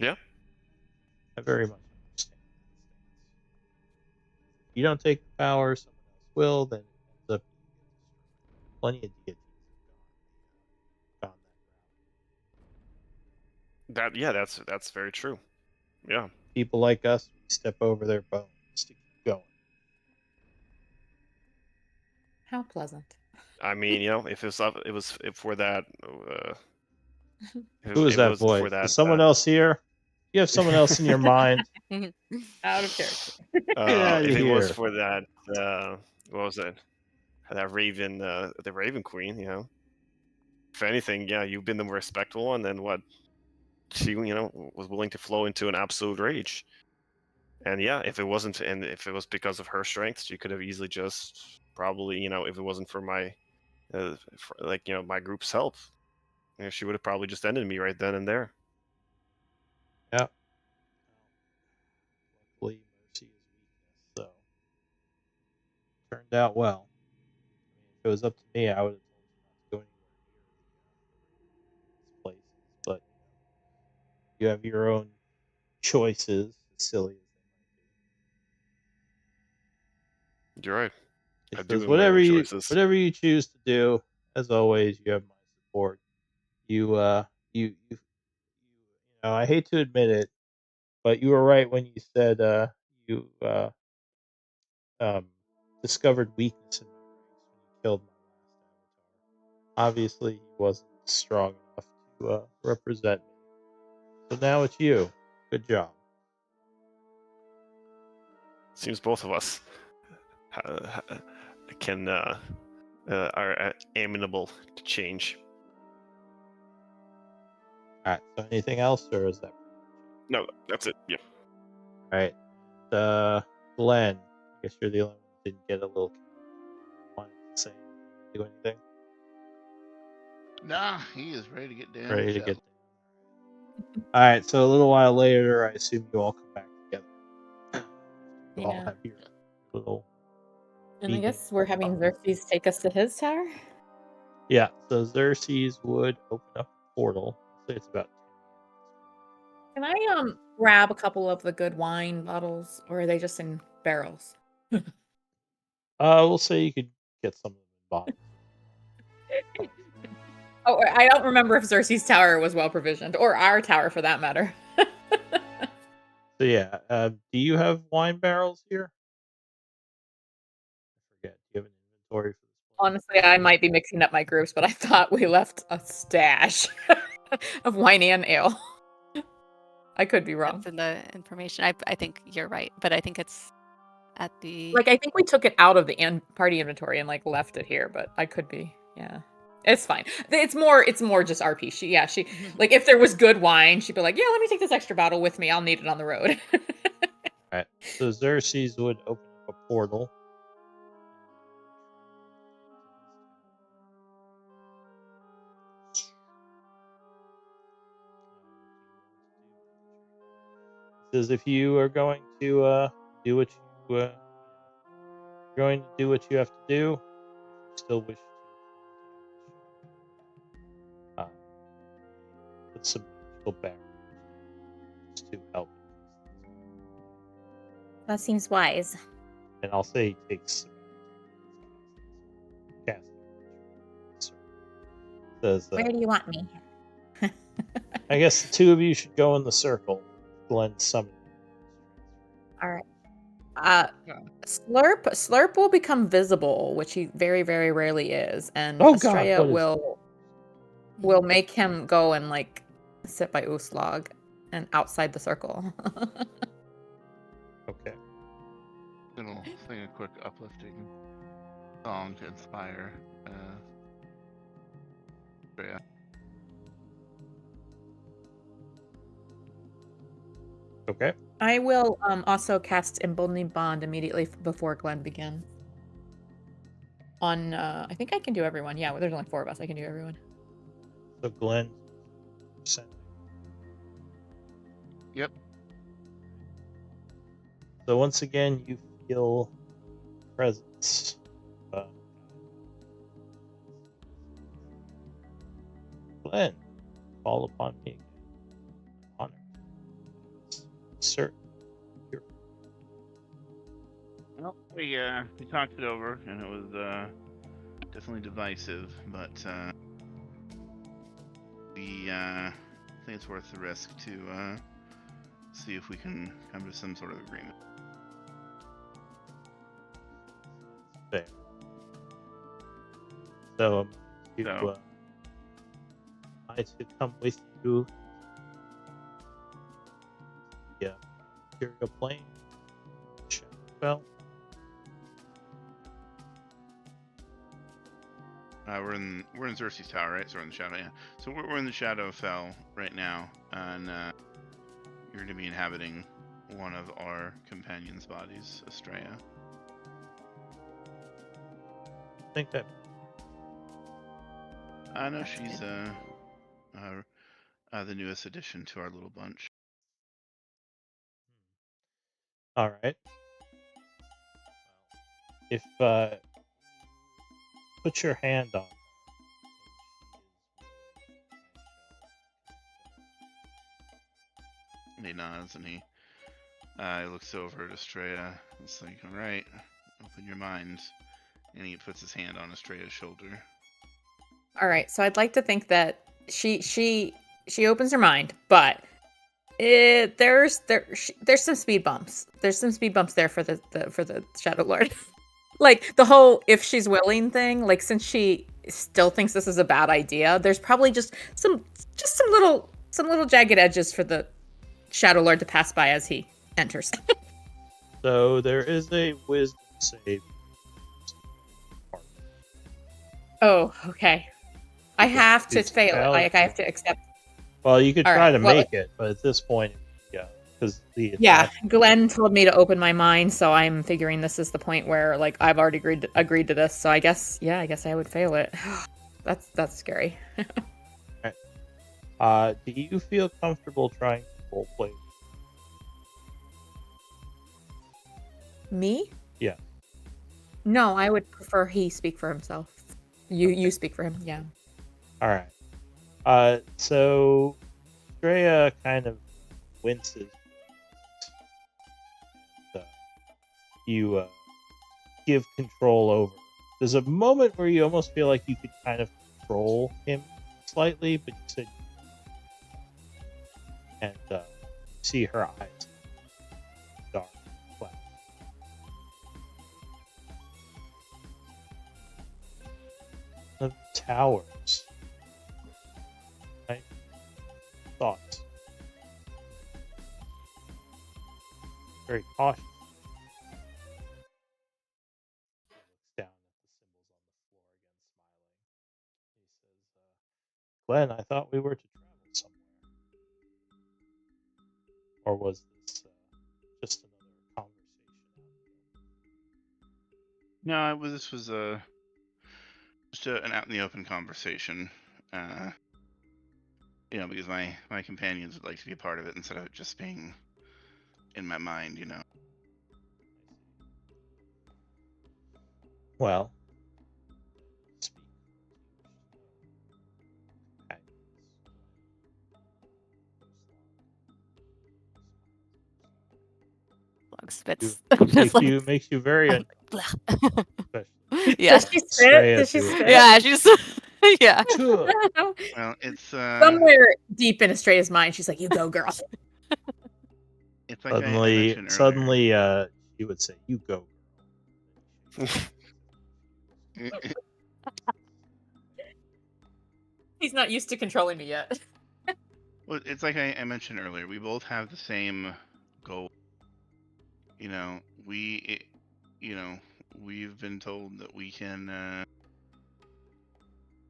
Yeah. power. I very much understand that stance. If you don't take the power, someone else will. Then it ends up you get destroyed. Plenty of deities have gone that route. That's very true. Yeah. People like us, we step over their bones to keep going. How pleasant. I mean, if it was up, it was if for that, Who is if it that wasn't for voice? that, Is someone else here? You have someone else in your mind? Out of character. Get out of if it was here. for that, what was it? That Raven, the Raven Queen, if anything, yeah, you've been the more respectful one. Then what? She, was willing to flow into an absolute rage. And yeah, if it wasn't, and if it was because of her strength, she could have easily just probably, if it wasn't for my, like my group's help, she would have probably just ended me right then and there. Yeah. Luckily, mercy is weakness, so turned out well. I mean, if it was up to me, I would have told you not to go anywhere near these places. But you have your own choices, as silly as You're right. they I might do be. It says have my own choices. whatever you choose to do. As always, you have my support. You I hate to admit it, but you were right when you said you discovered weakness in my ranks when he killed my last avatar. Obviously, he wasn't strong enough to represent me. So now it's you. Good job. Seems both of us can are amenable to change. All right. So anything else, or is that No, that's it. Yeah. all right? Glenn, I guess you're the only one that didn't get a little wanted to say do anything. Nah, he is ready to get down. Ready to shall get down. All right. So a little while later, I assume you all come back together. You all Yeah. have your little. And I evening. guess we're having Xerxes take us to his tower. Yeah. So Xerxes would open up a portal. Say it's about 10 Can I grab a couple of the good wine bottles, or are they just in barrels? We'll say you could get some of them in bottles. Oh, I don't remember if Xerxes' tower was well provisioned, or our tower for that matter. So yeah, do you have wine barrels here? I forget. Do you have an inventory for this place? Honestly, I might be mixing up my groups, but I thought we left a stash of wine and ale. I could be wrong. That's in the information. I think you're right, but I think it's at the. Like, I think we took it out of the party inventory and like left it here, but I could be. Yeah, it's fine. It's more just RP. She like if there was good wine, she'd be like, yeah, let me take this extra bottle with me. I'll need it on the road. All right. So Xerxes would open up a portal. It says if you are going to do what you going to do what you have to do, if you still wish to put some magical barriers to help. That seems wise. And I'll say he takes cast. Says Where do you want me? I guess the two of you should go in the circle. Glenn summoned. All right. Slurp will become visible, which he very, very rarely is, and Oh, God, Estrella what is- will make him go and like sit by Uslog and outside the circle. Okay. It'll sing a quick uplifting song to inspire Freya. Okay. I will also cast Emboldening Bond immediately before Glenn begins. On I think I can do everyone. Yeah, there's only 4 of us. I can do everyone. So Glenn. Sent. Yep. So once again, you feel presence. Glenn, call upon me again. Honor. Certain. Well, we talked it over, and it was definitely divisive, but we I think it's worth the risk to see if we can come to some sort of agreement. Fair. So, So- I to come with you. Yeah, Imperial Plane. Shadowfell. We're in Xerxes Tower, right? So we're in the shadow. Yeah. So we're in the Shadowfell right now, and you're going to be inhabiting one of our companions' bodies, Estrella. I think that. I know That's she's good. the newest addition to our little bunch. All right. If put your hand on her, And he nods and he looks over at Estrella. It's like, all right, open your mind. And he puts his hand on Estrella's shoulder. All right, so I'd like to think that she opens her mind, but There's some speed bumps. There's some speed bumps there for the Shadow Lord. Like the whole if she's willing thing, like since she still thinks this is a bad idea, there's probably just some little jagged edges for the Shadow Lord to pass by as he enters. So there is a wisdom save. Oh, okay. I Okay, have to it's fail it. valid. Like I have to accept. Well, you could All try right, to well, make it, but at this point, yeah, because the Yeah, attack. Glenn told me to open my mind, so I'm figuring this is the point where like I've already agreed to this. So I guess I would fail it. That's scary. Do you feel comfortable trying to roleplay? Me? Yeah. No, I would prefer he speak for himself. You speak for him. Yeah. All right. So Drea kind of winces. You give control over. There's a moment where you almost feel like you could kind of control him slightly, but you said, and see her eyes dark, black. The towers. Right? Thoughts. Very cautious. He looks down at the symbols on the floor again, smiling. He says, Glenn, I thought we were to travel somewhere. Or was this just another conversation? No, this was just an out in the open conversation. Because my companions would like to be a part of it instead of it just being in my mind. Well, speak. Log spits. Makes you very uncomfortable. Yeah. Does she spit? Straight Does she into it. spit? Yeah, she's yeah. Well, it's Somewhere deep in Estrella's mind, she's like, "You go, girl." it's like I mentioned earlier. Suddenly, she would say, "You go." He's not used to controlling me yet. Well, it's like I mentioned earlier. We both have the same goal. We've been told that we can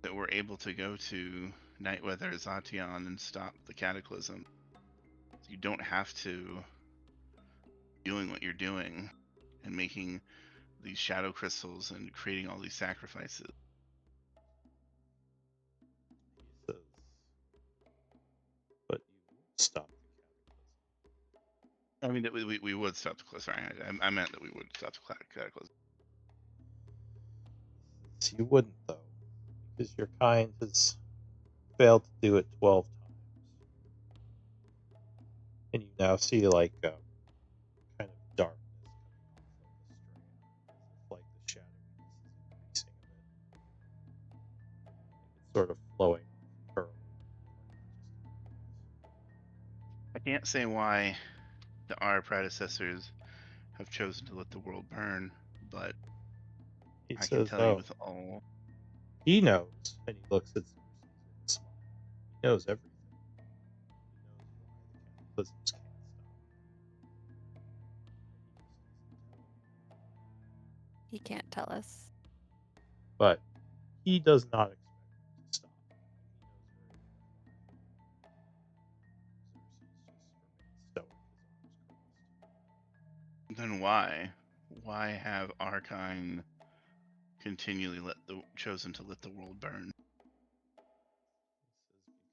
that we're able to go to Nightweather Zation and stop the cataclysm. You don't have to doing what you're doing and making these shadow crystals and creating all these sacrifices. But you stop. I mean, that we would stop the Sorry, I meant that we would stop the cataclysm. You wouldn't though, because your kind has failed to do it 12 times, and you now see like kind of darkness coming off of the strand, like the shadow is increasing a bit. It's sort of flowing off her. I can't say why our predecessors have chosen to let the world burn, but He I can says, tell you with all. He knows, and he looks at Xerxes with a smile. He knows everything. He knows why the cataclysms can't stop. He can't tell us. But he does not expect it to stop. He knows very well. Xerxes just remains stoic, his arms crossed. Then why? Why have our kind continually chosen to let the world burn?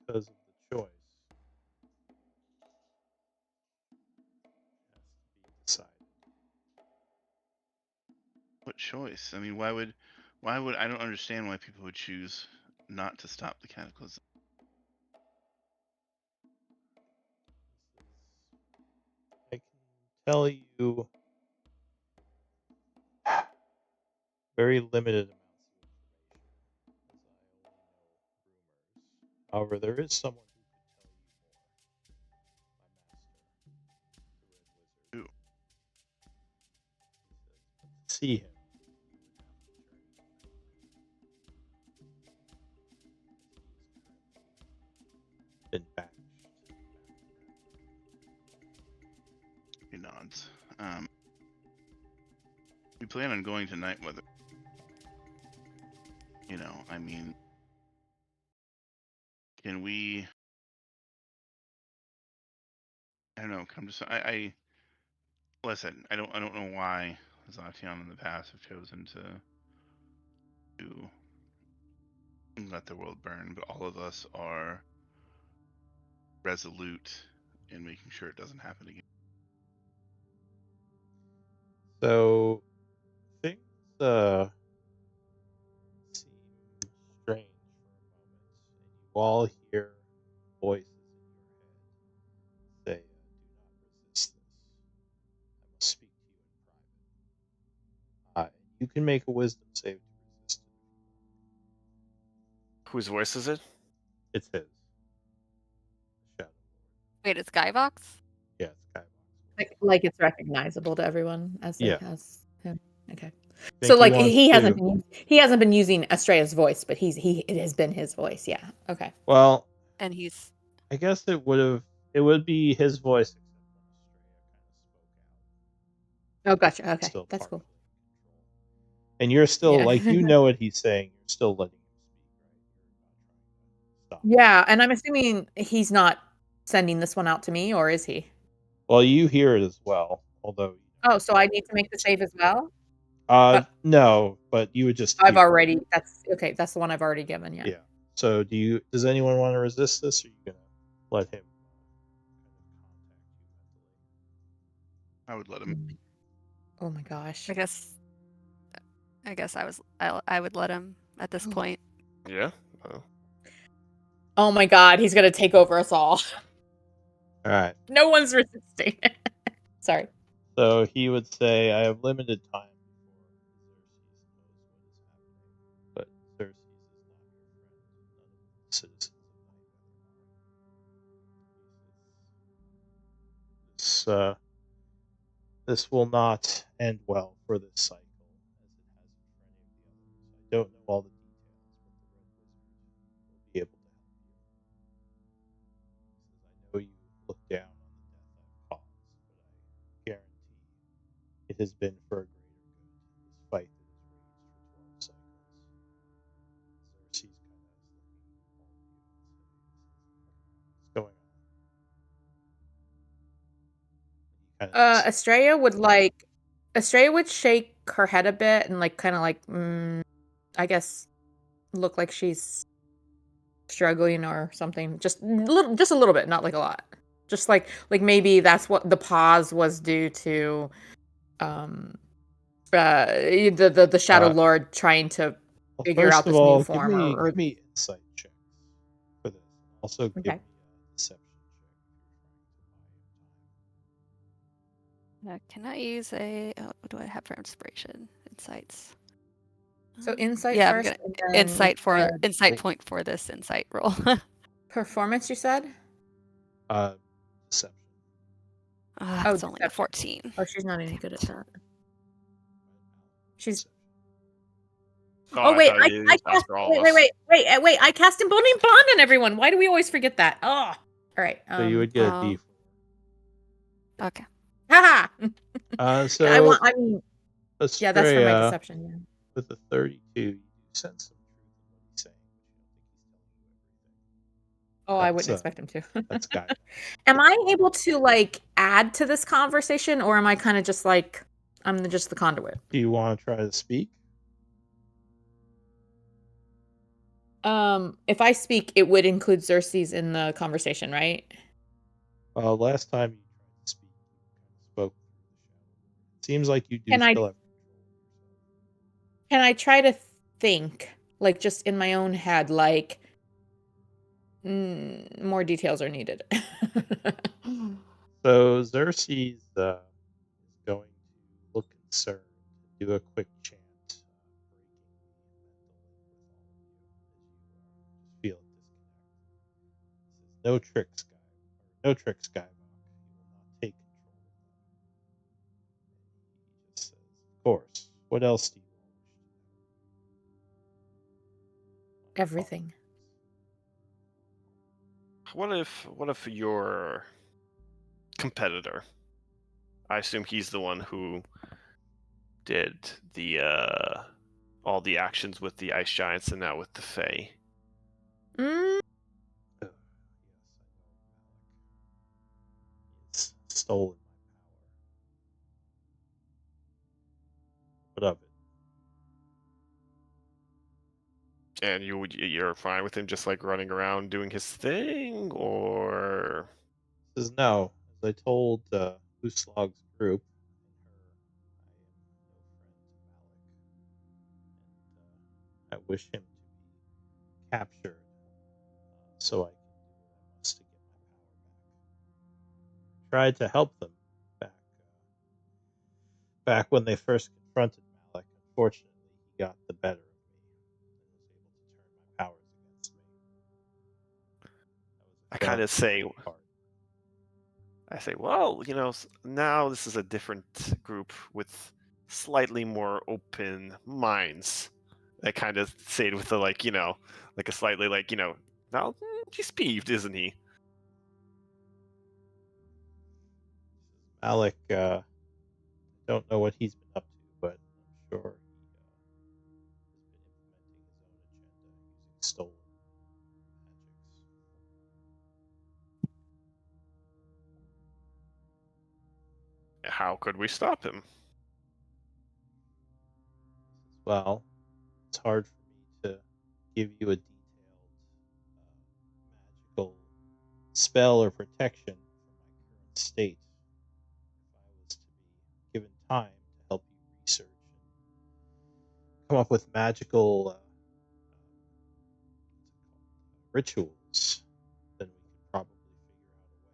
This is because of the choice. It has to be decided. What choice? I mean, why would I don't understand why people would choose not to stop the cataclysm. I can tell you very limited amounts of information, as I only know rumors. However, there is someone who could tell you more. see him. Been banished. He nods. We plan on going tonight, whether I mean, can we? I don't know. I'm just. I listen. I don't know why Zatian in the past have chosen to let the world burn, but all of us are resolute in making sure it doesn't happen again. So things seem strange for a moment, and you all hear voices in your head say, "Do not resist this. I must speak to you in private." You can make a wisdom save to resist it. Whose voice is it? It's his. The Shadow Lord. Wait, it's Skybox? Yeah, it's Skybox. Like it's recognizable to everyone as Yeah. as him. Okay. Think So like wants he hasn't to. he hasn't been using Estrella's voice, but it has been his voice. Yeah. Okay. Well, And he's I guess it would be his voice, except when Estrella kind of spoke out. Oh, gotcha. Okay. Still That's cool. partially in control. And you're still like Yeah. you know what he's saying. You're still letting him speak, right? You're not trying to stop. Yeah, and I'm assuming he's not sending this one out to me, or is he? Well, you hear it as well, although. Oh, so I need to make the save as well? But No, but you would just I've hear. already that's okay, that's the one I've already given, yeah. Yeah. So does anyone want to resist this, or are you gonna let him contact you mentally? I would let him. Oh my gosh. I guess I would let him at this point. Yeah. Oh. Oh my god, he's gonna take over us all. All right. No one's resisting. Sorry. So he would say, "I have limited time before Xerxes knows what is happening, but Xerxes is not your friend. None of the citizens of Nightweather are. This will not end well for this cycle, as it hasn't for any of the others. I don't know all the details, but the Red Wizard will be able to help you. He says, I know you look down on the death I've caused, but I guarantee it has been for a greater good. This fight that has raged for 12 cycles. Xerxes kind of is looking at all of you and saying, what's going on? He kind of Estrella would shake her head a bit and like kind of like I guess look like she's struggling or something. Just a little bit, not like a lot. Just like maybe that's what the pause was due to the Shadow Lord trying to figure first out of this new all, form give me insight checks for this. Also, give Okay. me a deception check. Can I use what do I have for inspiration? Insights. So insight Yeah, first, I'm and gonna then you said insight point for this insight roll. performance. You said. Deception. It's only a deception. 14. Oh, she's not any good at that. She's. Oh, I wait! thought you used cast, for all of us. wait! I cast Embodying Bond on everyone. Why do we always forget that? Oh, all right. So you would get a D4. Okay. Haha. So I mean, Estrella, yeah, that's for my deception. Yeah. with the 32, you sense some truth in what he's saying, but you don't think he's telling you everything. Oh, I wouldn't expect him to. That's guy. Am I able to like add to this conversation, or am I kind of just like just the conduit? Do you want to try to speak? If I speak, it would include Xerxes in the conversation, right? Last time you tried to speak, you kind of spoke through the shadow. It seems like you do Can I- still have control of yourself. Can I try to think, like just in my own head, like more details are needed? So Xerxes is going to look concerned, do a quick chant, breaking the mental link with all of you as you just feel it disconnect. He says, "No tricks, Skywalk. No tricks, Skywalk. You will not take control of them." And he just says, "Of course. What else do you all wish to know? Everything. What if your competitor? I assume he's the one who did the all the actions with the ice giants and now with the Fae. Mm, Oh, yes, I know Malik. He's stolen my power. What of it? And you're fine with him just like running around doing his thing, or He says, no, as I told Uslog's group, and I wish him to be captured so I can do what I must to get my power back. Tried to help them back when they first confronted Malik. Unfortunately, he got the better of me and was able to turn my powers against me. I That was a kind of say, failing on my part. well, now this is a different group with slightly more open minds. I kind of say it with a like a slightly now he's peeved, isn't he? Malik, don't know what he's been up to, but I'm sure he has been implementing his own agenda using stolen magics. How could we stop him? Well, it's hard for me to give you a detailed magical spell or protection from my current state. If I was to be given time to help you research and come up with magical rituals, then we could probably figure out a way.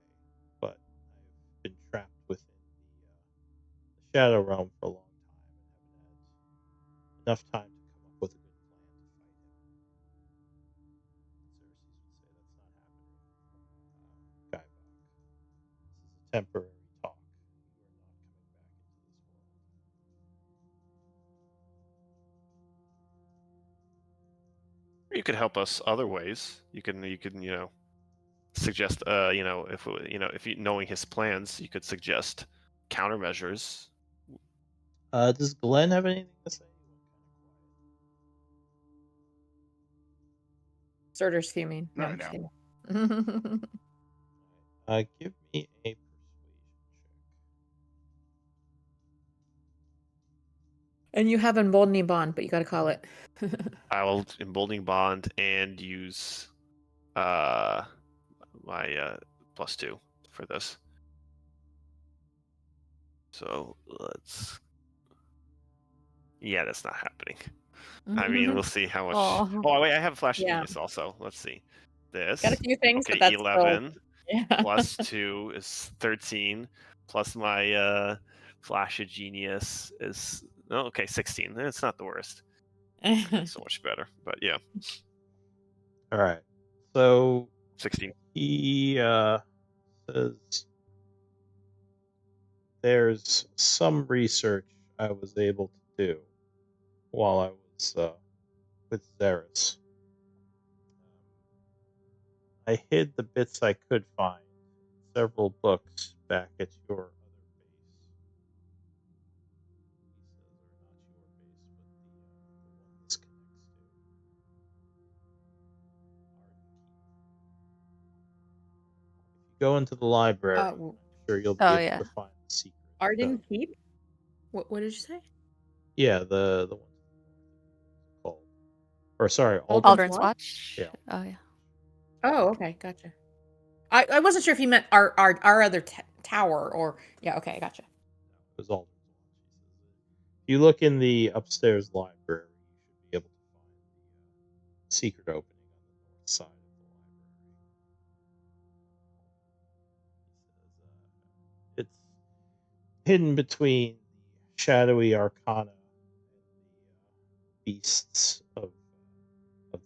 But I've been trapped within the Shadow Realm for a long time and haven't had enough time to come up with a good plan to fight him. Xerxes would say that's not happening. Guybok, this is a temporary talk. You are not coming back into this world. You could help us other ways. You can suggest if you knowing his plans, you could suggest countermeasures. Does Glenn have anything to say? Surtur's fuming. No, Not I'm right just now. kidding. Give me a persuasion check. And you have emboldening bond, but you got to call it. I will emboldening bond and use my +2 for this. So let's. Yeah, that's not happening. I mean, we'll see how much. Aw. Oh wait, I have Flash Yeah. Genius also. Let's see. This. Got a few things, Okay, but that's still 11 yeah. plus 2 is 13. Plus my Flash of Genius is okay 16. It's not the worst. So much better, but yeah, All right. So 16. he says there's some research I was able to do while I was with Xeris. I hid the bits I could find in several books back at your other base. He says, or not your base, but the one this connects to. If you go into the library, w- I'm sure you'll be Oh, able yeah. to find the secret. Arden Keep? What did you say? Yeah, the one called, or sorry, Aldrin's Aldrin's Watch? Watch? Yeah. Oh, yeah. Oh, okay, gotcha. I wasn't sure if you meant our other tower or yeah. Okay, gotcha. It was Aldrin's Watch. If you look in the upstairs library, you should be able to find the secret opening on the north side of the library. He says, it's hidden between the shadowy arcana and the beasts of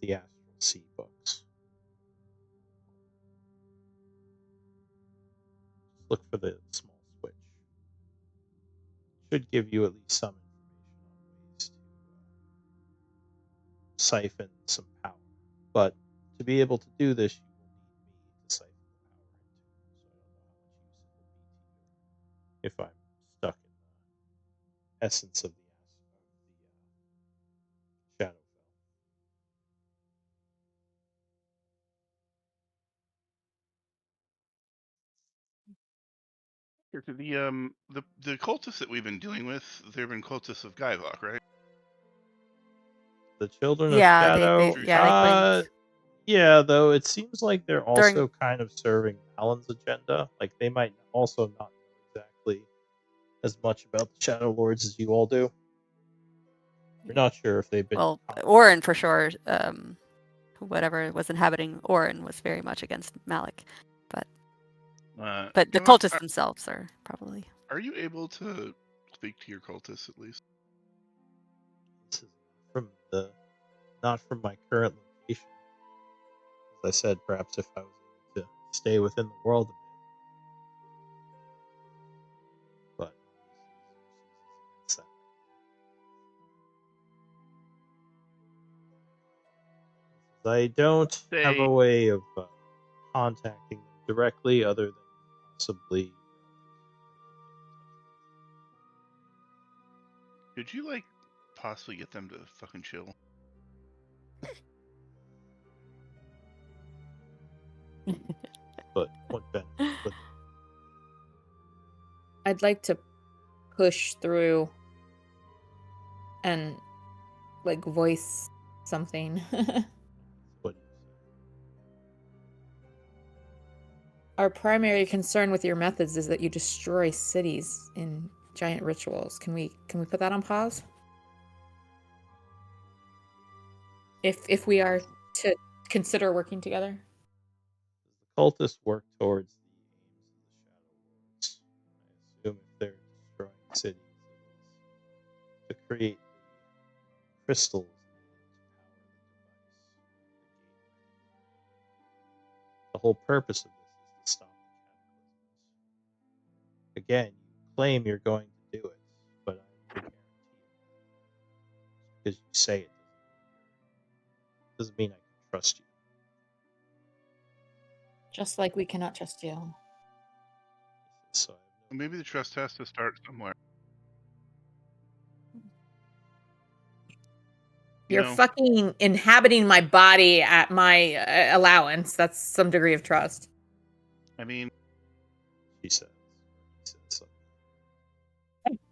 the astral sea books. Just look for the small switch. Should give you at least some information on siphon some power. But to be able to do this, you will need me to siphon the power into. So I don't know how much use it will be to you if I'm stuck in the essence of the Shadowfell. Here to the cultists that we've been dealing with, they've been cultists of Gaivok, right? The Children of Yeah, Shadow. they claimed Yeah, though it seems like they're also during kind of serving Alan's agenda. Like they might also not know exactly as much about the Shadow Lords as you all do. We're not sure if they've been. well, Orin for sure. Whatever was inhabiting Orin was very much against Malik, but the Kevin, cultists themselves are probably. Are you able to speak to your cultists at least? This is not from my current location. As I said, perhaps if I was able to stay within the world a bit. But it's that. I don't have a way of contacting them directly other than possibly. Could you like possibly get them to fucking chill? But what benefit would I'd like to push through and like voice something. what Our primary concern with your methods is that you destroy cities in giant rituals. Can we put that on pause? If we are to consider working together? the cultists work towards the aims of the Shadow Lords? I assume if they're destroying cities, it is to create the crystals needed to power the device. The whole purpose of this is to stop the cataclysms. Again, you claim you're going to do it, but I can guarantee you because you say it doesn't mean I can trust you. Just like we cannot trust you. So Maybe the trust has to start somewhere. You're fucking inhabiting my body at my allowance. That's some degree of trust. I mean, she says. So.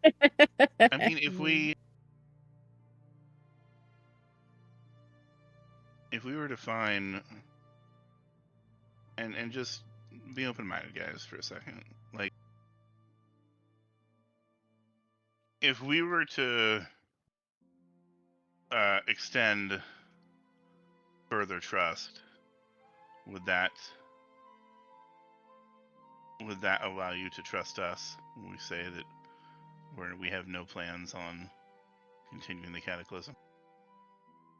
I mean, if we were to find and just be open-minded, guys, for a second. Like, if we were to extend further trust, would that allow you to trust us when we say that we have no plans on continuing the cataclysm?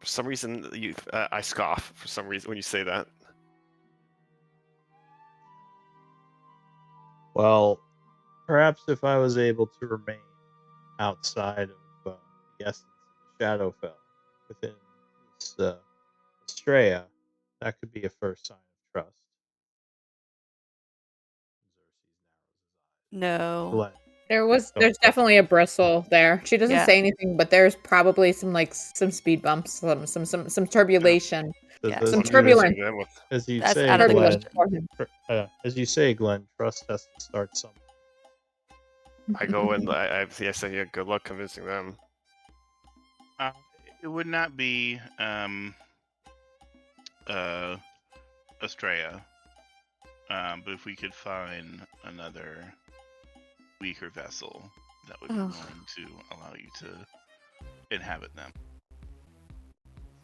For some reason, I scoff. For some reason, when you say that. Well, perhaps if I was able to remain outside of the essence of the Shadowfell within this Estrella, that could be a first sign of trust. No. Glenn. There's definitely a bristle there. She doesn't Yeah. say anything, but there's probably some speed bumps, some turbulation. Yeah. Some I'm turbulence. using them with- As you That's say, out of the Glenn. question. As you say, Glenn, trust has to start somewhere. I go and I say, yeah, good luck convincing them. It would not be Estrella, but if we could find another weaker vessel that would be willing to allow you to inhabit them.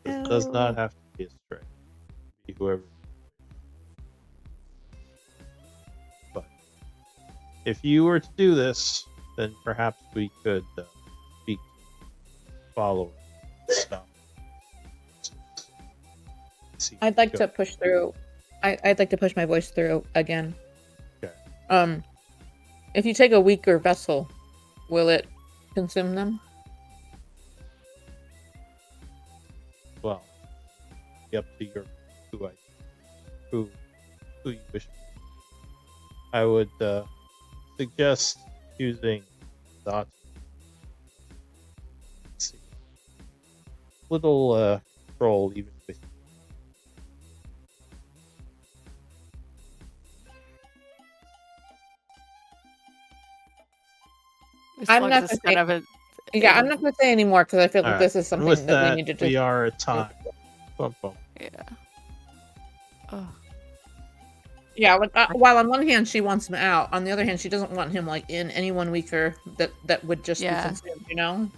This does not have to be Estrella. Be whoever. But if you were to do this, then perhaps we could speak to followers. Stop. I'd like to push through. I'd like to push my voice through again. Okay. If you take a weaker vessel, will it consume them? Well, be up to your who you wish. I would suggest using thought. Let's see. Little troll even with you. I'm Uslug not is gonna kind say- of a Yeah, I'm not going to say anymore because I feel All like right. this is And something with that that, we need to just. we are at time. Bum, bum. yeah. Oh. Yeah, while on one hand she wants him out, on the other hand she doesn't want him like in anyone weaker that would just Yeah. be consumed, you know?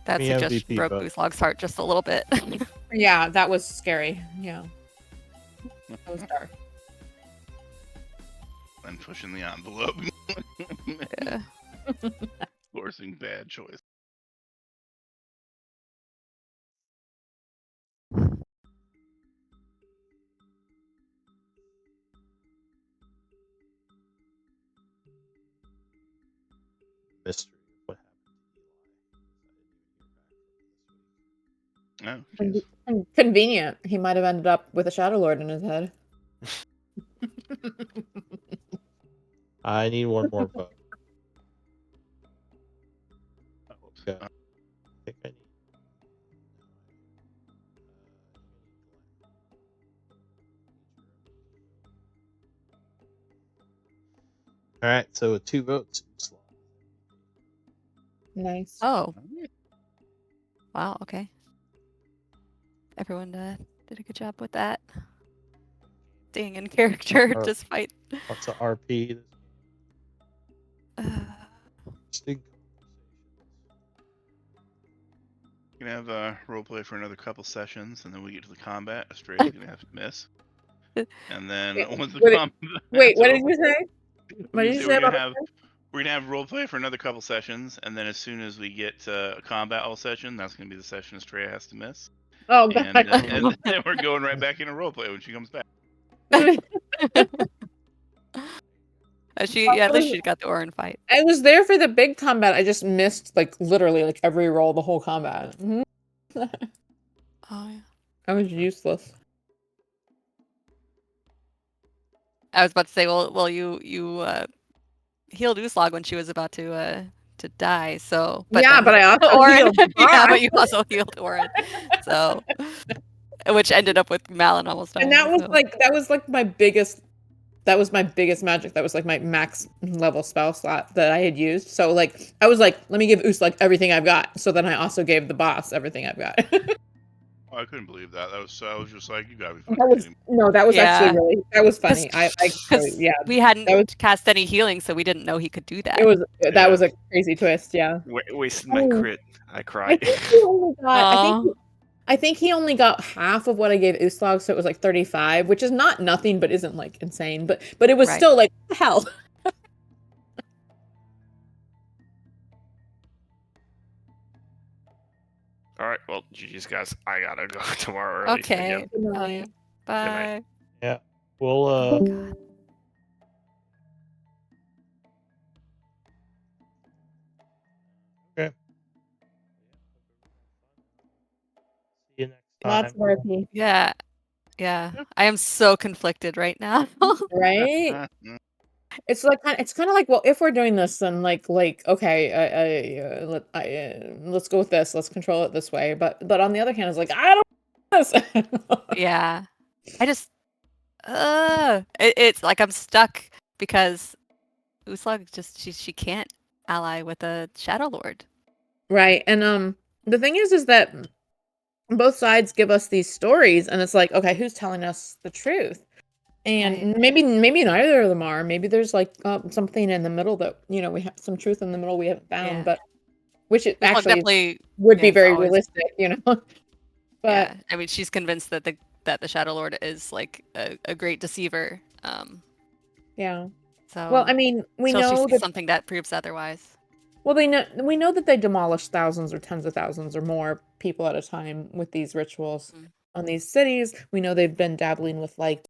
That Me suggestion MVP, broke but- Uslug's heart just a little bit. Yeah, that was scary. Yeah. That was dark. And pushing the envelope. Yeah. Forcing bad choice. Mystery of what happened to Eli. Oh, jeez. Convenient. He might have ended up with a Shadow Lord in his head. I need one more vote. Okay. I think I need. All right, so with 2 votes, Nice. Oh. Wow. Okay. Everyone did a good job with that. Staying in character Or- despite. lots of RP. Uh, Interesting You can have a roleplay for another couple sessions, and then we get to the combat. Astraea's gonna have to miss. And then Wait, once the what did- combat. Wait, what did you say? What did you say we're about gonna have roleplay for another couple sessions, and then as soon as we get to a combat all session, that's gonna be the session Astraea has to miss. Oh, And, God. and then we're going right back into roleplay when she comes back. at least she got the Orin fight. I was there for the big combat. I just missed, like, literally, like, every roll the whole combat. Oh yeah. I was useless. I was about to say, well, you healed Uslog when she was about to die. So, Yeah, then but I also Orin, healed yeah, Boss. but you also healed Orin. So, which ended up with Malin almost dying. And that was so. my biggest magic. That was like my max level spell slot that I had used. So like I was like, let me give Uslug everything I've got. So then I also gave the boss everything I've got. Oh, I couldn't believe that. I was just like, you gotta be that fucking was kidding me. no, that was Yeah. actually really funny. I Because yeah, we hadn't that was- cast any healing, so we didn't know he could do that. that Yeah. was a crazy twist. Yeah. Wasted my Oh. crit. I I cried. think he only got. Aw. I think he only got half of what I gave Uslog, so it was like 35, which is not nothing, but isn't like insane. But it was Right. still like hell. All right, well, GG's guys. I gotta go tomorrow early. Okay. Again. Oh, yeah. Bye. night. We'll Oh, God. okay. See you next time. Lots of RP, Yeah. Yeah. I am so conflicted right now. right? It's like it's kind of like, well, if we're doing this, then like okay, let's go with this. Let's control it this way. But on the other hand, it's like I don't. Yeah. I just it's like I'm stuck because Uslug just she can't ally with a Shadow Lord. Right, and the thing is that both sides give us these stories, and it's like, okay, who's telling us the truth? And Right. maybe neither of them are. Maybe there's like something in the middle that we have some truth in the middle we haven't found, Yeah. but which it Uslug actually definitely would be is very always- realistic. But yeah. I mean, she's convinced that the Shadow Lord is like a great deceiver. yeah. So Well, I mean, we until she know sees that. something that proves otherwise. Well, we know that they demolish thousands or tens of thousands or more people at a time with these rituals Mm. on these cities. We know they've been dabbling with like